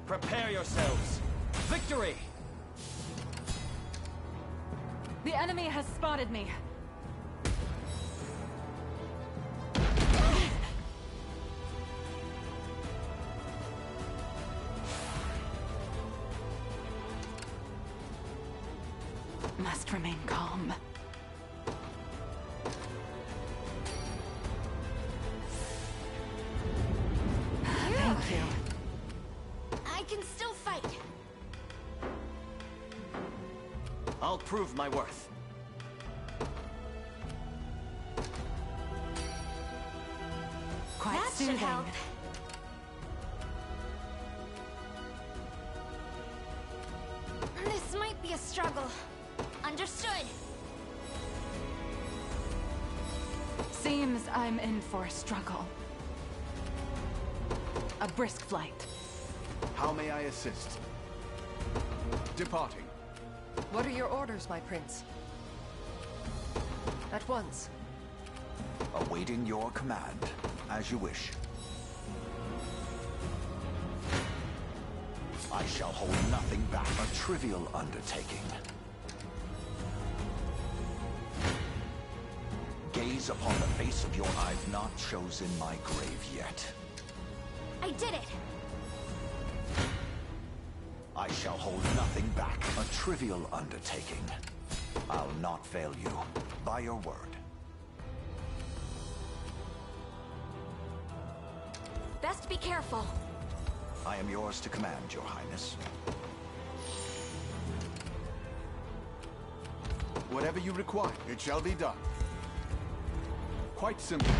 Prepare yourselves. Victory! The enemy has spotted me. Must remain calm. Thank you. I can still fight. I'll prove my worth. Quite That soothing. should help. This might be a struggle. Understood. Seems I'm in for a struggle. A brisk flight. How may I assist? Departing. What are your orders, my prince? At once. Awaiting your command. As you wish. I shall hold nothing back. A trivial undertaking. Gaze upon the face of your... I've not chosen my grave yet. I did it! I shall hold nothing back. A trivial undertaking. I'll not fail you. By your word. Best be careful. I am yours to command, Your Highness. Whatever you require, it shall be done. Quite simple.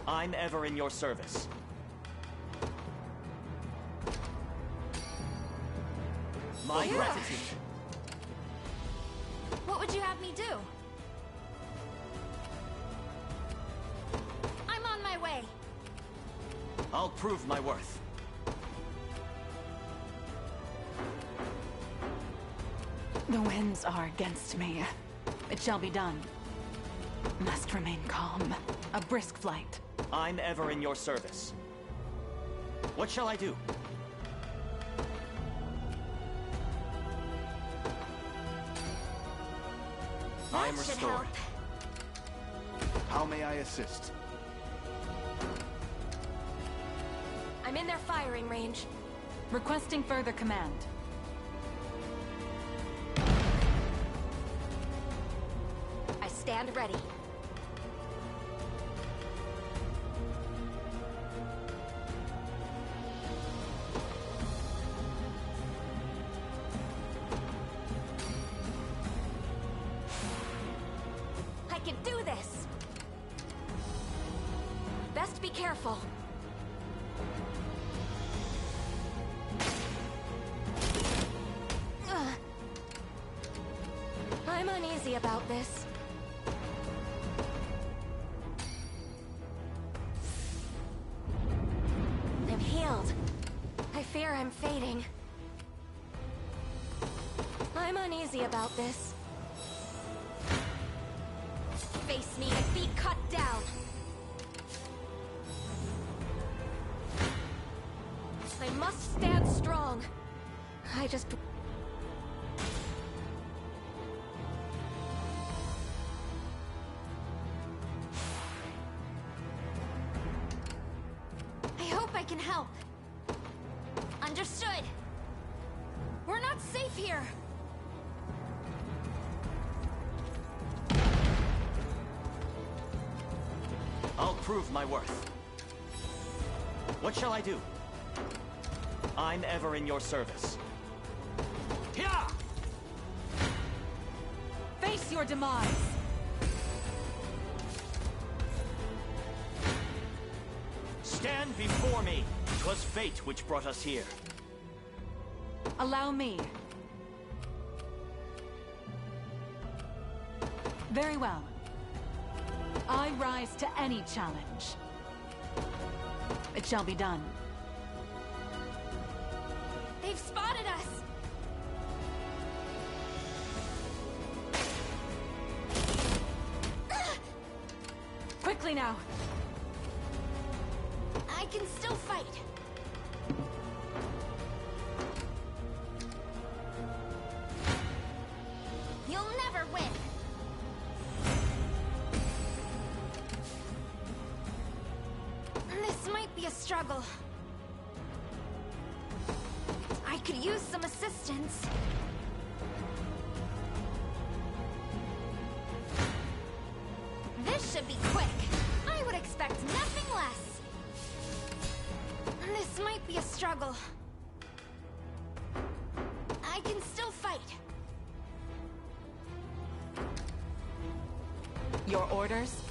I'm ever in your service. My gratitude. What would you have me do? I'm on my way. I'll prove my worth. The winds are against me. It shall be done. Must remain calm. A brisk flight. I'm ever in your service. What shall I do? I am restored. How may I assist? I'm in their firing range. Requesting further command. I stand ready. I can do this! Best be careful. I'm uneasy about this. I'm healed. I fear I'm fading. I'm uneasy about this. Face me and be cut down. I must stand strong. I just... I hope I can help. Understood. We're not safe here. I'll prove my worth. What shall I do? I'm ever in your service. Here! Face your demise! Stand before me! 'Twas fate which brought us here. Allow me. Very well. I rise to any challenge. It shall be done. They've spotted us! Quickly now! I can still fight. You'll never win. This might be a struggle. I could use some assistance. This should be quick. I would expect nothing less. This might be a struggle. I can still fight. Your orders?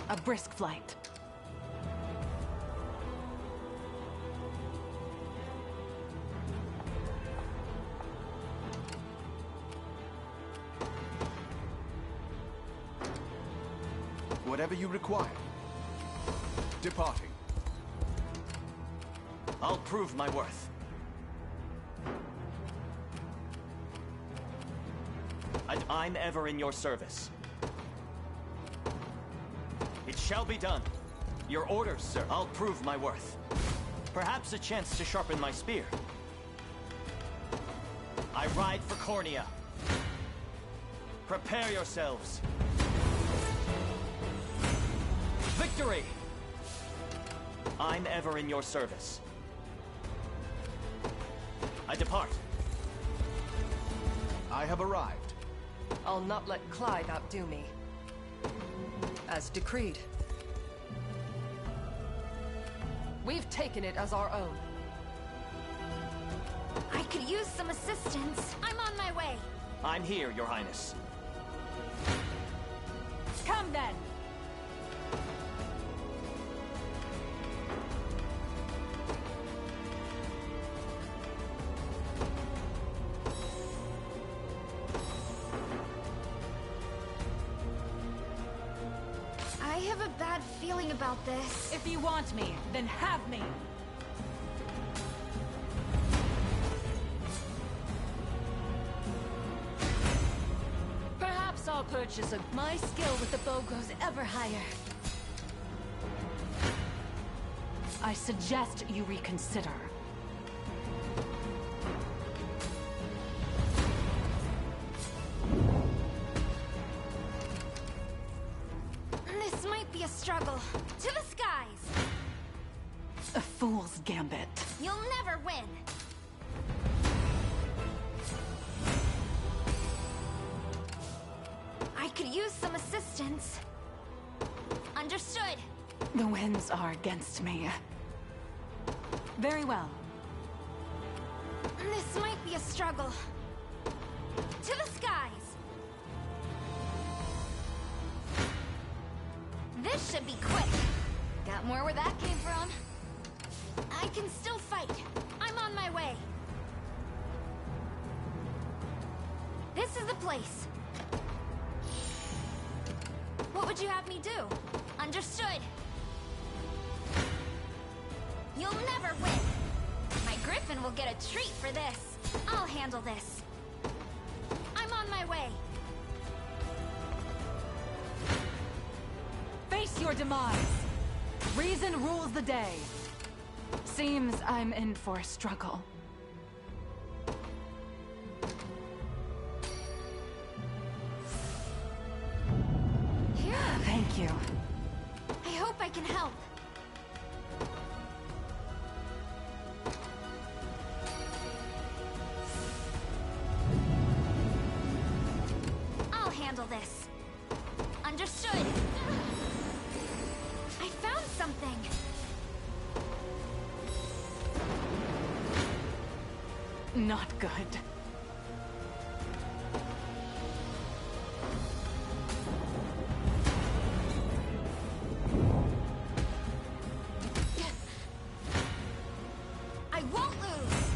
A brisk flight. Whatever you require. Departing. I'll prove my worth. I'm ever in your service. It shall be done. Your orders, sir. I'll prove my worth. Perhaps a chance to sharpen my spear. I ride for Cornea. Prepare yourselves. Victory! I'm ever in your service. I depart. I have arrived. I'll not let Clyde outdo me. As decreed. We've taken it as our own. I could use some assistance. I'm on my way. I'm here, Your Highness. Come then! I have a bad feeling about this. If you want me, then have me! Perhaps I'll purchase a... My skill with the bow grows ever higher. I suggest you reconsider. This might be a struggle. To the skies! A fool's gambit. You'll never win! I could use some assistance. Understood. The winds are against me. Very well. This might be a struggle. To the skies! This should be quick. Got more where that came from. I can still fight. I'm on my way. This is the place. What would you have me do? Understood. You'll never win. My griffin will get a treat for this. I'll handle this. I'm on my way. Face your demise. Reason rules the day. Seems I'm in for a struggle. Here. Thank you. I hope I can help. I'll handle this. Understood. I found something. Not good. I won't lose.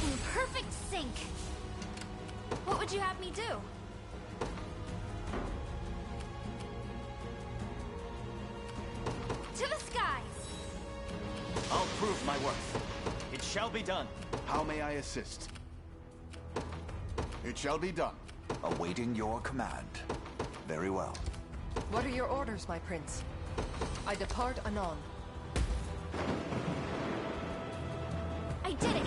In perfect sync. What would you have me do? To the skies! I'll prove my worth. It shall be done. How may I assist? It shall be done. Awaiting your command. Very well. What are your orders, my prince? I depart anon. I did it!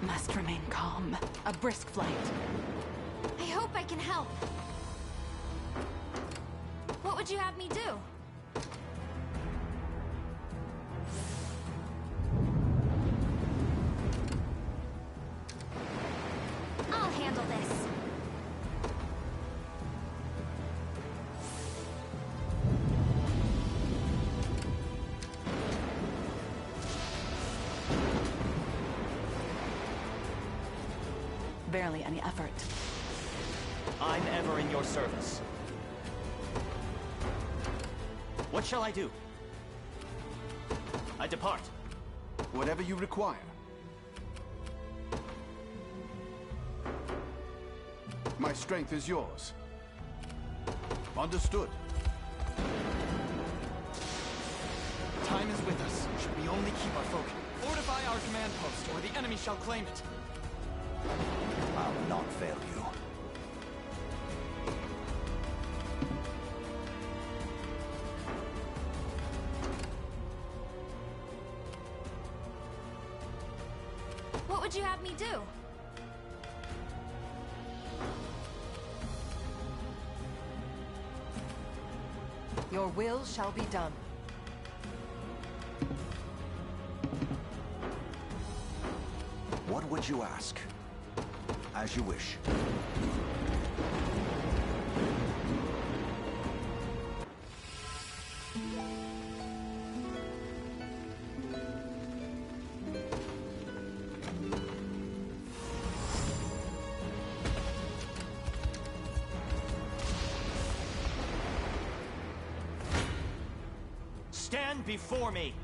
Must remain calm. A brisk flight. I hope I can help. What would you have me do? I'll handle this. Barely any effort. I'm ever in your service. What shall I do? I depart. Whatever you require. My strength is yours. Understood. Time is with us. Should we only keep our focus? Fortify our command post, or the enemy shall claim it. I'll not fail you. What would you have me do? Your will shall be done. What would you ask? As you wish. Stand before me!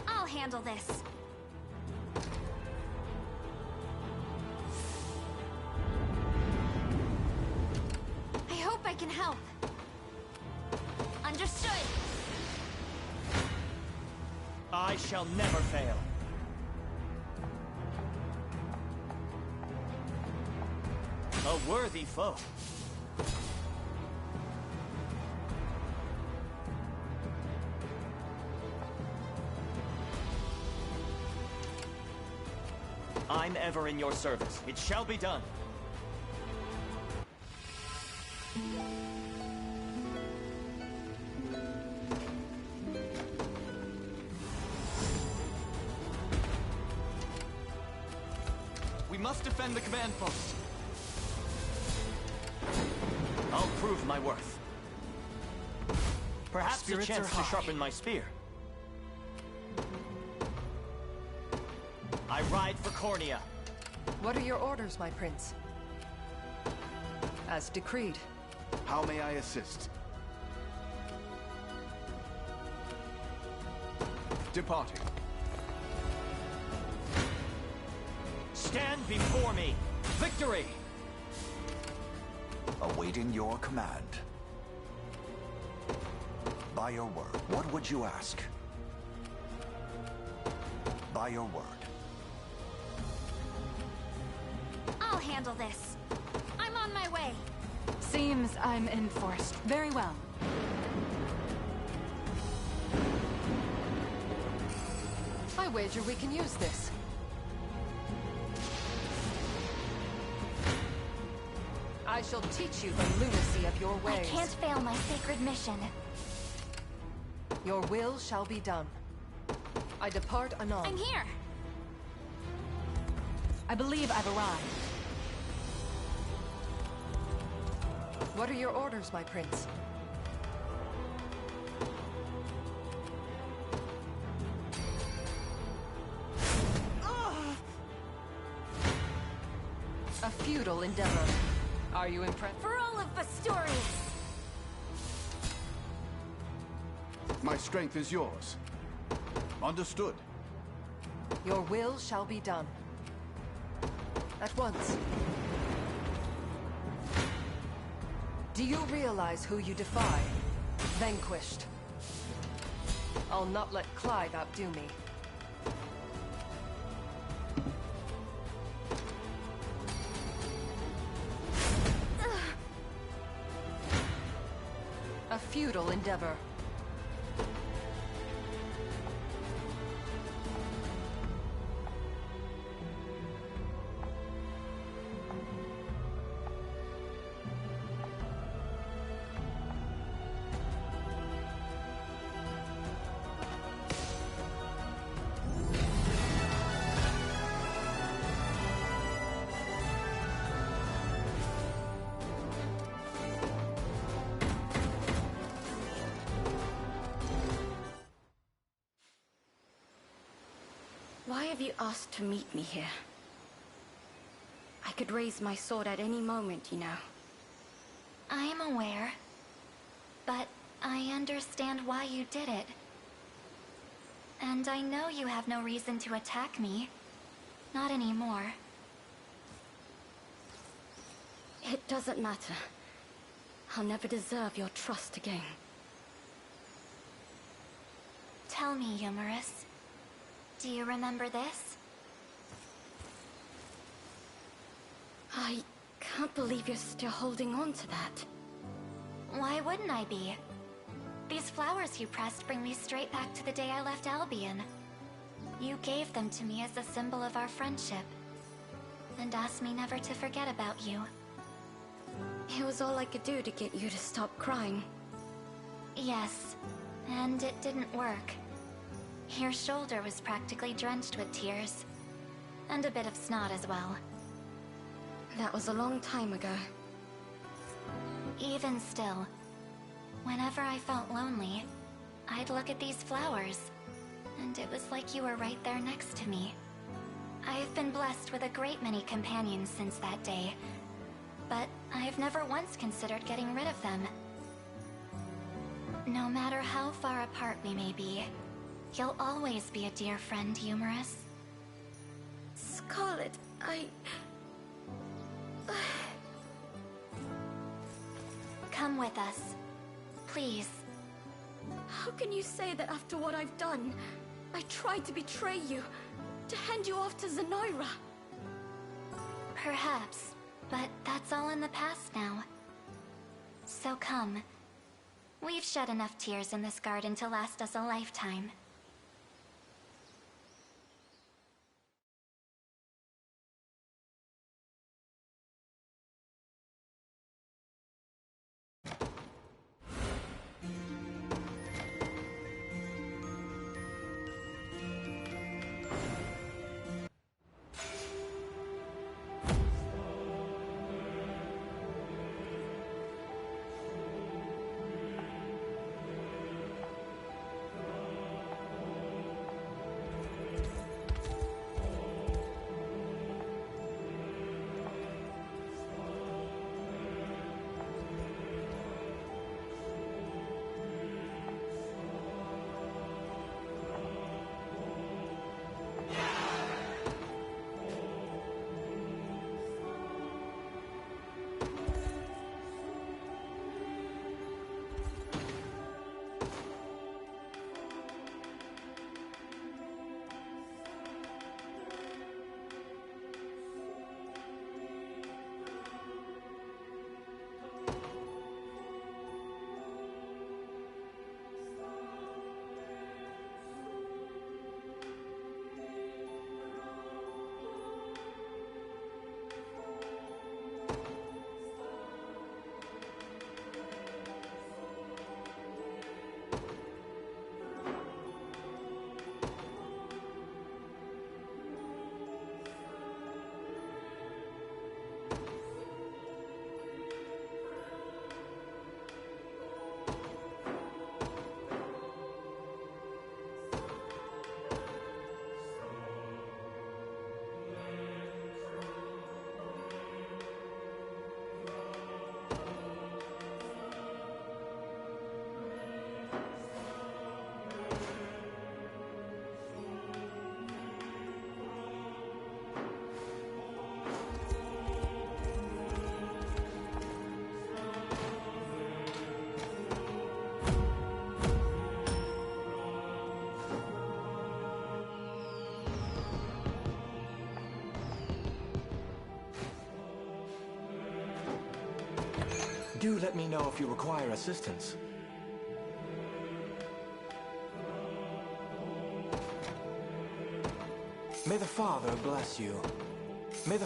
I'll handle this. I hope I can help. Understood. I shall never fail. A worthy foe. I'm ever in your service. It shall be done. We must defend the command post. I'll prove my worth. Perhaps a Spirits chance are to high. sharpen my spear. I ride for Cornea. What are your orders, my prince? As decreed. How may I assist? Departing. Stand before me. Victory! Awaiting your command. By your word. What would you ask? By your word. I'll handle this. I'm on my way. Seems I'm enforced. Very well. I wager we can use this. I shall teach you the lunacy of your ways. I can't fail my sacred mission. Your will shall be done. I depart anon. I'm here. I believe I've arrived. What are your orders, my prince? A futile endeavor. Are you impressed? For all of Bastorius! My strength is yours. Understood. Your will shall be done. At once. Do you realize who you defy? Vanquished. I'll not let Clive outdo me. A futile endeavor. Why have you asked to meet me here? I could raise my sword at any moment, you know. I'm aware. But I understand why you did it. And I know you have no reason to attack me. Not anymore. It doesn't matter. I'll never deserve your trust again. Tell me, Humorous. Do you remember this? I can't believe you're still holding on to that. Why wouldn't I be? These flowers you pressed bring me straight back to the day I left Albion. You gave them to me as a symbol of our friendship, and asked me never to forget about you. It was all I could do to get you to stop crying. Yes, and it didn't work. Your shoulder was practically drenched with tears, and a bit of snot as well. That was a long time ago. Even still, whenever I felt lonely, I'd look at these flowers, and it was like you were right there next to me. I've been blessed with a great many companions since that day, but I've never once considered getting rid of them. No matter how far apart we may be, you'll always be a dear friend, Humorous. Scarlet, Come with us. Please. How can you say that after what I've done? I tried to betray you, to hand you off to Zenoira. Perhaps, but that's all in the past now. So come. We've shed enough tears in this garden to last us a lifetime. Do let me know if you require assistance. May the Father bless you. May the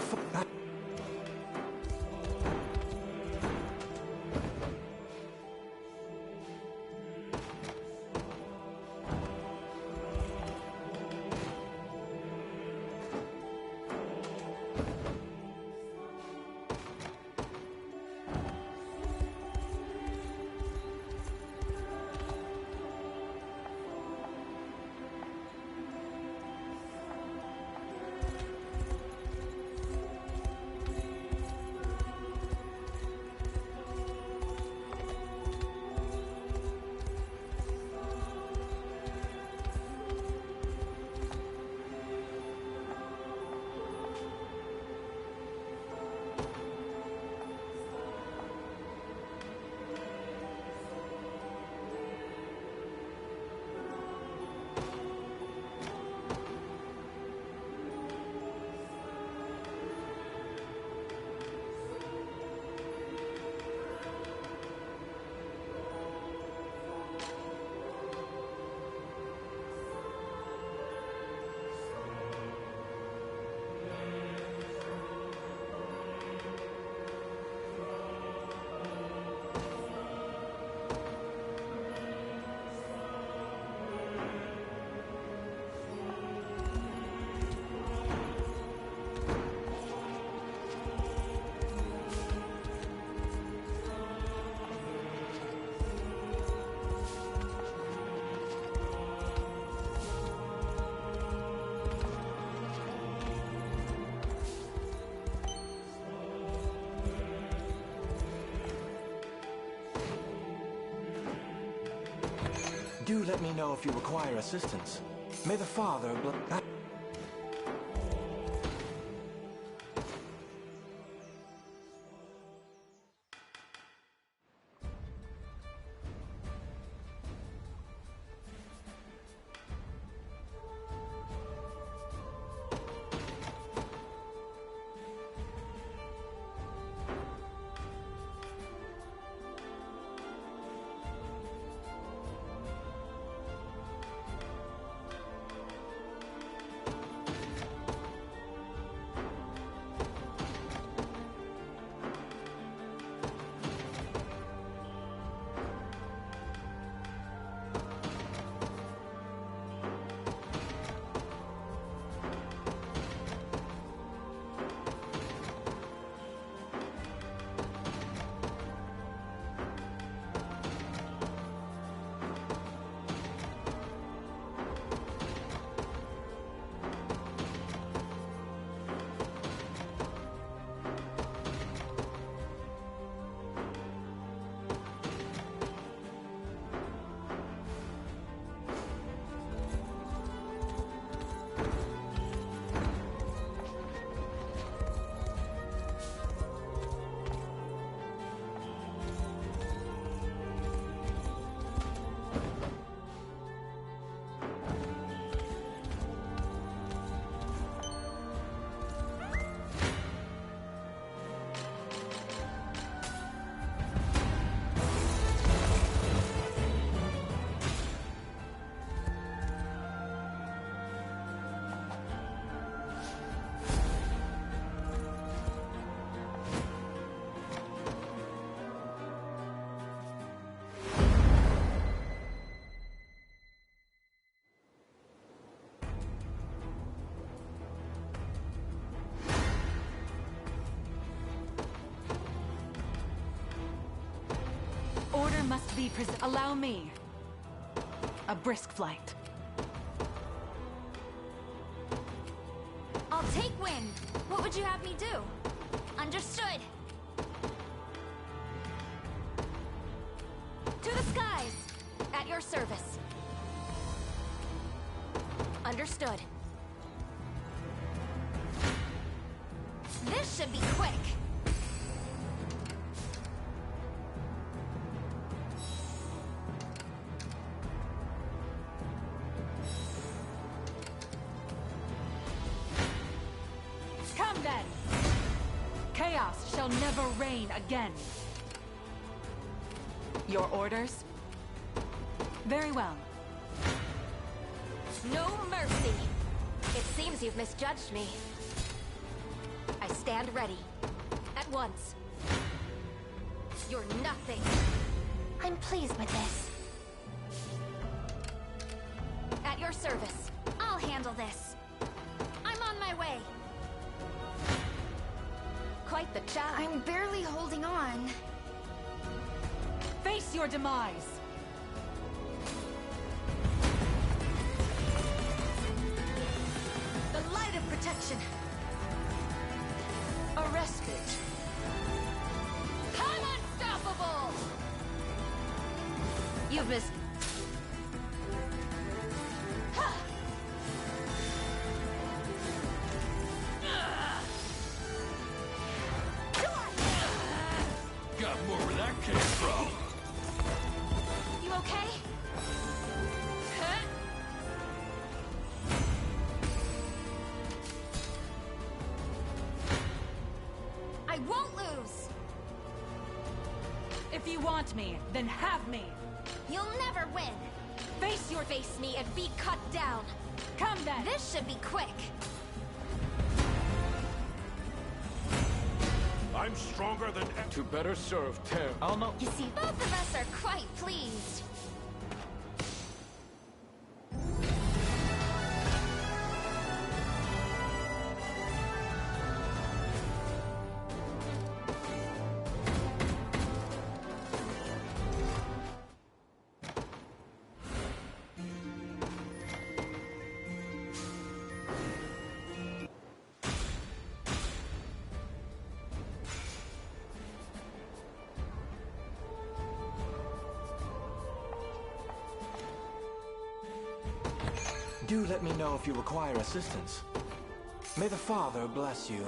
Do let me know if you require assistance. May the Father bless... Order must be Allow me. A brisk flight. I'll take wind. What would you have me do? Understood. To the skies. At your service. Understood. This should be quick. Come then! Chaos shall never reign again. Your orders? Very well. No mercy. It seems you've misjudged me. I stand ready. At once. You're nothing. I'm pleased with this. At your service. I'll handle this. I'm on my way. Quite the challenge. I'm barely holding on. Face your demise! The light of protection. A respite. I'm unstoppable! You've missed... Got more where that came from. You okay? Huh? I won't lose! If you want me, then have me! You'll never win! Face me and be cut down! Come then! This should be quick! I'm stronger than to better serve Terra. I'll not. You see, both of us are quite pleased. Do let me know if you require assistance. May the Father bless you.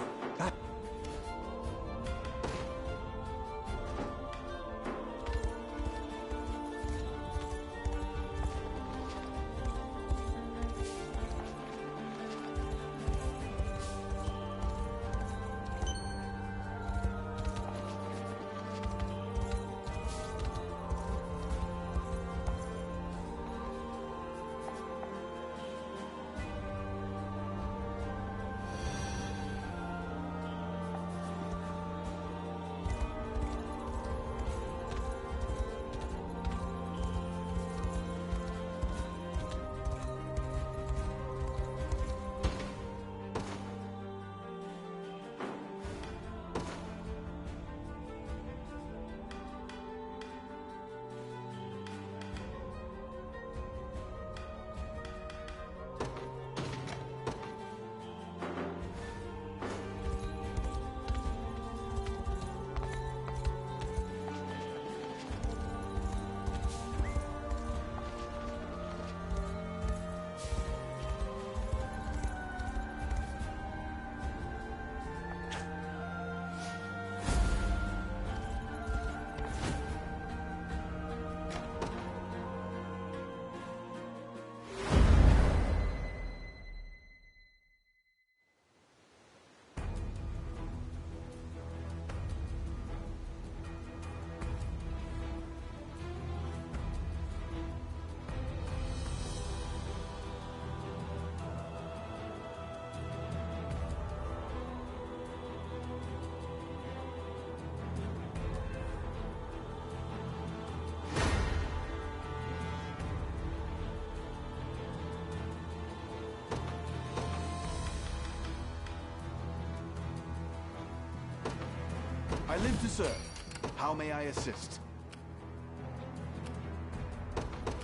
I live to serve. How may I assist?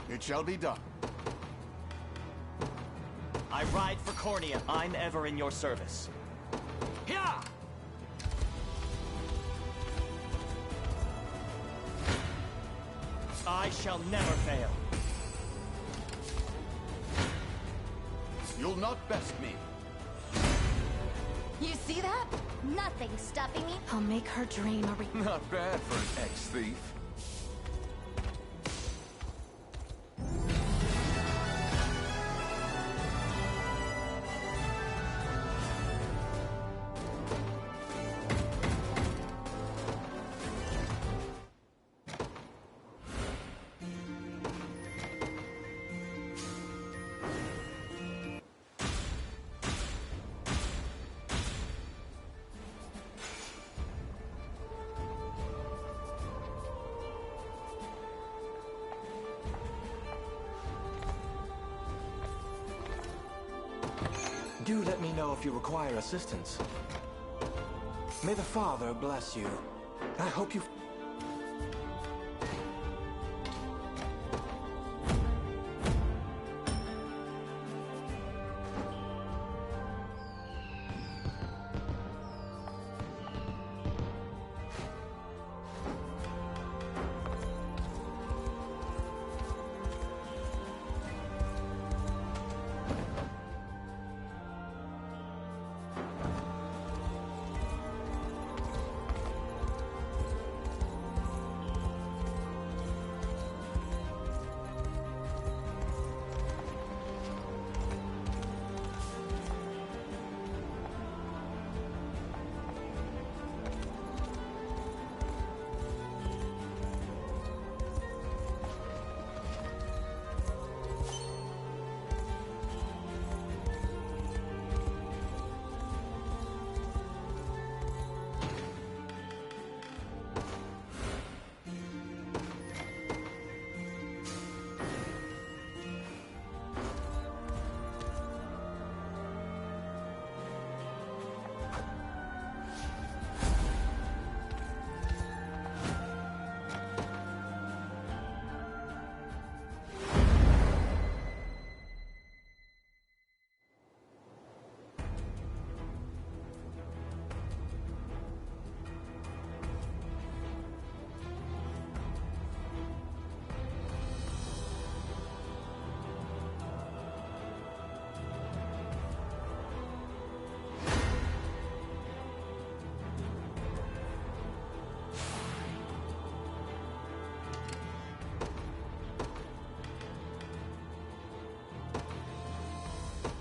It shall be done. I ride for Cornea. I'm ever in your service. Yeah! I shall never fail. You'll not best me. You see that? Nothing stopping me. I'll make her dream a Not bad for an ex-thief. Do let me know if you require assistance. May the Father bless you. I hope you...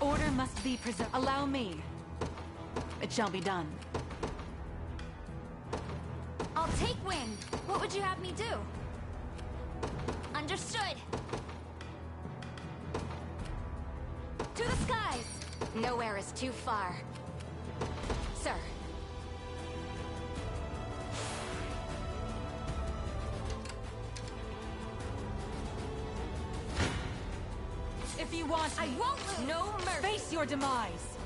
Order must be preserved. Allow me. It shall be done. I'll take wind. What would you have me do? Understood. To the skies! Nowhere is too far. Sir. If you want me, I won't lose! No mercy! Face your demise!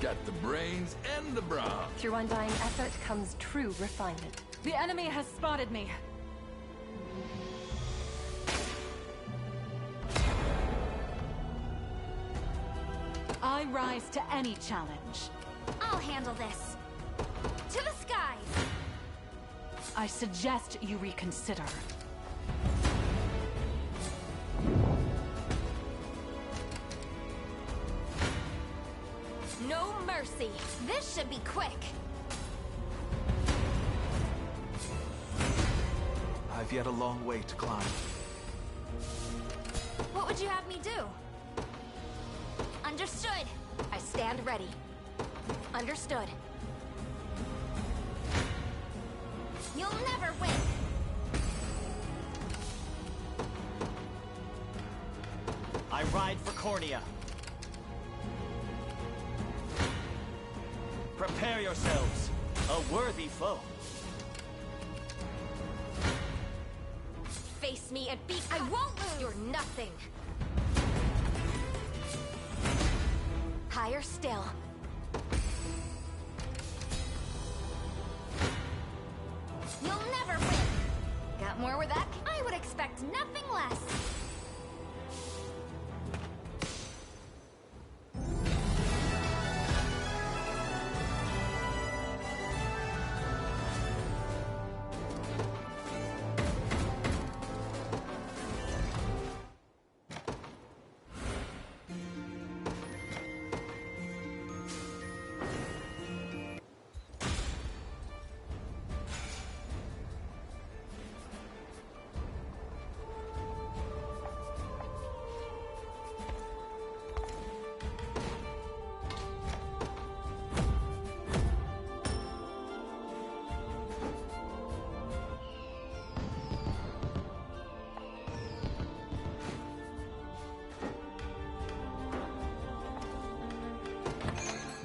Got the brains and the brawn. Through undying effort comes true refinement. The enemy has spotted me. I rise to any challenge. I'll handle this. To the skies! I suggest you reconsider. No mercy. This should be quick. I've yet a long way to climb. What would you have me do? Understood. I stand ready. Understood. You'll never win. I ride for Cornea. Prepare yourselves. A worthy foe. Face me and be. I won't lose. You're nothing. Higher still. You'll never win. Got more where that? I would expect nothing less.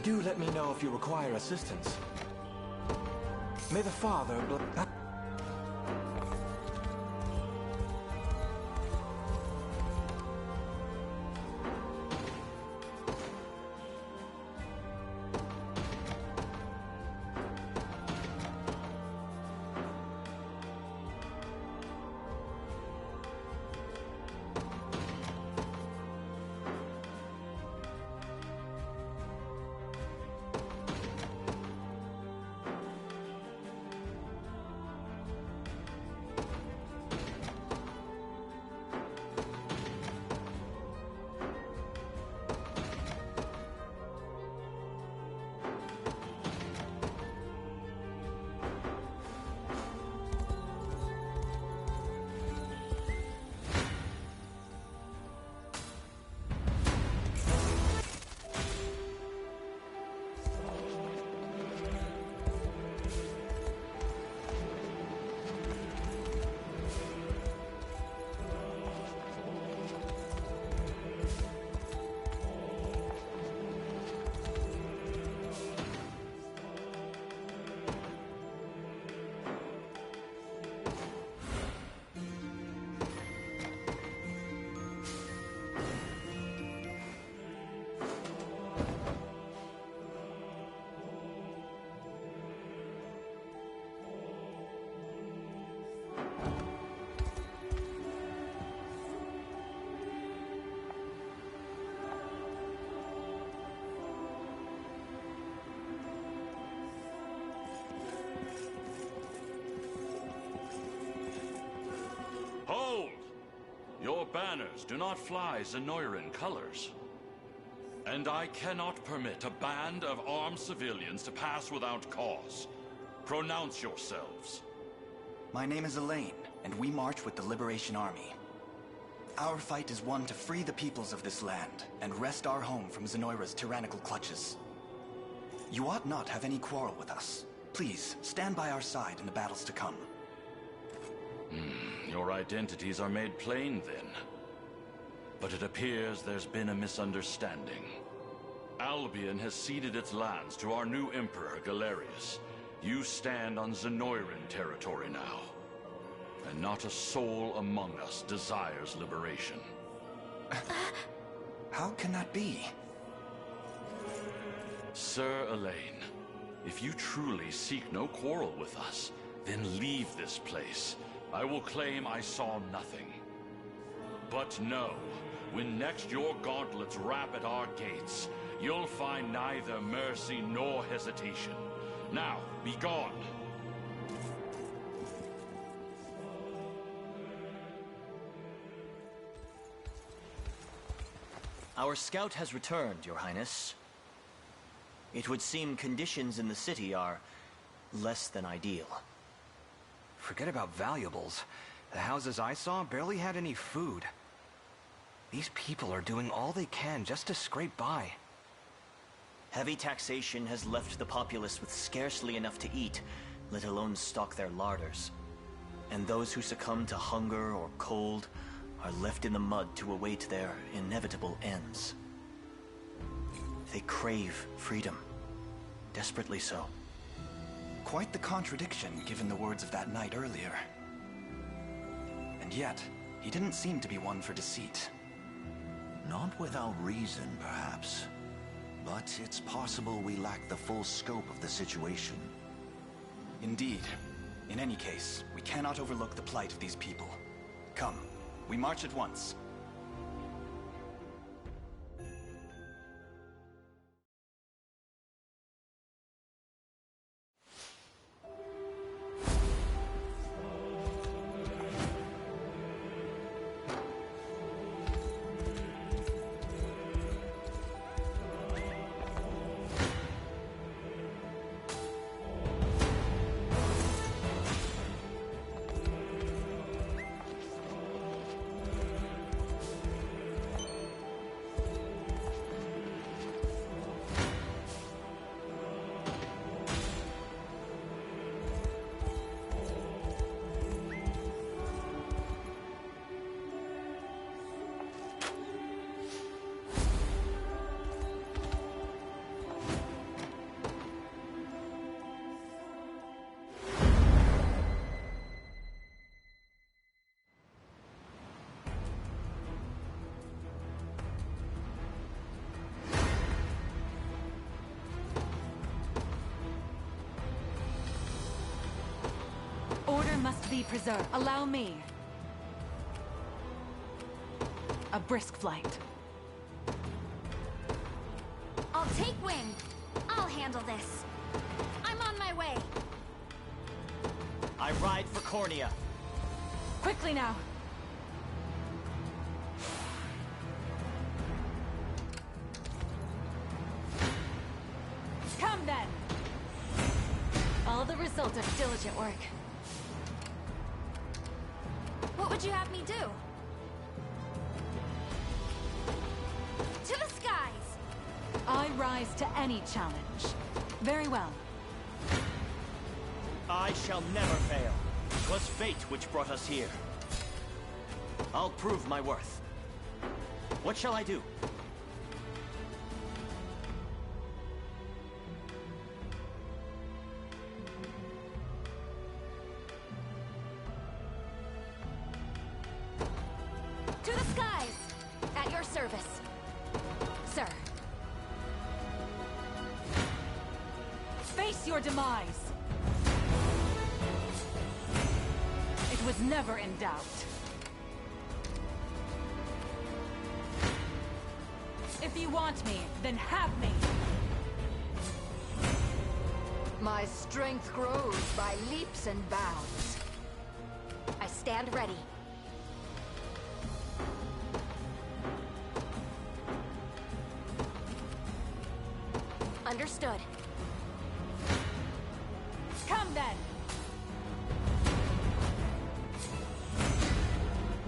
Do let me know if you require assistance. May the Father bless... Hold! Your banners do not fly Zenoiran colors. And I cannot permit a band of armed civilians to pass without cause. Pronounce yourselves. My name is Elaine, and we march with the Liberation Army. Our fight is one to free the peoples of this land and wrest our home from Zenoira's tyrannical clutches. You ought not have any quarrel with us. Please, stand by our side in the battles to come. Your identities are made plain, then. But it appears there's been a misunderstanding. Albion has ceded its lands to our new emperor, Galerius. You stand on Zenoiran territory now. And not a soul among us desires liberation. How can that be? Sir Elaine, if you truly seek no quarrel with us, then leave this place. I will claim I saw nothing. But know, when next your gauntlets rap at our gates, you'll find neither mercy nor hesitation. Now, be gone. Our scout has returned, Your Highness. It would seem conditions in the city are less than ideal. Forget about valuables. The houses I saw barely had any food. These people are doing all they can just to scrape by. Heavy taxation has left the populace with scarcely enough to eat, let alone stock their larders. And those who succumb to hunger or cold are left in the mud to await their inevitable ends. They crave freedom, desperately so. Quite the contradiction, given the words of that knight earlier. And yet, he didn't seem to be one for deceit. Not without reason, perhaps. But it's possible we lack the full scope of the situation. Indeed. In any case, we cannot overlook the plight of these people. Come, we march at once. Order must be preserved. Allow me. A brisk flight. I'll take wing. I'll handle this. I'm on my way. I ride for Cornea. Quickly now. Come then. All the result of diligent work. What would you have me do? To the skies! I rise to any challenge. Very well. I shall never fail. 'Twas fate which brought us here. I'll prove my worth. What shall I do? To the skies! At your service. Sir. Face your demise. It was never in doubt. If you want me, then have me. My strength grows by leaps and bounds. I stand ready. Understood. Come then.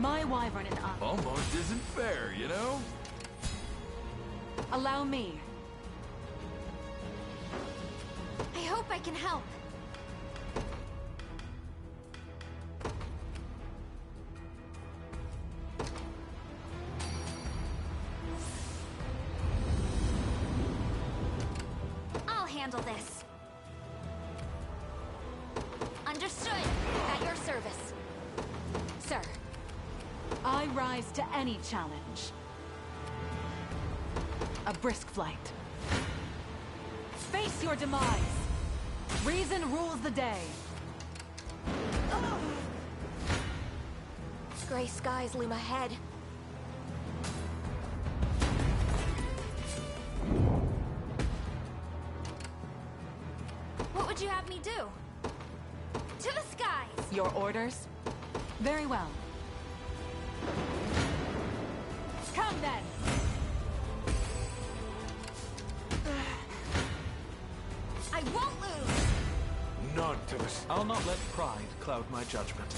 My wyvern and I... Almost isn't fair, you know? Allow me. I hope I can help. I'll handle this. Understood. At your service. Sir. I rise to any challenge. A brisk flight. Face your demise. Reason rules the day. Gray skies loom ahead. What would you have me do? To the skies! Your orders? Very well. Come then! I won't lose! None to this. I'll not let pride cloud my judgment.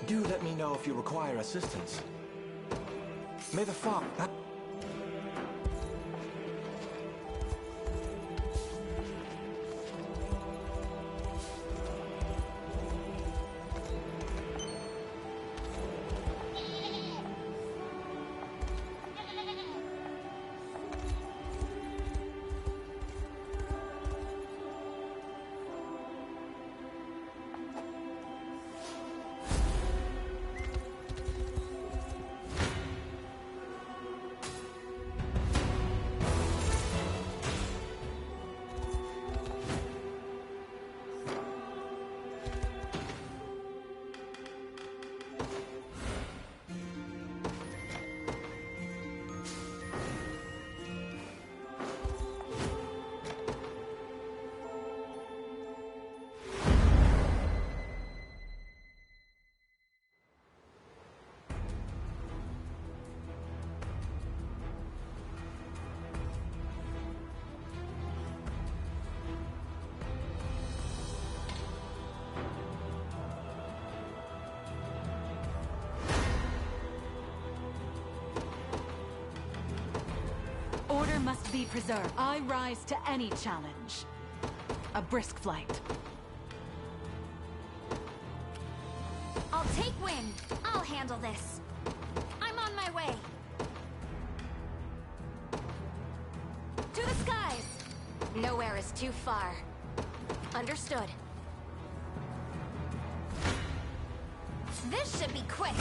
Do let me know if you require assistance. May the father... Order must be preserved. I rise to any challenge. A brisk flight. I'll take wind. I'll handle this. I'm on my way. To the skies! Nowhere is too far. Understood. This should be quick.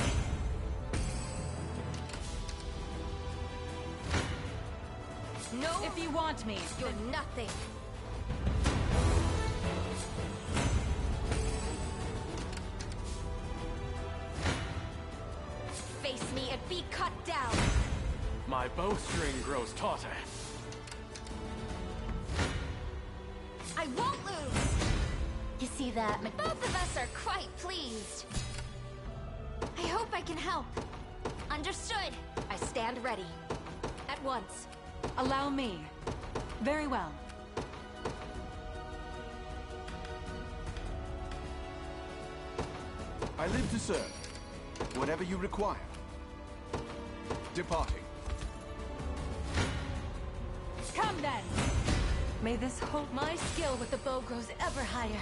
No! If you want me, you're nothing. Face me and be cut down. My bowstring grows tauter. I won't lose. You see that? Both of us are quite pleased. I hope I can help. Understood. I stand ready. At once. Allow me. Very well. I live to serve. Whatever you require. Departing. Come then! May this hope my skill with the bow grows ever higher.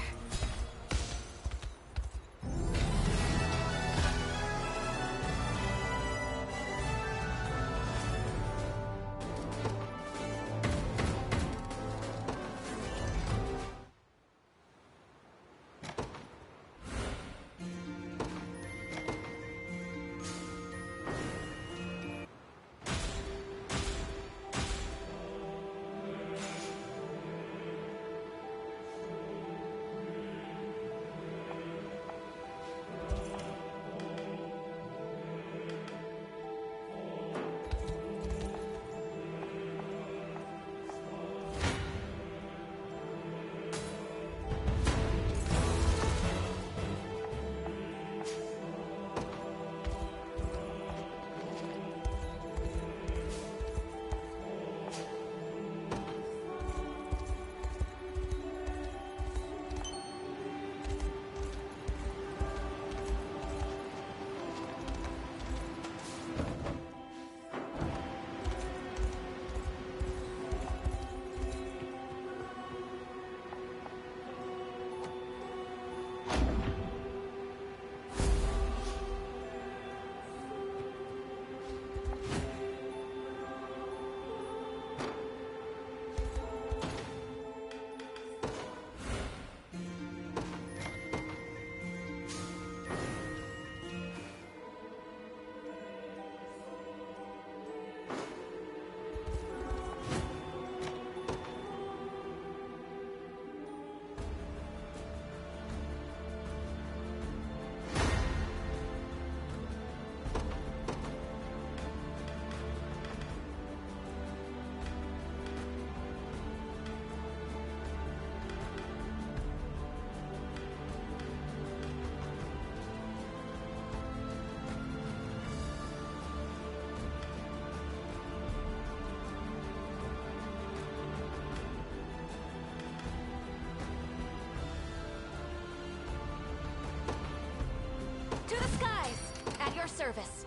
service.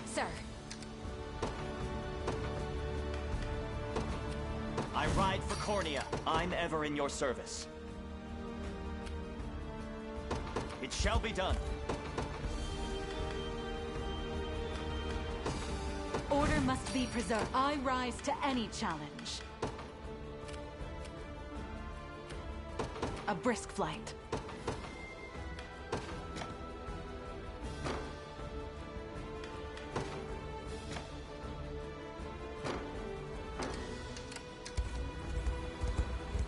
Sir. I ride for Cornea. I'm ever in your service. It shall be done. Order must be preserved. I rise to any challenge. A brisk flight.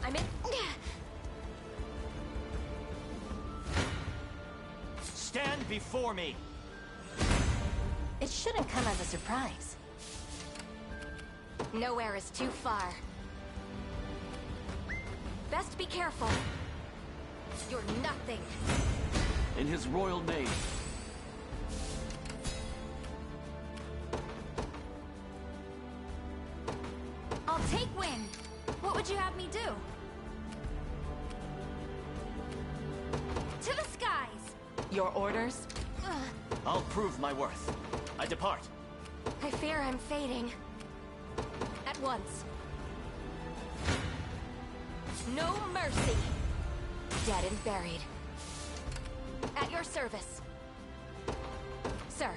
I'm in. Stand before me! It shouldn't come as a surprise. Nowhere is too far. Best be careful. You're nothing. In his royal name. I'll take win. What would you have me do? To the skies! Your orders? I'll prove my worth. I depart. I fear I'm fading. At once. No mercy. Dead and buried. At your service. Sir.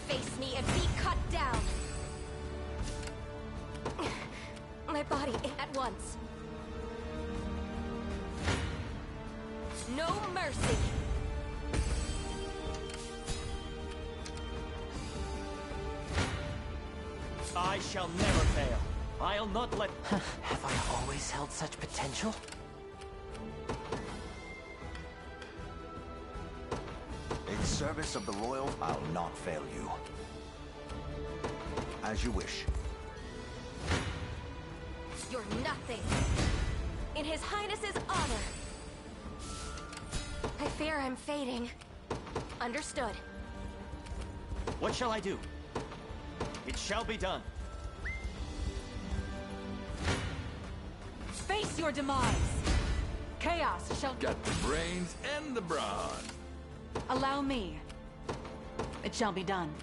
Face me and be cut down. My body at once. No mercy. I shall never fail. I'll not let... Have I always held such potential? In service of the royal, I'll not fail you. As you wish. You're nothing. In His Highness's honor. I fear I'm fading. Understood. What shall I do? It shall be done. Face your demise! Chaos shall... Got the brains and the brawn. Allow me. It shall be done.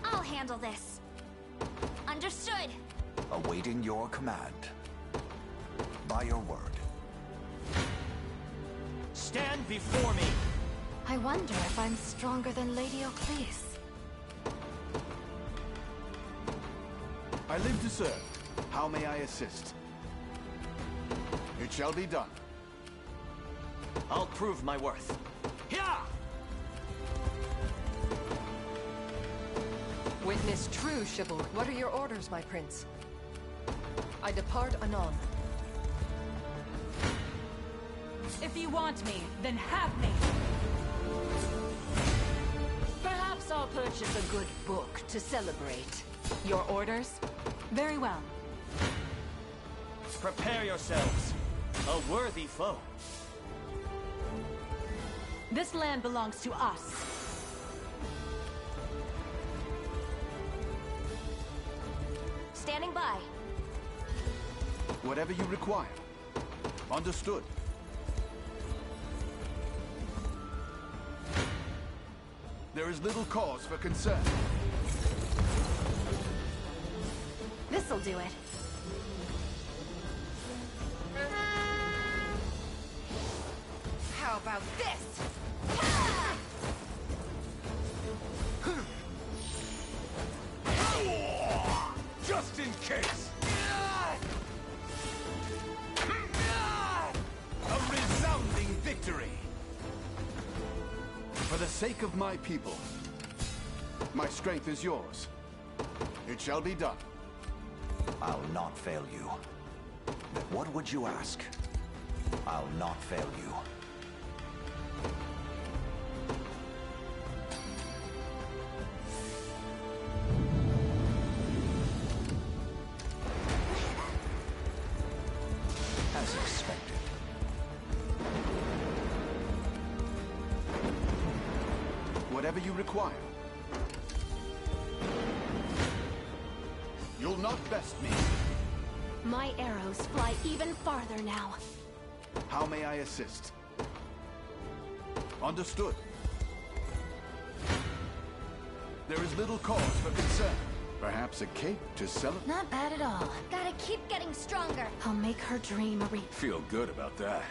I'll handle this. Understood. Awaiting your command. By your word. Stand before me! I wonder if I'm stronger than Lady Ocleus. I live to serve. How may I assist? It shall be done. I'll prove my worth. Yeah! Witness true chivalry. What are your orders, my prince? I depart anon. If you want me, then have me! Perhaps I'll purchase a good book to celebrate. Your orders? Very well. Prepare yourselves. A worthy foe. This land belongs to us. Standing by. Whatever you require. Understood. There is little cause for concern. This'll do it. How about this? Just in case! A resounding victory! For the sake of my people, my strength is yours. It shall be done. I'll not fail you. What would you ask? I'll not fail you. As expected. Whatever you require. You'll not best me. My arrows fly even farther now. How may I assist? Understood. There is little cause for concern. Perhaps a cape to celebrate? Not bad at all. Gotta keep getting stronger. I'll make her dream a reality. Feel good about that.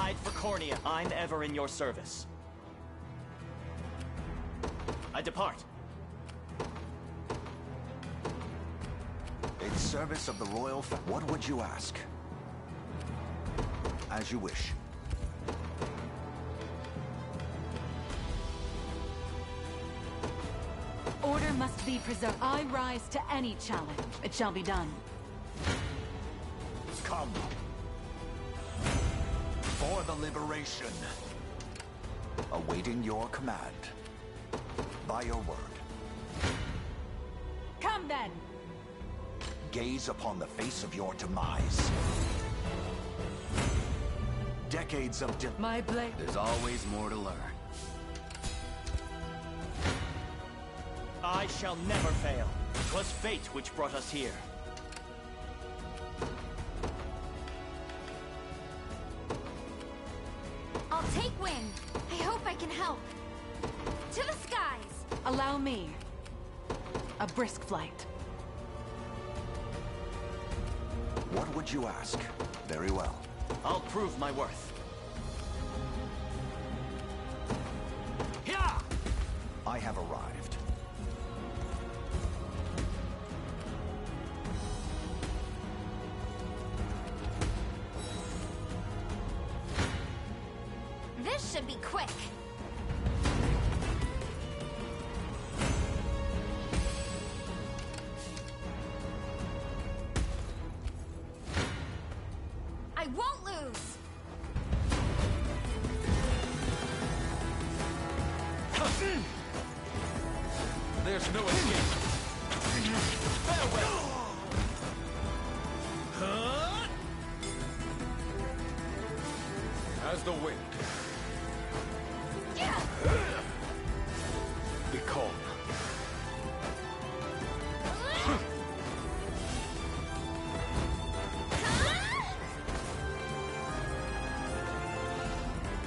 Provide for Cornea. I'm ever in your service. I depart. In service of the royal what would you ask? As you wish. Order must be preserved. I rise to any challenge. It shall be done. Come. For the liberation. Awaiting your command. By your word. Come then! Gaze upon the face of your demise. Decades of my blade. There's always more to learn. I shall never fail. 'Twas fate which brought us here. I'll take wing. I hope I can help. To the skies! Allow me. A brisk flight. What would you ask? Very well. I'll prove my worth. Yeah! I have arrived. This should be quick. I won't lose. There's no escape. Farewell. As the wind. Yeah. Be calm.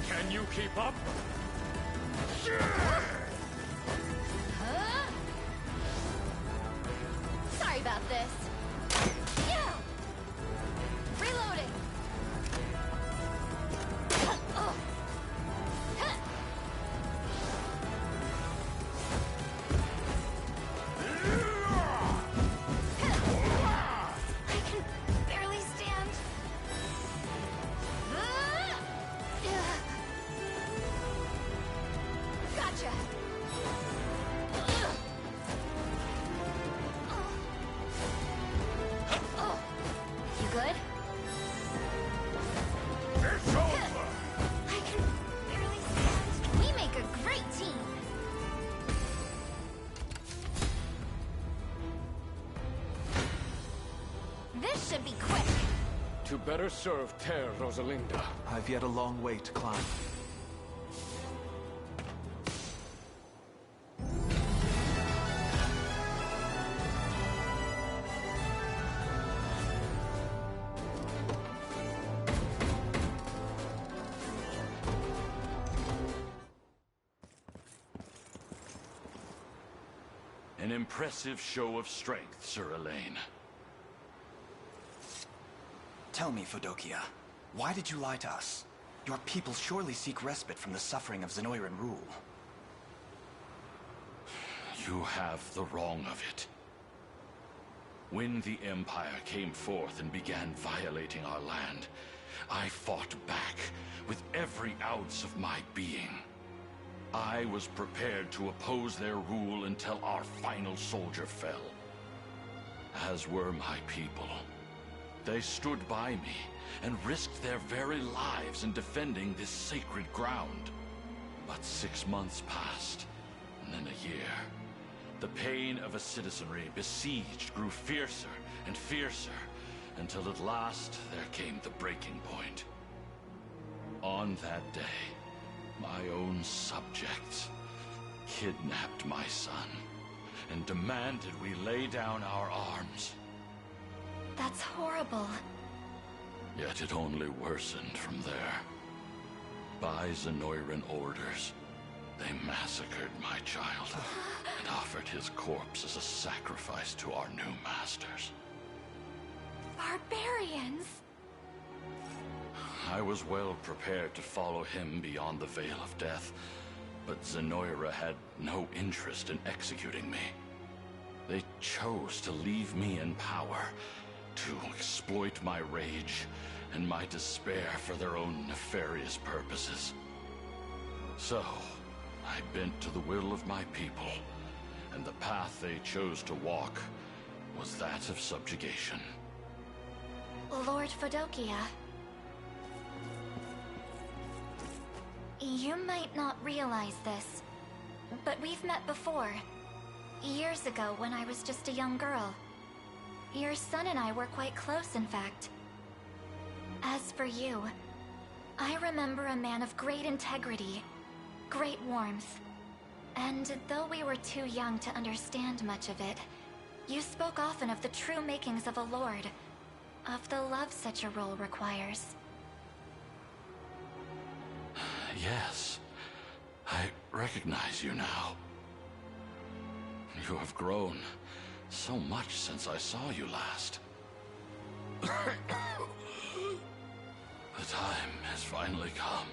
Can you keep up? Sorry about this. Yeah. Reloading. I can barely stand. Gotcha. You good? It's over! I can barely stand. We make a great team. This should be quick. To better serve Ter Rosalinda. I've yet a long way to climb. An impressive show of strength, Sir Elaine. Tell me, Fodokia, why did you lie to us? Your people surely seek respite from the suffering of Zenoiran rule. You have the wrong of it. When the Empire came forth and began violating our land, I fought back with every ounce of my being. I was prepared to oppose their rule until our final soldier fell. As were my people. They stood by me and risked their very lives in defending this sacred ground. But 6 months passed, and then a year. The pain of a citizenry besieged grew fiercer and fiercer, until at last there came the breaking point. On that day, my own subjects kidnapped my son and demanded we lay down our arms. That's horrible. Yet it only worsened from there. By Zenoiran orders, they massacred my child and offered his corpse as a sacrifice to our new masters. Barbarians! I was well prepared to follow him beyond the Veil of Death, but Zenoira had no interest in executing me. They chose to leave me in power, to exploit my rage and my despair for their own nefarious purposes. So, I bent to the will of my people, and the path they chose to walk was that of subjugation. Lord Fedokia. You might not realize this, but we've met before. Years ago when I was just a young girl. Your son and I were quite close, in fact. As for you, I remember a man of great integrity, great warmth. And though we were too young to understand much of it, you spoke often of the true makings of a lord, of the love such a role requires. Yes, I recognize you now. You have grown so much since I saw you last. The time has finally come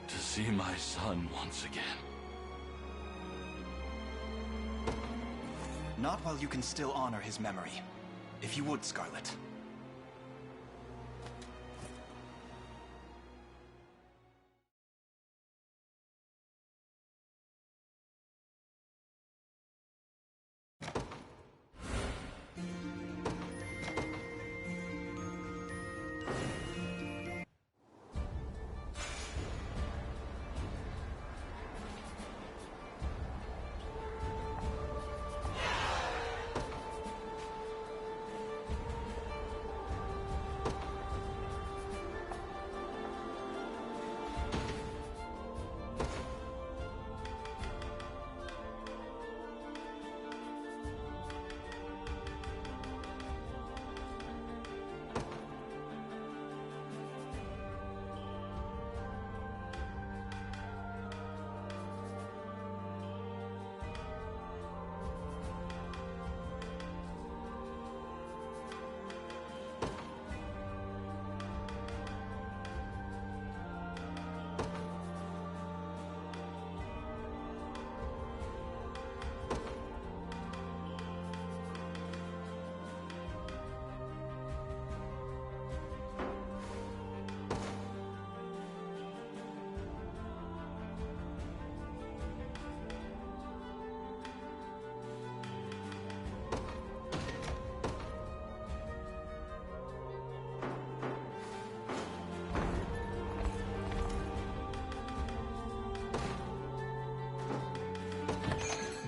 to see my son once again. Not while you can still honor his memory. If you would, Scarlet.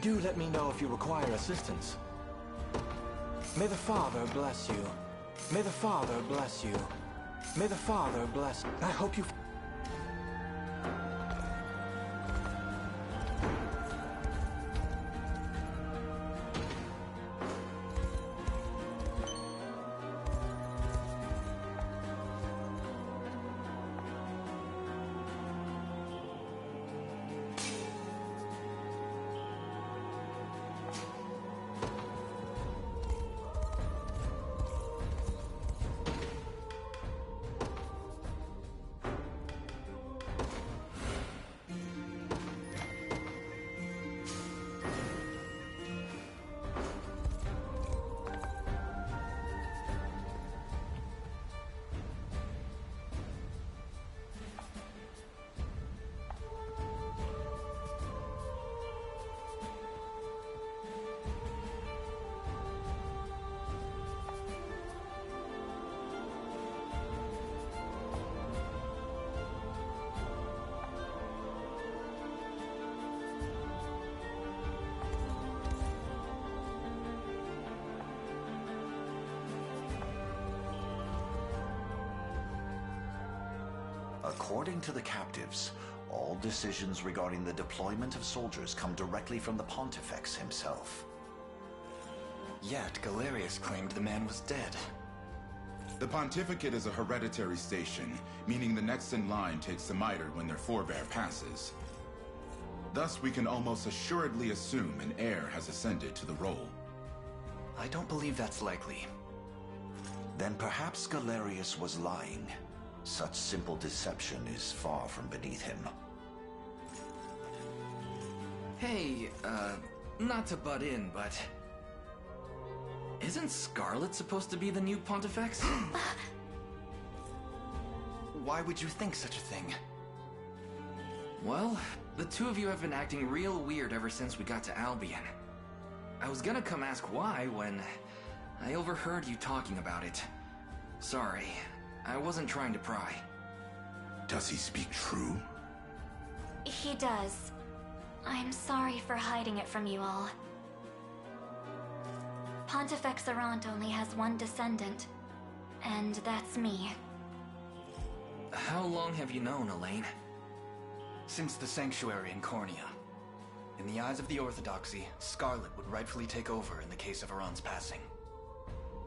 Do let me know if you require assistance. May the Father bless you. May the Father bless you. May the Father bless... I hope you... According to the captives, all decisions regarding the deployment of soldiers come directly from the Pontifex himself. Yet Galerius claimed the man was dead. The Pontificate is a hereditary station, meaning the next in line takes the mitre when their forebear passes. Thus, we can almost assuredly assume an heir has ascended to the role. I don't believe that's likely. Then perhaps Galerius was lying. Such simple deception is far from beneath him. Hey, not to butt in, but... isn't Scarlet supposed to be the new Pontifex? Why would you think such a thing? Well, the two of you have been acting real weird ever since we got to Albion. I was gonna come ask why when I overheard you talking about it. Sorry, I wasn't trying to pry. Does he speak true? He does. I'm sorry for hiding it from you all. Pontifex Arant only has one descendant, and that's me. How long have you known, Elaine? Since the Sanctuary in Cornea. In the eyes of the Orthodoxy, Scarlet would rightfully take over in the case of Arant's passing.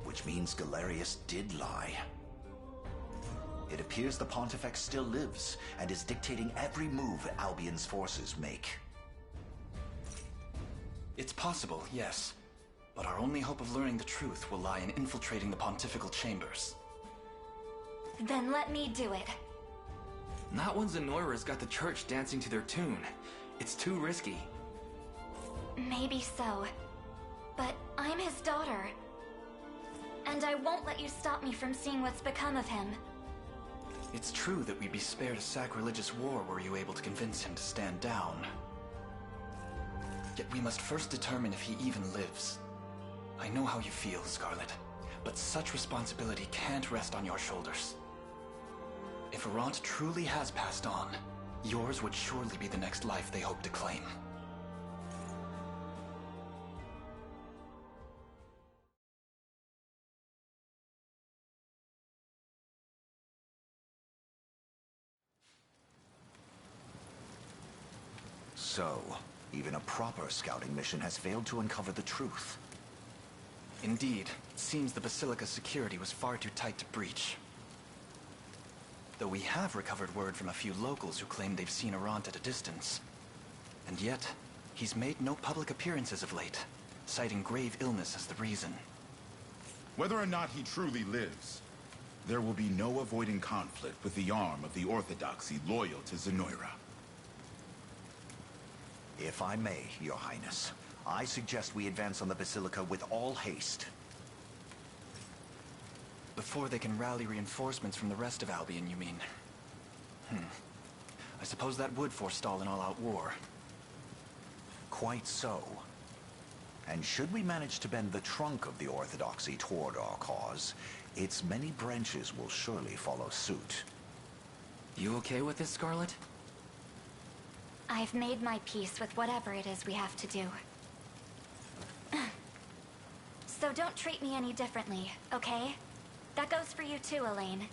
Which means Galerius did lie. It appears the Pontifex still lives, and is dictating every move Albion's forces make. It's possible, yes. But our only hope of learning the truth will lie in infiltrating the pontifical chambers. Then let me do it. Not when Zenoira's got the church dancing to their tune. It's too risky. Maybe so. But I'm his daughter. And I won't let you stop me from seeing what's become of him. It's true that we'd be spared a sacrilegious war were you able to convince him to stand down. Yet we must first determine if he even lives. I know how you feel, Scarlet, but such responsibility can't rest on your shoulders. If Arant truly has passed on, yours would surely be the next life they hope to claim. So, even a proper scouting mission has failed to uncover the truth. Indeed, it seems the Basilica's security was far too tight to breach. Though we have recovered word from a few locals who claim they've seen Arant at a distance. And yet, he's made no public appearances of late, citing grave illness as the reason. Whether or not he truly lives, there will be no avoiding conflict with the arm of the Orthodoxy loyal to Zenoira. If I may, Your Highness, I suggest we advance on the Basilica with all haste. Before they can rally reinforcements from the rest of Albion, you mean? I suppose that would forestall an all-out war. Quite so. And should we manage to bend the trunk of the Orthodoxy toward our cause, its many branches will surely follow suit. You okay with this, Scarlet? I've made my peace with whatever it is we have to do. So don't treat me any differently, okay? That goes for you too, Elaine.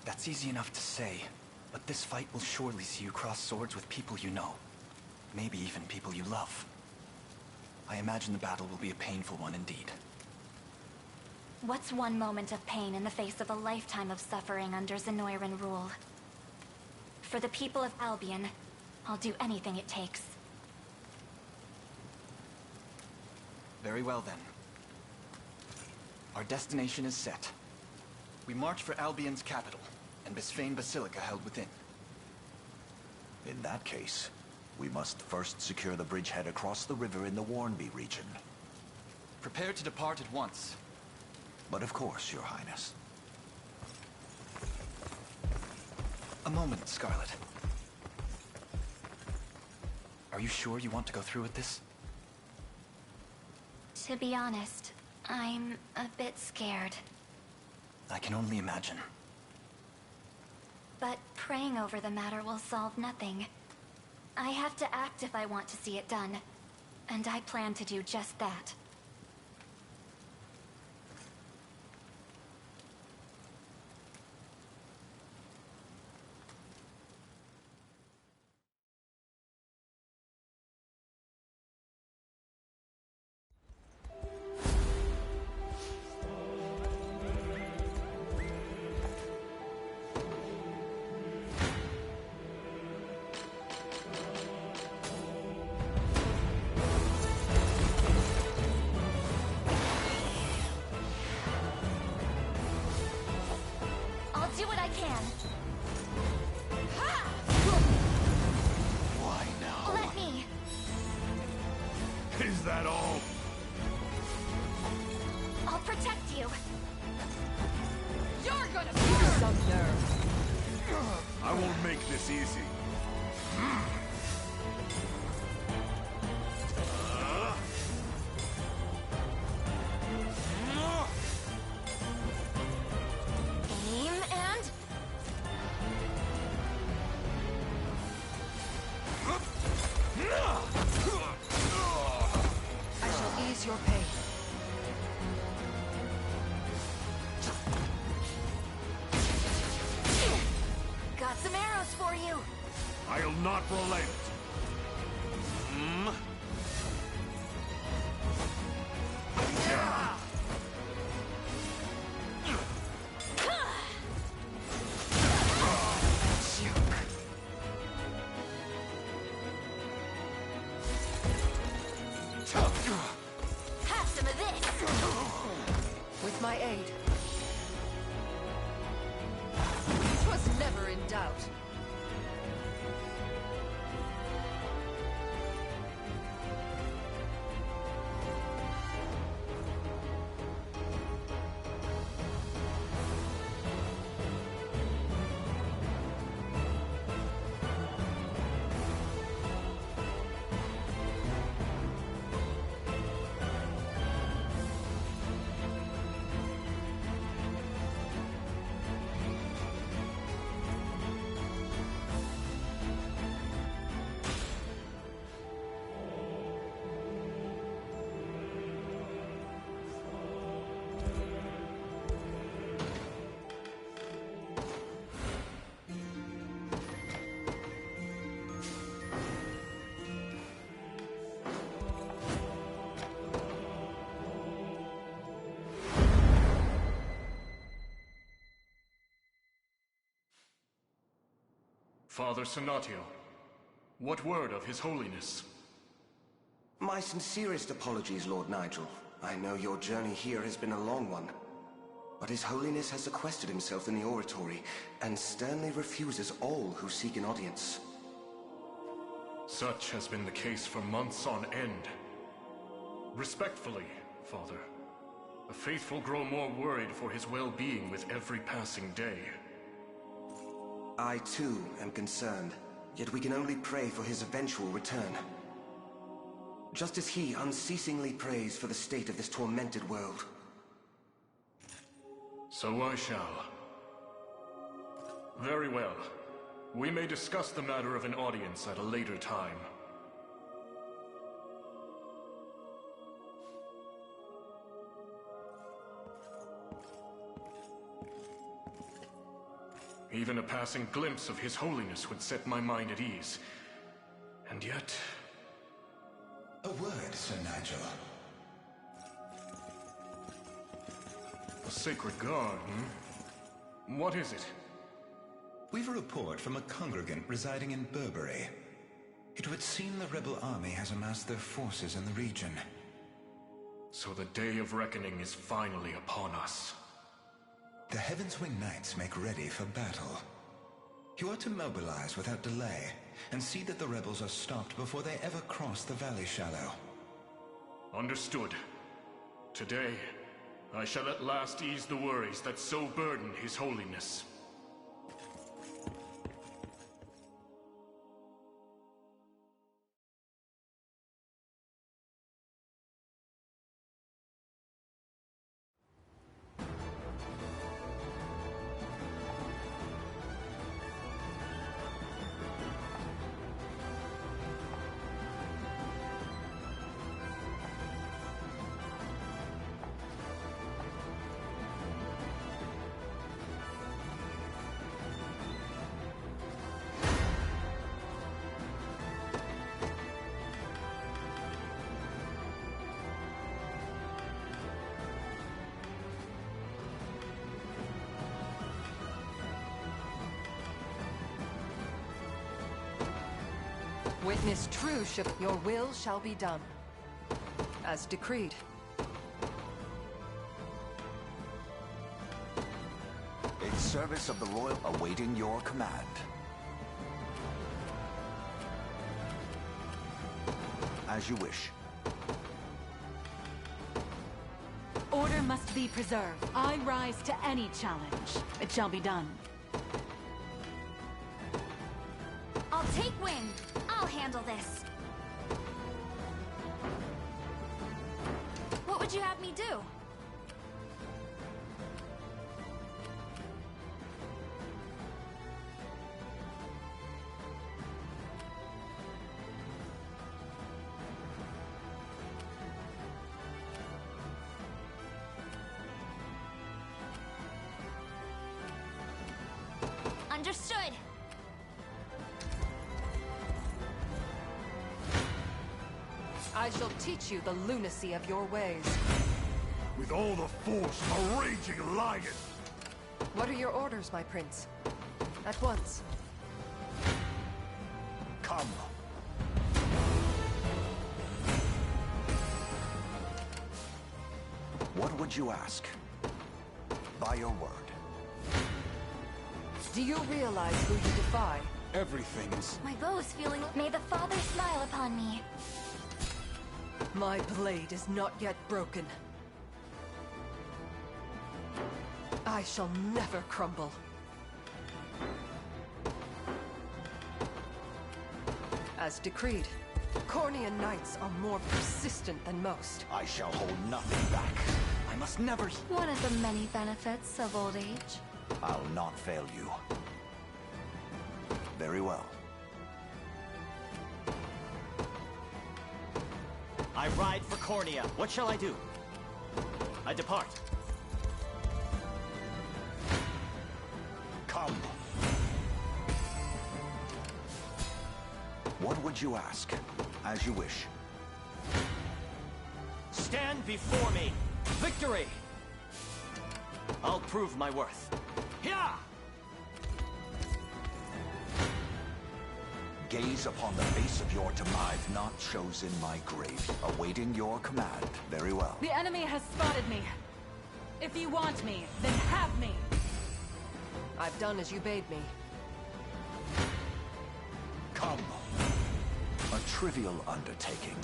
That's easy enough to say, but this fight will surely see you cross swords with people you know. Maybe even people you love. I imagine the battle will be a painful one indeed. What's one moment of pain in the face of a lifetime of suffering under Zenoiran rule? For the people of Albion, I'll do anything it takes. Very well then. Our destination is set. We march for Albion's capital, and Bisphane Basilica held within. In that case, we must first secure the bridgehead across the river in the Warnby region. Prepare to depart at once. But of course, Your Highness. A moment, Scarlet. Are you sure you want to go through with this? To be honest, I'm a bit scared. I can only imagine. But praying over the matter will solve nothing. I have to act if I want to see it done. And I plan to do just that. do what I can. Why now? Let me. Is that all? I'll protect you. You're gonna burn! Some nerve. I won't make this easy. Aim and... I shall ease your pain. Got some arrows for you. I'll not relent. Have some of this. With my aid. Was never in doubt. Father Sonatio, what word of His Holiness? My sincerest apologies, Lord Nigel. I know your journey here has been a long one. But His Holiness has sequestered himself in the oratory and sternly refuses all who seek an audience. Such has been the case for months on end. Respectfully, Father, the faithful grow more worried for his well-being with every passing day. I too am concerned, yet we can only pray for his eventual return. Just as he unceasingly prays for the state of this tormented world. So I shall. Very well. We may discuss the matter of an audience at a later time. Even a passing glimpse of His Holiness would set my mind at ease. And yet... A word, Sir Nigel. A sacred guard, What is it? We've a report from a congregant residing in Burberry. It would seem the rebel army has amassed their forces in the region. So the day of reckoning is finally upon us. The Heaven's Wing Knights make ready for battle. You are to mobilize without delay, and see that the rebels are stopped before they ever cross the Valley Shallow. Understood. Today, I shall at last ease the worries that so burden His Holiness. Witness true your will shall be done. As decreed. It's service of the Royal awaiting your command. As you wish. Order must be preserved. I rise to any challenge. It shall be done. I'll take wing. I'll handle this. What would you have me do? Understood. I shall teach you the lunacy of your ways. With all the force of a raging lion! What are your orders, my prince? At once. Come. What would you ask? By your word. Do you realize who you defy? Everything's... My bow's feeling... May the Father smile upon me. My blade is not yet broken. I shall never crumble. As decreed, Cornian knights are more persistent than most. I shall hold nothing back. I must never... One of the many benefits of old age. I'll not fail you. Very well. I ride for Cornia. What shall I do? I depart. Come. What would you ask? As you wish. Stand before me! Victory! I'll prove my worth. Here! Gaze upon the face of your demise. I've not chosen my grave. Awaiting your command. Very well. The enemy has spotted me. If you want me, then have me. I've done as you bade me. Come. A trivial undertaking.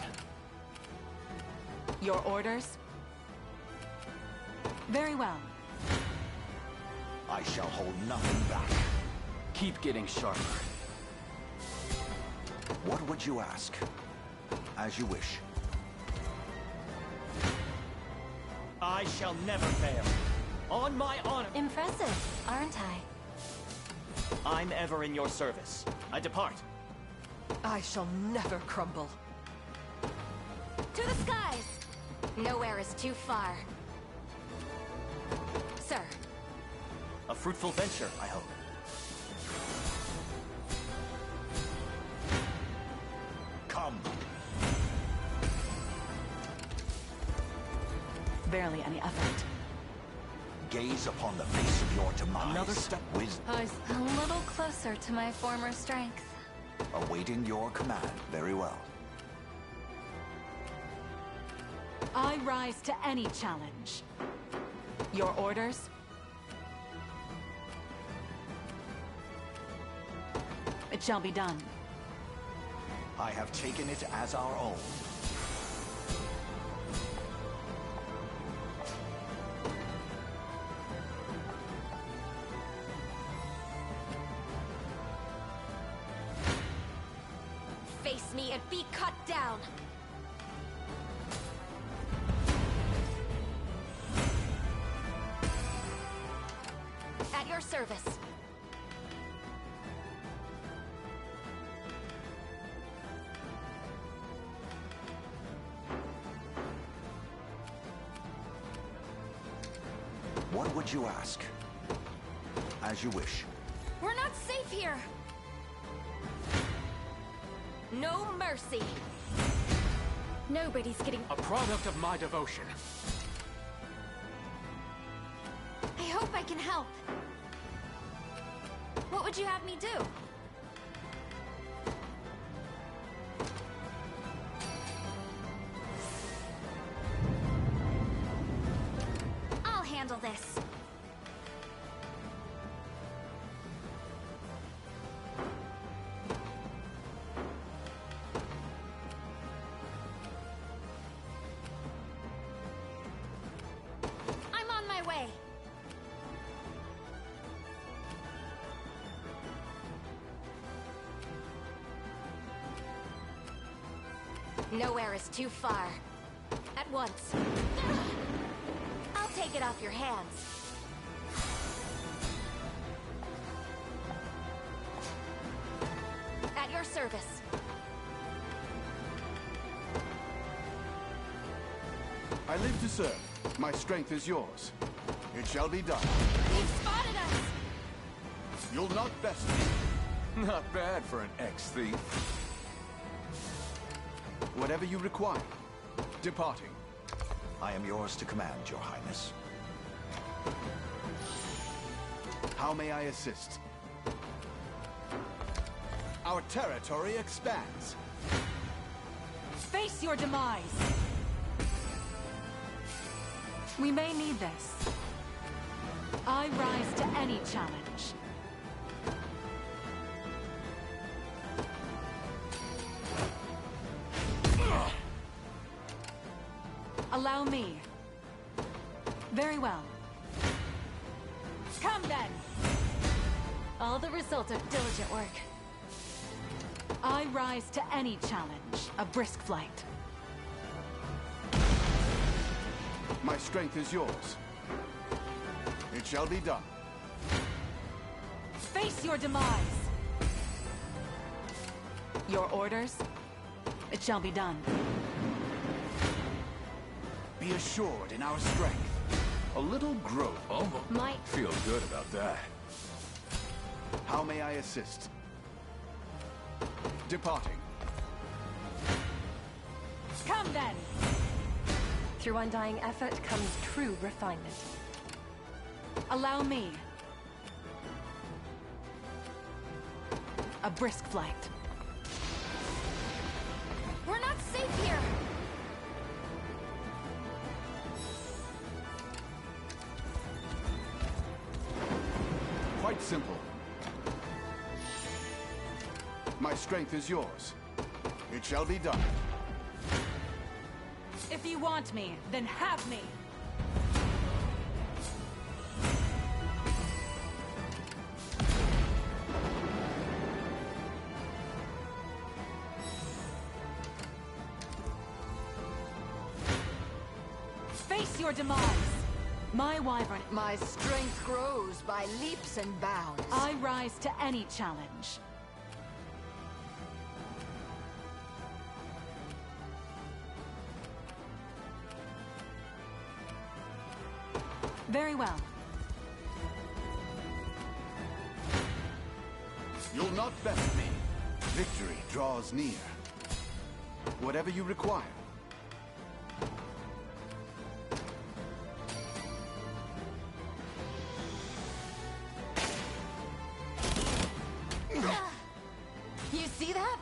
Your orders? Very well. I shall hold nothing back. Keep getting sharper. What would you ask? As you wish. I shall never fail. On my honor. Impressive, aren't I? I'm ever in your service. I depart. I shall never crumble. To the skies! Nowhere is too far. Sir. A fruitful venture, I hope. Come. Barely any effort. Gaze upon the face of your demise. Another step. A little closer to my former strength. Awaiting your command. Very well. I rise to any challenge. Your orders? It shall be done. I have taken it as our own. Face me and be cut down. At your service. What would you ask? As you wish. We're not safe here. No mercy. Nobody's getting... A product of my devotion. I hope I can help. What would you have me do? I'll handle this. Nowhere is too far. At once. I'll take it off your hands. At your service. I live to serve. My strength is yours. It shall be done. You've spotted us! You'll not best me. Not bad for an ex-thief. Whatever you require. Departing. I am yours to command, Your Highness. How may I assist? Our territory expands. Face your demise! We may need this. I rise to any challenge. Allow me. Very well. Come then! All the result of diligent work. I rise to any challenge. A brisk flight. My strength is yours. It shall be done. Face your demise! Your orders? It shall be done. Be assured in our strength. A little growth almost Might feel good about that. How may I assist? Departing. Come then! Through undying effort comes true refinement. Allow me. A brisk flight. We're not safe here! Quite simple. My strength is yours. It shall be done. If you want me, then have me! Face your demise! My wyvern... My strength grows by leaps and bounds. I rise to any challenge. Very well. You'll not best me. Victory draws near. Whatever you require. You see that?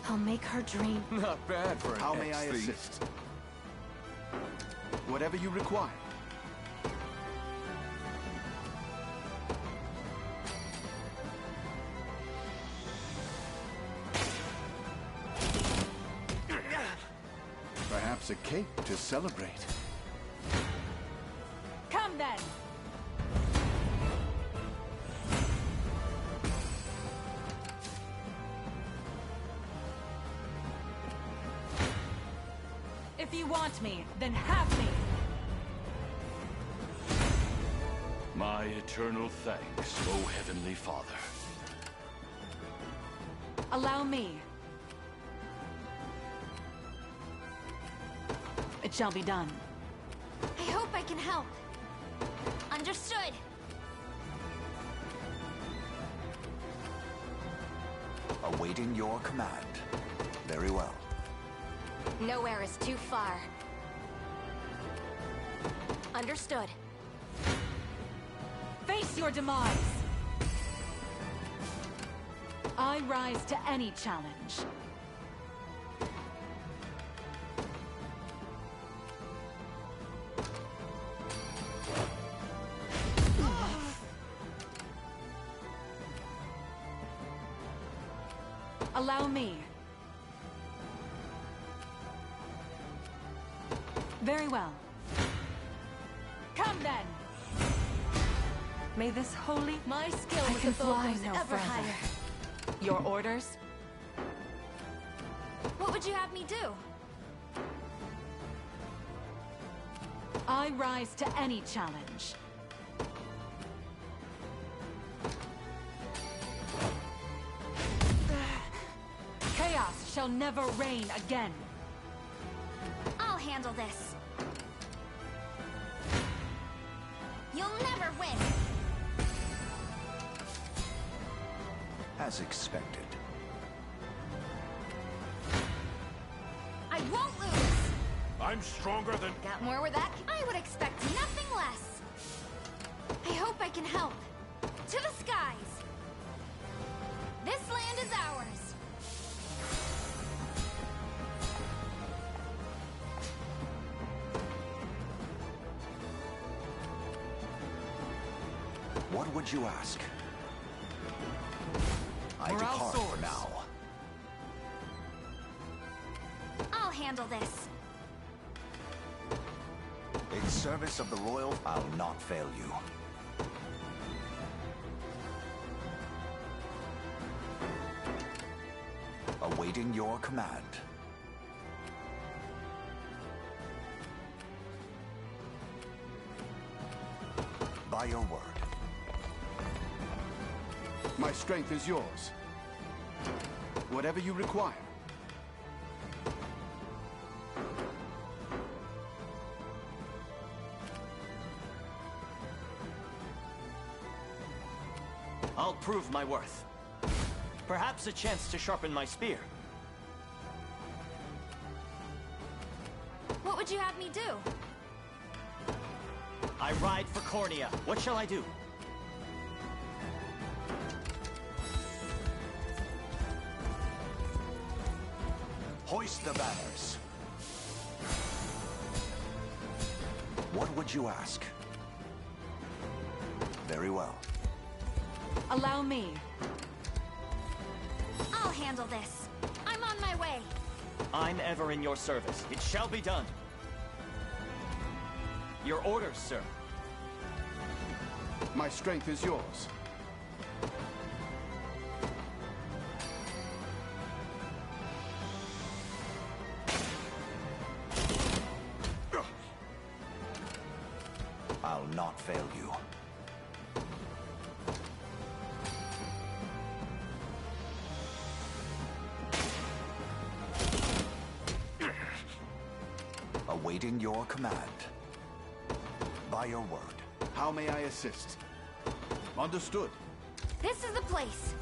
I'll make her dream. Not bad for an How may I ex-thief. assist? Whatever you require. Perhaps a cake to celebrate. Come then! If you want me, then have me! My eternal thanks, O Heavenly Father. Allow me. It shall be done. I hope I can help. Understood. Awaiting your command. Very well. Nowhere is too far. Understood. Face your demise! I rise to any challenge. Allow me. Very well. Come then! May this holy... My skill I with can the bow fly goes no ever further. higher. Your orders? What would you have me do? I rise to any challenge. Chaos shall never reign again. I'll handle this. You'll never win. As expected. I won't lose. I'm stronger than... Got more where that... I would expect nothing less. I hope I can help. To the skies. This land is ours. What would you ask? I Morale depart soars. for now. I'll handle this. In service of the Royal, I'll not fail you. Awaiting your command. By your word. My strength is yours. Whatever you require. I'll prove my worth. Perhaps a chance to sharpen my spear. What would you have me do? I ride for Cornea. What shall I do? Hoist the banners. What would you ask? Very well. Allow me. I'll handle this. I'm on my way. I'm ever in your service. It shall be done. Your orders, sir. My strength is yours. I'll not fail you. Awaiting your command. By your word. How may I assist? Understood. This is the place.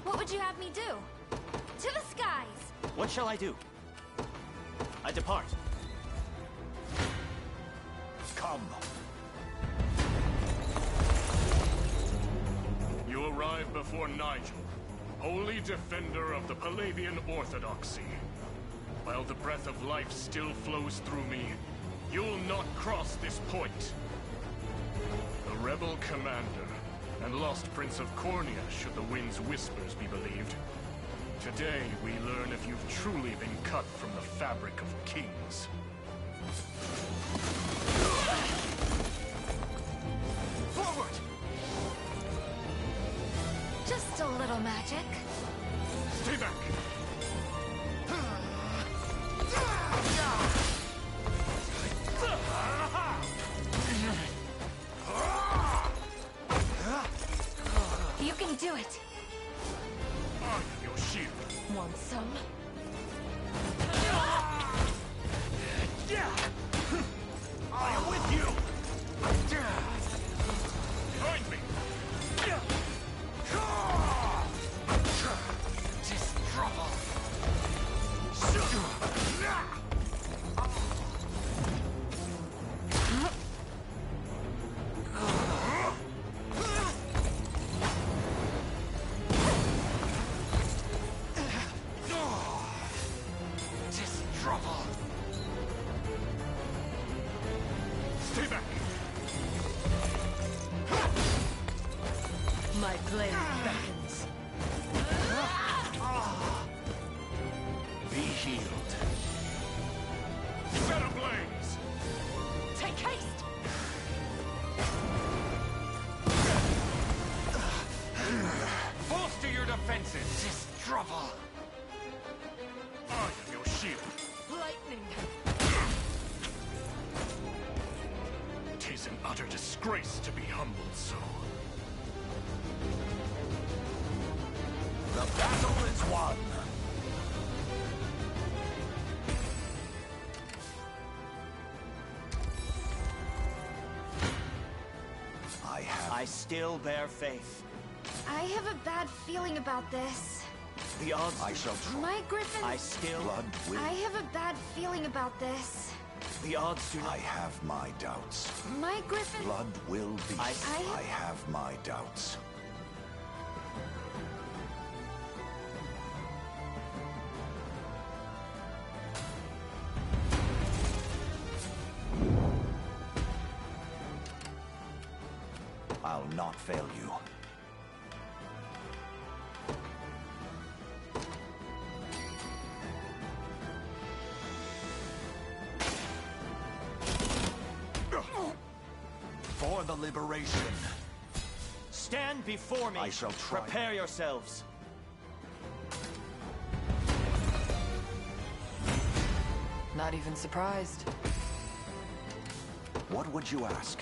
What would you have me do? To the skies. What shall I do? I depart. Come. You arrive before Nigel, holy defender of the Palladian Orthodoxy. While the breath of life still flows through me, you'll not cross this point. The rebel commander and lost Prince of Cornea, should the wind's whispers be believed. Today, we learn if you've truly been cut from the fabric of kings. Forward! Just a little magic. Stay back! You can do it. I am your shield. Want some? I am with you! Behind me! Just trouble. Just trouble. Stay back! My blade beckons. Be healed. Set ablaze! Take haste! Bolster your defenses. Just trouble. I am your shield. utter disgrace to be humbled so. The battle is won! I still bear faith. I have a bad feeling about this. The odds... I shall try. My griffin... I still... Blood will... I have a bad feeling about this. The odds do not... I have my doubts. My griffin... Blood will be... I have my doubts. I'll not fail you. For the liberation. Stand before me. I shall try. Prepare yourselves. Not even surprised. What would you ask?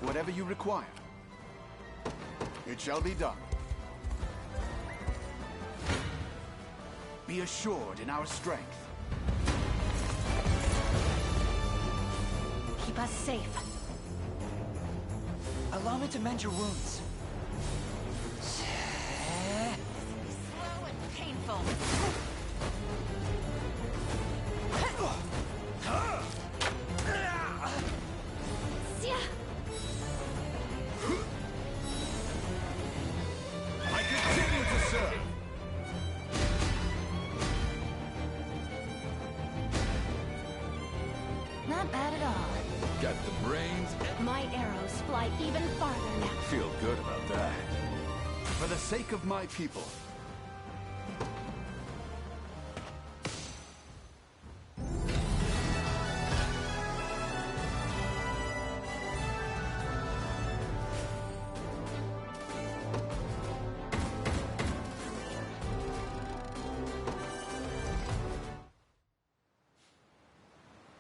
Whatever you require, it shall be done. Be assured in our strength. Keep us safe. Allow me to mend your wounds. Slow and painful. I continue to serve. Not bad at all. Got the brains. My arrows fly even farther now. Feel good about that. For the sake of my people.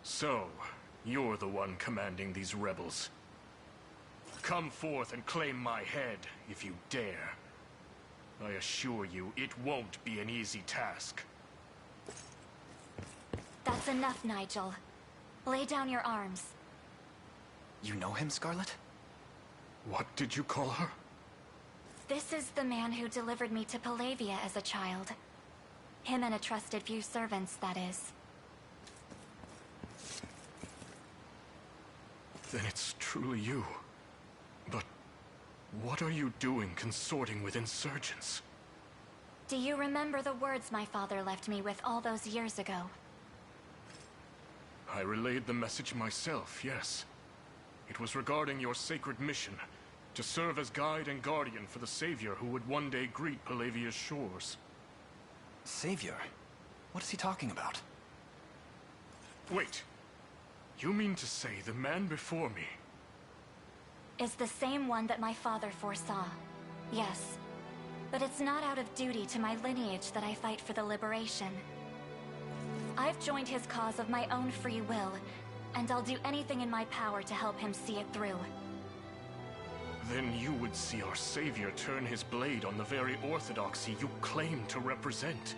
So, you're the one commanding these rebels. Come forth and claim my head, if you dare. I assure you, it won't be an easy task. That's enough, Nigel. Lay down your arms. You know him, Scarlet? What did you call her? This is the man who delivered me to Palavia as a child. Him and a trusted few servants, that is. Then it's truly you. But what are you doing consorting with insurgents? Do you remember the words my father left me with all those years ago? I relayed the message myself, yes. It was regarding your sacred mission, to serve as guide and guardian for the Savior who would one day greet Palavia's shores. Savior? What is he talking about? Wait. You mean to say the man before me Is the same one that my father foresaw. Yes. But it's not out of duty to my lineage that I fight for the liberation. I've joined his cause of my own free will, and I'll do anything in my power to help him see it through. Then you would see our Savior turn his blade on the very orthodoxy you claim to represent.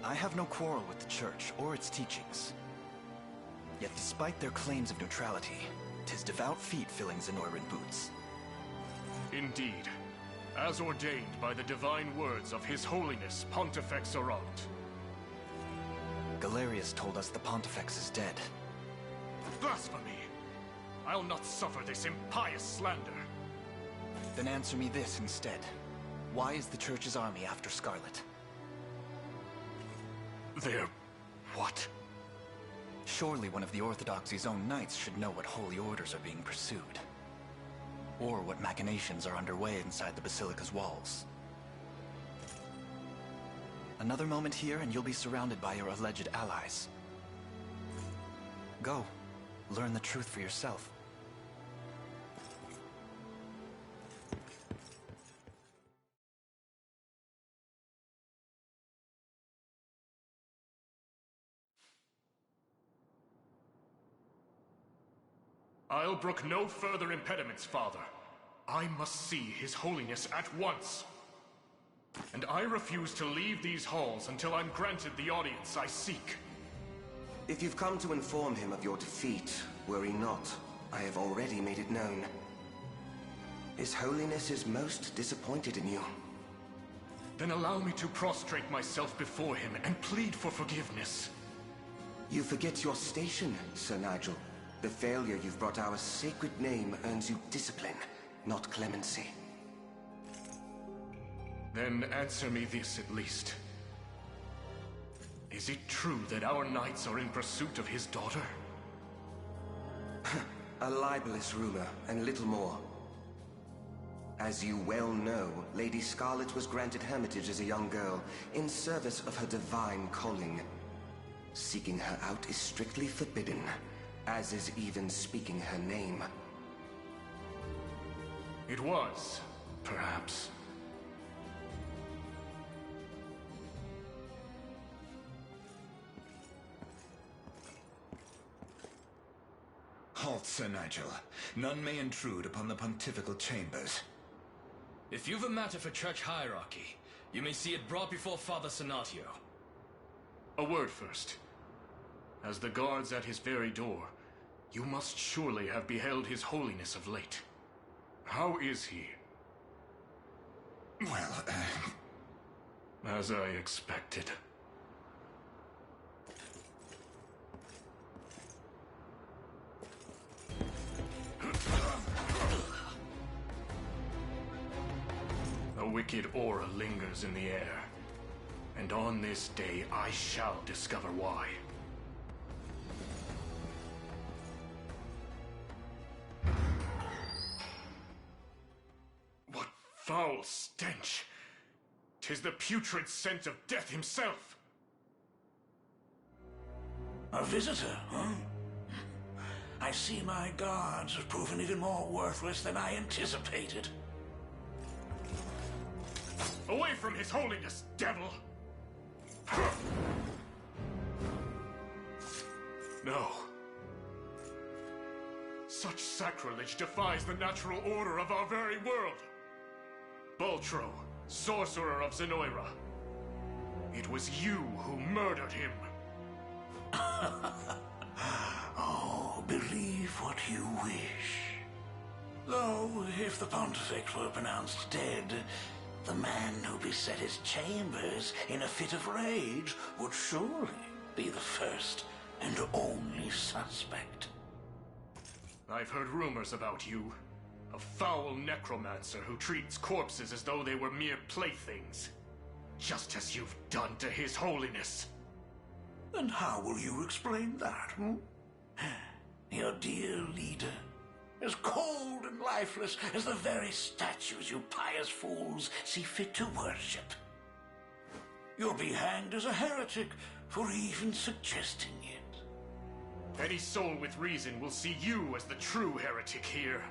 I have no quarrel with the Church or its teachings. Yet despite their claims of neutrality, 'tis devout feet filling Zenoiran boots. Indeed. As ordained by the divine words of His Holiness Pontifex Orant. Galerius told us the Pontifex is dead. Blasphemy! I'll not suffer this impious slander. Then answer me this instead. Why is the Church's army after Scarlet? They're... what? Surely one of the Orthodoxy's own knights should know what holy orders are being pursued. Or what machinations are underway inside the Basilica's walls. Another moment here and you'll be surrounded by your alleged allies. Go. Learn the truth for yourself. I'll brook no further impediments, Father. I must see His Holiness at once. And I refuse to leave these halls until I'm granted the audience I seek. If you've come to inform him of your defeat, worry not. I have already made it known. His Holiness is most disappointed in you. Then allow me to prostrate myself before him and plead for forgiveness. You forget your station, Sir Nigel. The failure you've brought our sacred name earns you discipline, not clemency. Then answer me this at least. Is it true that our knights are in pursuit of his daughter? A libelous rumor, and little more. As you well know, Lady Scarlet was granted hermitage as a young girl, in service of her divine calling. Seeking her out is strictly forbidden, as is even speaking her name. It was, perhaps. Halt, Sir Nigel. None may intrude upon the pontifical chambers. If you've a matter for church hierarchy, you may see it brought before Father Senatio. A word first. As the guards at his very door, you must surely have beheld His Holiness of late. How is he? Well, as I expected. A wicked aura lingers in the air, and on this day I shall discover why. What foul stench! 'Tis the putrid scent of death himself! A visitor, huh? I see my guards have proven even more worthless than I anticipated. Away from His Holiness, devil! No. Such sacrilege defies the natural order of our very world. Baltro, sorcerer of Zenoira. It was you who murdered him. Oh, believe what you wish. Though, if the Pontifex were pronounced dead, the man who beset his chambers in a fit of rage would surely be the first and only suspect. I've heard rumors about you. A foul necromancer who treats corpses as though they were mere playthings. Just as you've done to His Holiness. And how will you explain that, hmm? Your dear leader, as cold and lifeless as the very statues you pious fools see fit to worship. You'll be hanged as a heretic for even suggesting it. Any soul with reason will see you as the true heretic here.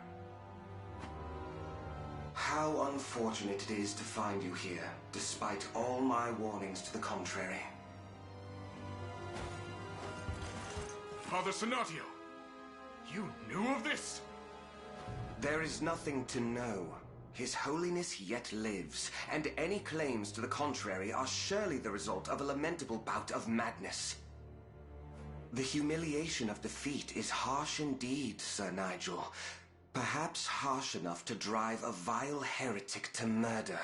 How unfortunate it is to find you here, despite all my warnings to the contrary. Father Senatio, you knew of this? There is nothing to know. His Holiness yet lives, and any claims to the contrary are surely the result of a lamentable bout of madness. The humiliation of defeat is harsh indeed, Sir Nigel. Perhaps harsh enough to drive a vile heretic to murder.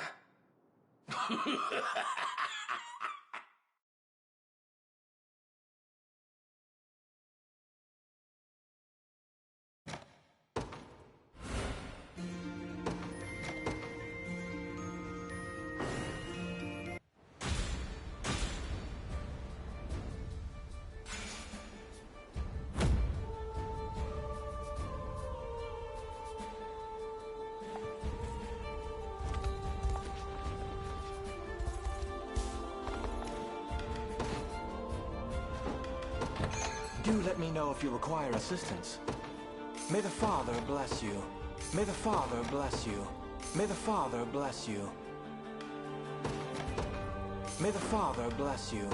Do let me know if you require assistance. May the Father bless you. May the Father bless you. May the Father bless you. May the Father bless you.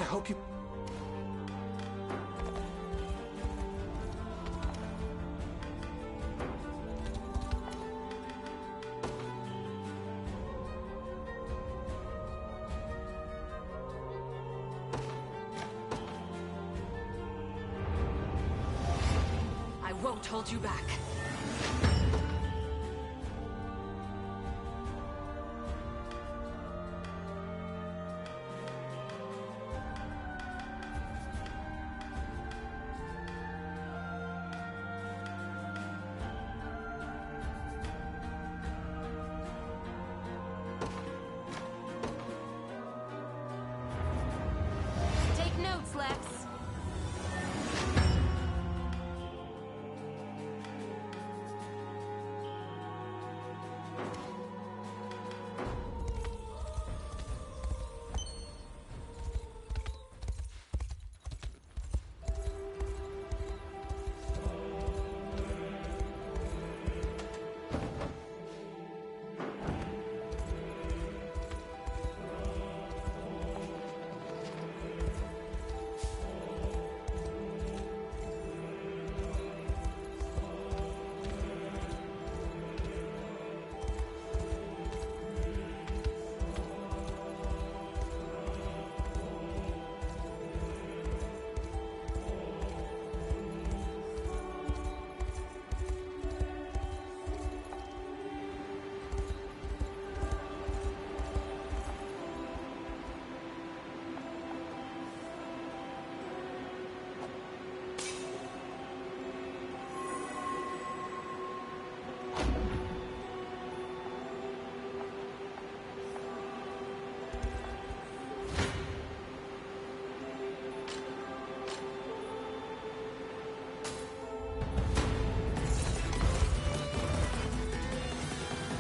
hope you... I won't hold you back. Take notes, Lex.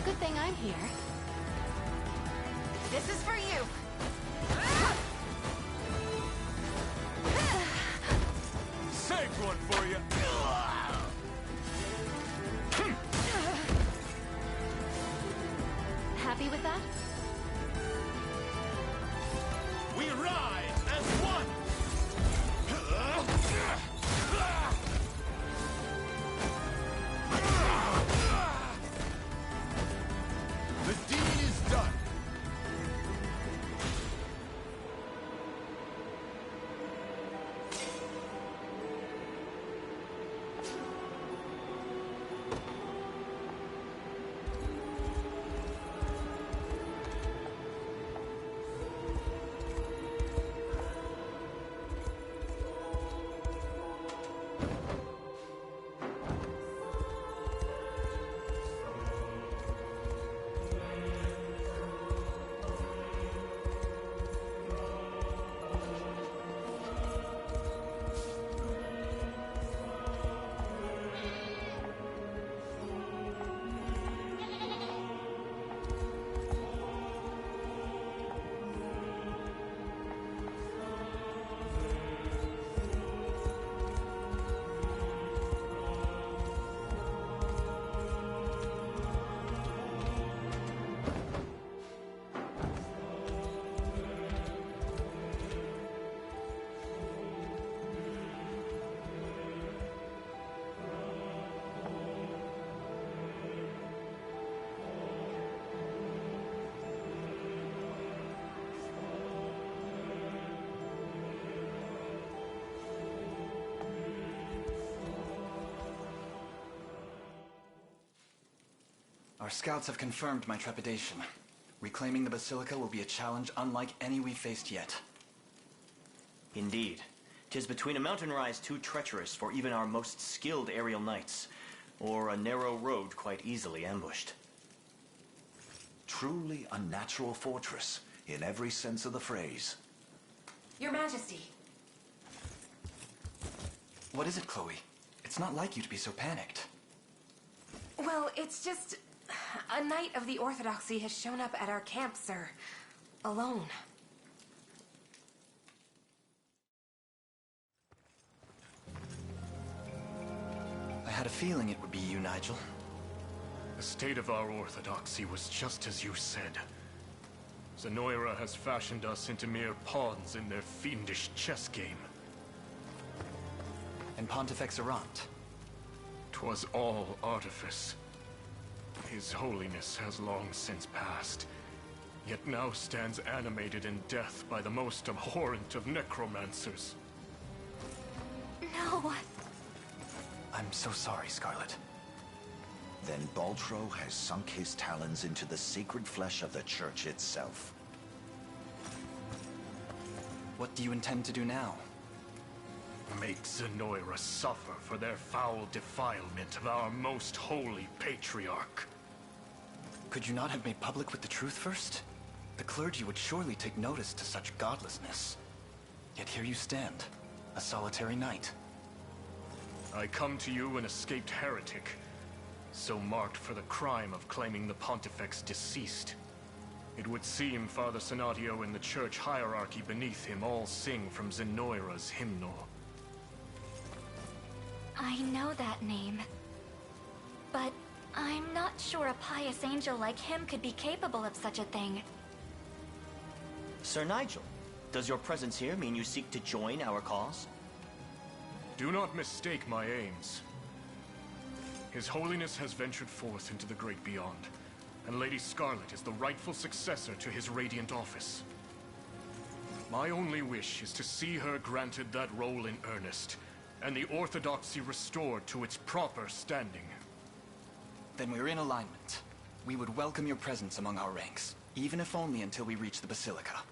Good thing I'm here. This is for you. Saved one for you. Happy with that? We rise as one. The deed is done. Our scouts have confirmed my trepidation. Reclaiming the Basilica will be a challenge unlike any we've faced yet. Indeed. 'Tis between a mountain rise too treacherous for even our most skilled aerial knights, or a narrow road quite easily ambushed. Truly a natural fortress, in every sense of the phrase. Your Majesty. What is it, Chloe? It's not like you to be so panicked. Well, it's just... a knight of the Orthodoxy has shown up at our camp, sir. Alone. I had a feeling it would be you, Nigel. The state of our Orthodoxy was just as you said. Zenoira has fashioned us into mere pawns in their fiendish chess game. And Pontifex Errant? 'Twas all artifice. His Holiness has long since passed, yet now stands animated in death by the most abhorrent of necromancers. No. I'm so sorry, Scarlet. Then Baltro has sunk his talons into the sacred flesh of the Church itself. What do you intend to do now? Make Zenoira suffer for their foul defilement of our most holy patriarch. Could you not have made public with the truth first? The clergy would surely take notice to such godlessness. Yet here you stand, a solitary knight. I come to you an escaped heretic, so marked for the crime of claiming the Pontifex deceased. It would seem Father Senatio and the church hierarchy beneath him all sing from Zenoira's hymnal. I know that name. But I'm not sure a pious angel like him could be capable of such a thing. Sir Nigel, does your presence here mean you seek to join our cause? Do not mistake my aims. His Holiness has ventured forth into the great beyond, and Lady Scarlet is the rightful successor to his radiant office. My only wish is to see her granted that role in earnest, and the Orthodoxy restored to its proper standing. Then we're in alignment. We would welcome your presence among our ranks, even if only until we reach the Basilica.